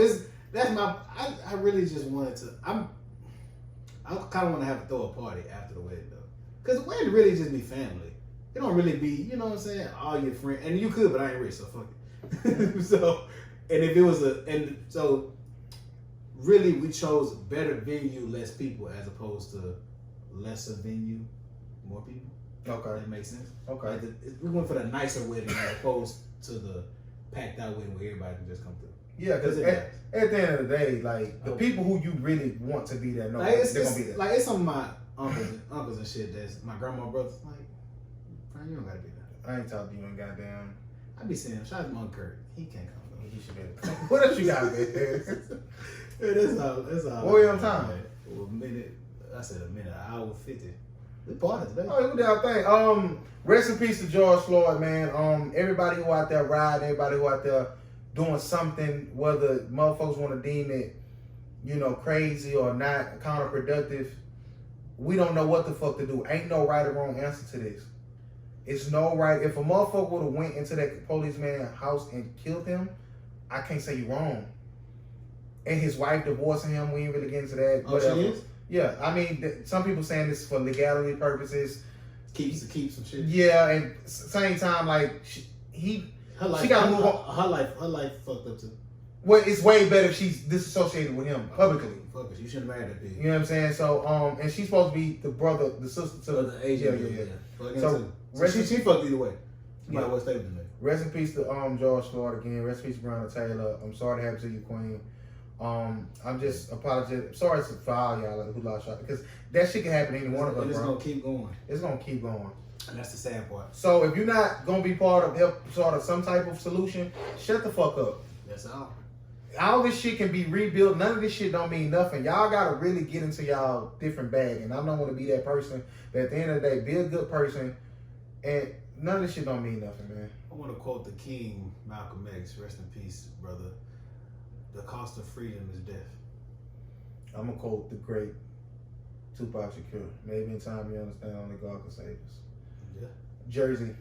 A: that's my. I really just wanted to. I kind of want to have to throw a party after the wedding though. Because the wedding really just be family. It don't really be, you know what I'm saying, all your friends. And you could, but I ain't rich, so fuck it. So, and if it was so really we chose better venue, less people, as opposed to lesser venue, more people.
B: Okay.
A: That makes sense.
B: Okay.
A: Like we went for the nicer wedding as opposed to the packed out wedding where everybody can just come through.
B: Yeah, because at the end of the day, like the people who you really want to be there,
A: like,
B: they're gonna be there.
A: Like it's some of my uncles and shit that's my grandma brothers. Like, Brian, you don't gotta be there.
B: I ain't talking to you and goddamn.
A: I be saying, shout out to Uncle Kurt. He can't come though.
B: He should be. What else you got, man?
A: That's all.
B: What we on time?
A: Well, a minute. I said a minute. An hour 50. We parted today.
B: Oh, what that thing? Rest in peace to George Floyd, man. Everybody who out there riding, everybody who out there doing something, whether motherfuckers want to deem it, you know, crazy or not, counterproductive. We don't know what the fuck to do. Ain't no right or wrong answer to this. It's no right. If a motherfucker would have went into that policeman's house and killed him, I can't say you wrong. And his wife divorcing him, we ain't really get into that.
A: Oh, she is?
B: Yeah, I mean, some people saying this for legality purposes.
A: Keep some shit.
B: Yeah, and same time, like she got to move on.
A: Her life fucked up too.
B: Well, it's way better if she's disassociated with him publicly.
A: Fuck it, you shouldn't have married that bitch.
B: You know what I'm saying? So, and she's supposed to be the sister to
A: the Asian.
B: Yeah. So
A: she fucked either way. You might well stay with me.
B: Rest in peace to George Floyd again. Rest in peace to Breonna Taylor. I'm sorry to happen to you, Queen. I'm just apologetic. Sorry for all y'all who lost y'all, because that shit can happen to any one of us.
A: And it's gonna keep going.
B: It's gonna keep going.
A: And that's the sad part.
B: So if you're not gonna be part of help sort of some type of solution, shut the fuck up.
A: That's all.
B: All this shit can be rebuilt. None of this shit don't mean nothing. Y'all gotta really get into y'all different bag. And I don't want to be that person. But at the end of the day, be a good person. And none of this shit don't mean nothing, man.
A: I want to quote the King, Malcolm X. Rest in peace, brother. The cost of freedom is death.
B: I'm gonna quote the great Tupac Shakur. Maybe in time you understand only God can save us.
A: Yeah.
B: Jersey.